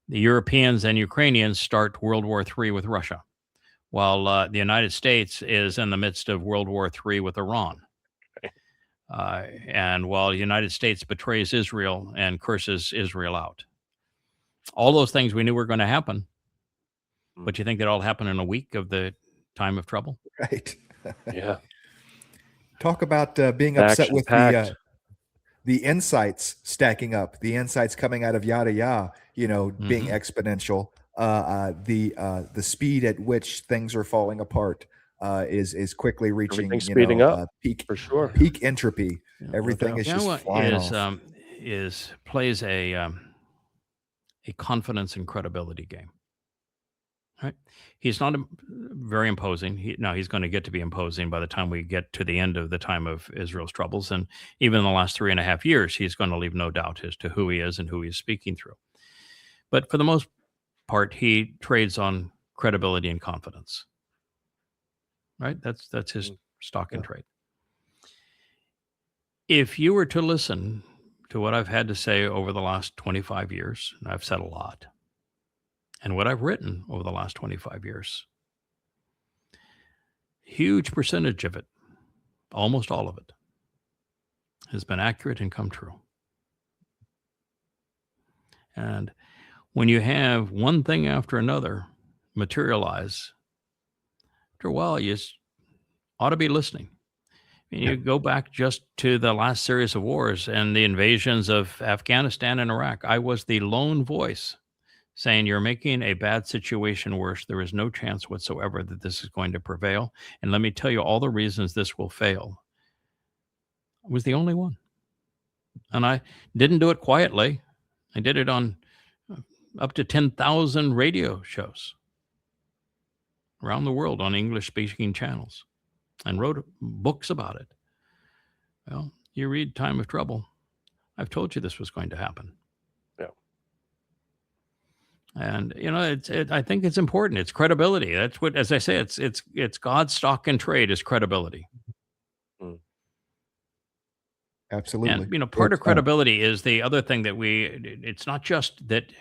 the Europeans and Ukrainians start World War III with Russia, while the United States is in the midst of World War III with Iran." And while the United States betrays Israel and curses Israel out. All those things we knew were going to happen. But you think that all happened in a week of the time of trouble? Right. Yeah. Talk about being upset with the insights stacking up, the insights coming out of yada yada, being exponential, the speed at which things are falling apart. is quickly reaching Everything's speeding up, peak for sure. peak entropy. Yeah, Everything is You know just what flying is off. plays a confidence and credibility game. Right? He's not very imposing. He's going to get to be imposing by the time we get to the end of the time of Israel's troubles. And even in the last 3.5 years, he's going to leave no doubt as to who he is and who he's speaking through. But for the most part, he trades on credibility and confidence. Right? That's his stock and trade. If you were to listen to what I've had to say over the last 25 years, and I've said a lot, and what I've written over the last 25 years, huge percentage of it, almost all of it, has been accurate and come true. And when you have one thing after another materialize, after a while, you ought to be listening. And you go back just to the last series of wars and the invasions of Afghanistan and Iraq. I was the lone voice saying, you're making a bad situation worse. There is no chance whatsoever that this is going to prevail. And let me tell you all the reasons this will fail. I was the only one. And I didn't do it quietly. I did it on up to 10,000 radio shows around the world on English-speaking channels and wrote books about it. Well, you read Time of Trouble. I've told you this was going to happen. And I think it's important. It's credibility. That's what, as I say, it's God's stock and trade is credibility. Absolutely. And part of credibility is the other thing that it's not just that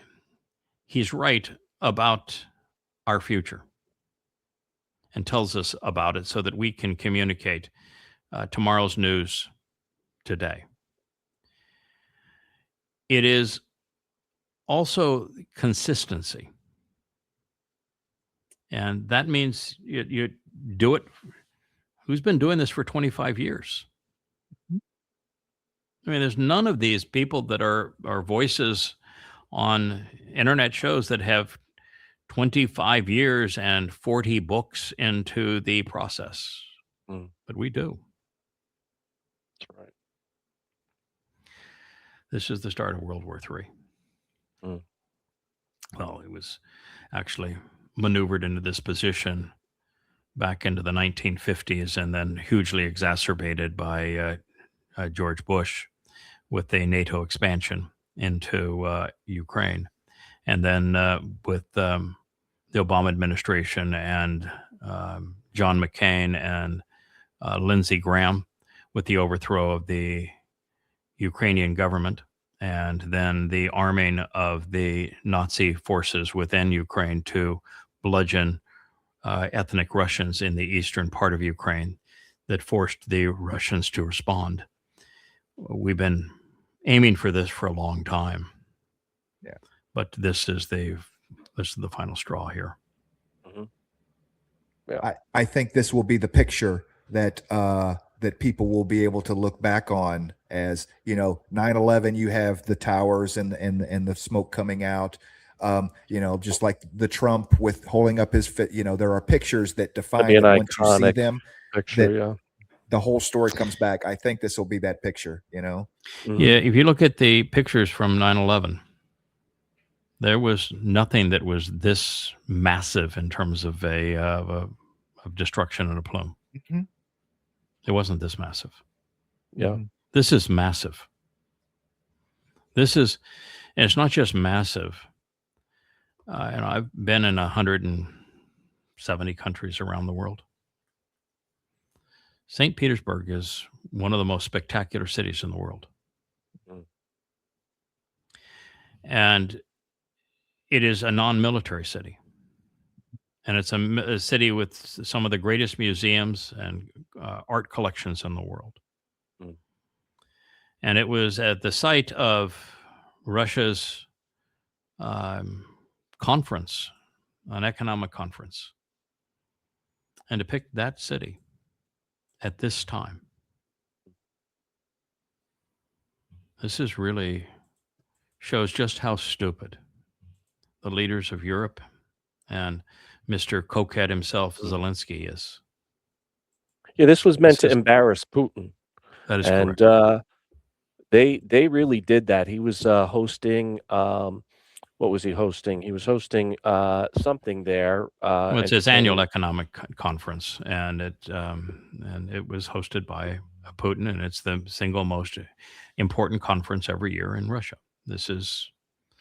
he's right about our future and tells us about it so that we can communicate tomorrow's news today. It is also consistency. And that means you do it. Who's been doing this for 25 years? I mean, there's none of these people that are voices on internet shows that have 25 years and 40 books into the process. But we do. That's right. This is the start of World War III. Well, it was actually maneuvered into this position back into the 1950s and then hugely exacerbated by George Bush with the NATO expansion into Ukraine. And then with the Obama administration and John McCain and Lindsey Graham with the overthrow of the Ukrainian government, and then the arming of the Nazi forces within Ukraine to bludgeon ethnic Russians in the eastern part of Ukraine that forced the Russians to respond. We've been aiming for this for a long time. Yeah. But this is the final straw here. Yeah. I think this will be the picture that that people will be able to look back on as, 9/11, you have the towers and the smoke coming out, just like the Trump with holding up his fit, there are pictures that define That'd be an once you see iconic them, picture, the whole story comes back. I think this will be that picture, Yeah, if you look at the pictures from 9/11, there was nothing that was this massive in terms of of destruction and a plume. It wasn't this massive. Yeah. This is massive. And it's not just massive. I've been in 170 countries around the world. St. Petersburg is one of the most spectacular cities in the world. And it is a non-military city. And it's a city with some of the greatest museums and art collections in the world. And it was at the site of Russia's conference, an economic conference. And to pick that city at this time, this is really shows just how stupid the leaders of Europe and Mr. Cokehead himself, Zelensky, is. Yeah, this was meant This to is embarrass Putin, that is and correct. they really did that. He was hosting. What was he hosting? He was hosting something there. Well, it's his annual Entertaining. economic conference, and it was hosted by Putin, and it's the single most important conference every year in Russia. This is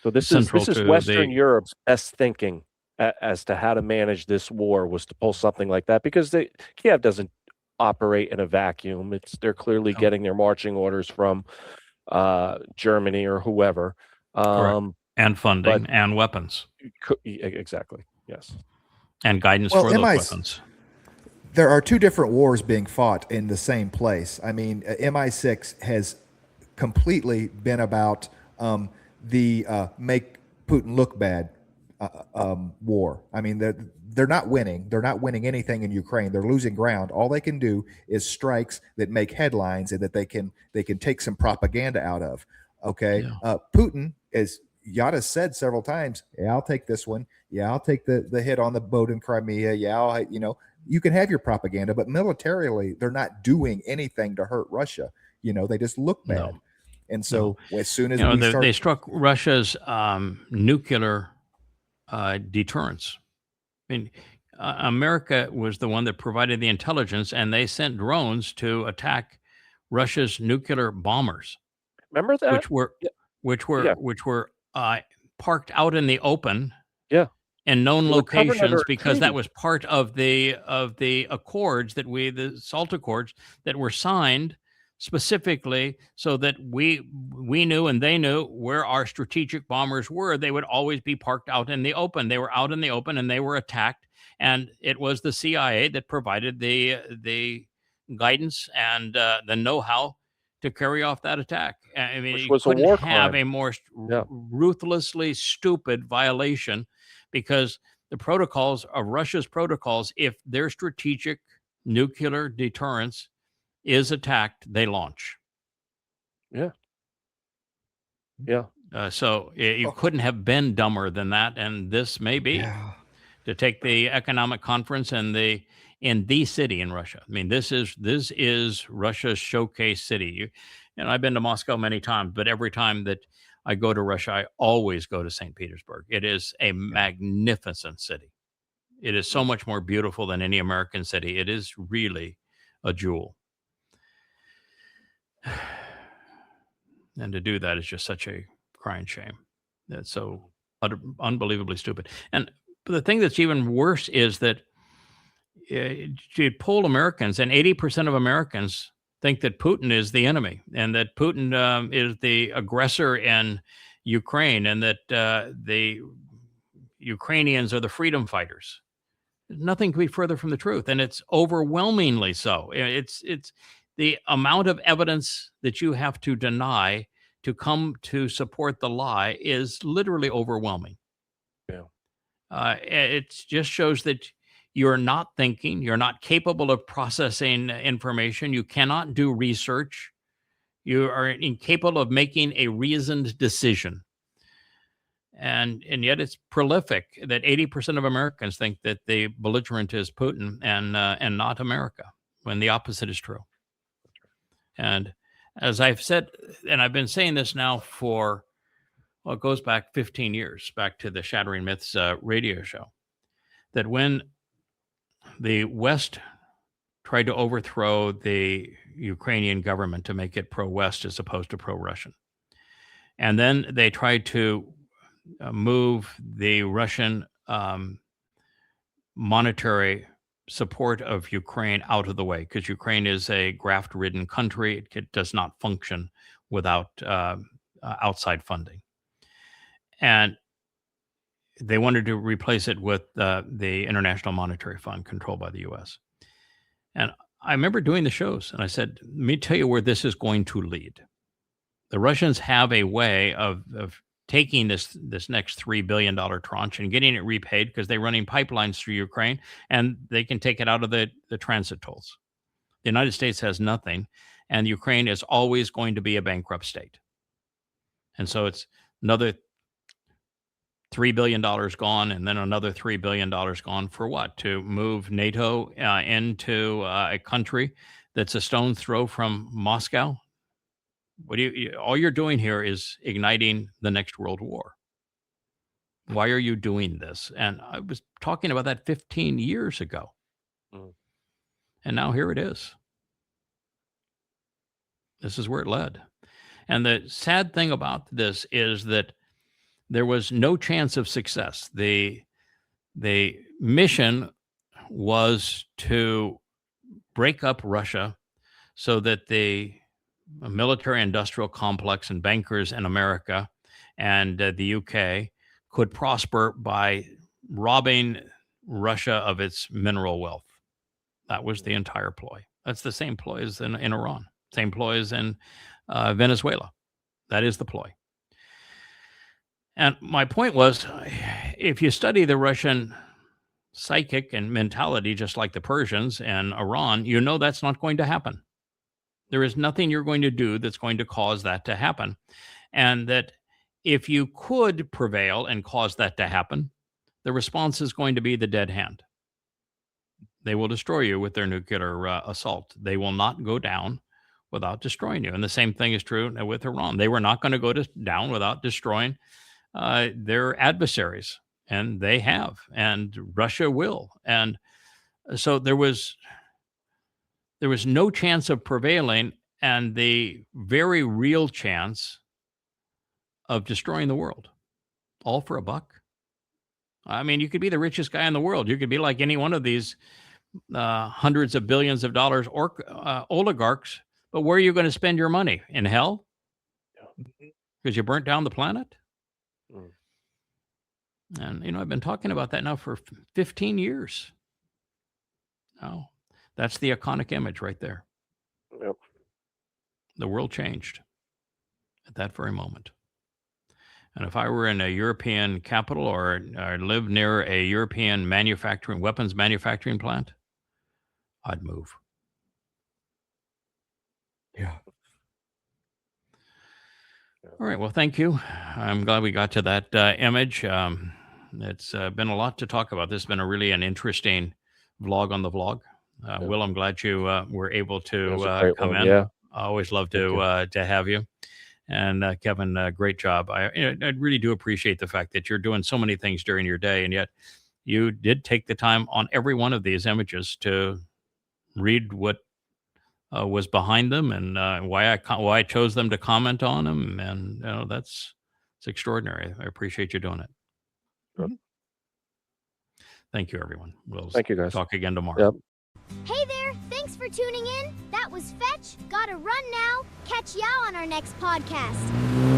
So this central is to Western the Europe's best thinking as to how to manage this war, was to pull something like that, because Kiev doesn't operate in a vacuum. They're clearly no, getting their marching orders from Germany or whoever. correct, and But funding and weapons exactly, yes. and guidance Well, for those MI weapons. there are two different wars being fought in the same place. I mean, MI6 has completely been about the make Putin look bad war. I mean, they're not winning. They're not winning anything in Ukraine. They're losing ground. All they can do is strikes that make headlines and that they can take some propaganda out of. Okay, Yeah. Putin, as Yada said several times, yeah, I'll take this one. Yeah, I'll take the hit on the boat in Crimea. Yeah, you can have your propaganda, but militarily, they're not doing anything to hurt Russia. They just look bad. No. And so as soon as they struck Russia's nuclear deterrence. I mean, America was the one that provided the intelligence, and they sent drones to attack Russia's nuclear bombers, Remember that? which were parked out in the open, in known They were covered under locations, a because that treaty. was part of the accords the SALT Accords that were signed specifically so that we knew and they knew where our strategic bombers were. They would always be parked out in the open. They were out in the open and they were attacked. And it was the CIA that provided the guidance and the know-how to carry off that attack. I mean, Which you was a couldn't war have crime. a more Yeah. ruthlessly stupid violation, because the protocols of Russia's protocols, if their strategic nuclear deterrence is attacked, they launch. Yeah. So you couldn't have been dumber than that, and this may be to take the economic conference and in the city in Russia. I mean, this is Russia's showcase city. I've been to Moscow many times, but every time that I go to Russia, I always go to St. Petersburg. It is a magnificent city. It is so much more beautiful than any American city. It is really a jewel. And to do that is just such a crying shame. That's so unbelievably stupid. And the thing that's even worse is that you poll Americans, and 80% of Americans think that Putin is the enemy, and that Putin is the aggressor in Ukraine, and that the Ukrainians are the freedom fighters. Nothing could be further from the truth, and it's overwhelmingly so. It's the amount of evidence that you have to deny to come to support the lie is literally overwhelming. It just shows that you're not thinking, you're not capable of processing information, you cannot do research, you are incapable of making a reasoned decision. And yet it's prolific that 80% of Americans think that the belligerent is Putin and not America, when the opposite is true. And as I've said, and I've been saying this now for, well, it goes back 15 years, back to the Shattering Myths radio show, that when the West tried to overthrow the Ukrainian government to make it pro-West as opposed to pro-Russian, and then they tried to move the Russian monetary support of Ukraine out of the way, because Ukraine is a graft-ridden country. It does not function without outside funding. And they wanted to replace it with the International Monetary Fund controlled by the U.S. And I remember doing the shows, and I said, let me tell you where this is going to lead. The Russians have a way of taking this next $3 billion tranche and getting it repaid, because they're running pipelines through Ukraine, and they can take it out of the transit tolls. The United States has nothing, and Ukraine is always going to be a bankrupt state. And so it's another $3 billion gone, and then another $3 billion gone for what? To move NATO into a country that's a stone's throw from Moscow? What do you? All you're doing here is igniting the next world war. Why are you doing this? And I was talking about that 15 years ago, and now here it is. This is where it led. And the sad thing about this is that there was no chance of success. The mission was to break up Russia so that the military industrial complex and bankers in America and the UK could prosper by robbing Russia of its mineral wealth. That was the entire ploy. That's the same ploy as in Iran, same ploy as in Venezuela. That is the ploy. And my point was, if you study the Russian psychic and mentality, just like the Persians and Iran, you know that's not going to happen. There is nothing you're going to do that's going to cause that to happen. And that if you could prevail and cause that to happen, the response is going to be the dead hand. They will destroy you with their nuclear assault. They will not go down without destroying you. And the same thing is true with Iran. They were not going to go down without destroying their adversaries, and they have, and Russia will. And so there was no chance of prevailing, and the very real chance of destroying the world, all for a buck. I mean, you could be the richest guy in the world. You could be like any one of these hundreds of billions of dollars oligarchs, but where are you going to spend your money? In hell? Because you burnt down the planet? And, I've been talking about that now for 15 years. Oh, that's the iconic image right there. Yep. The world changed at that very moment. And if I were in a European capital or lived near a European weapons manufacturing plant, I'd move. Yeah. All right. Well, thank you. I'm glad we got to that image. It's been a lot to talk about. This has been an interesting vlog on the vlog. Will, I'm glad you were able to come in. Yeah. I always love to have you. And Kevin, great job. I really do appreciate the fact that you're doing so many things during your day, and yet you did take the time on every one of these images to read what was behind them and why I chose them to comment on them, and it's extraordinary. I appreciate you doing it. Mm-hmm. Thank you, everyone. We'll Thank you, guys. talk again tomorrow. Yep. Hey there, thanks for tuning in. That was Fetch. Gotta run now. Catch y'all on our next podcast.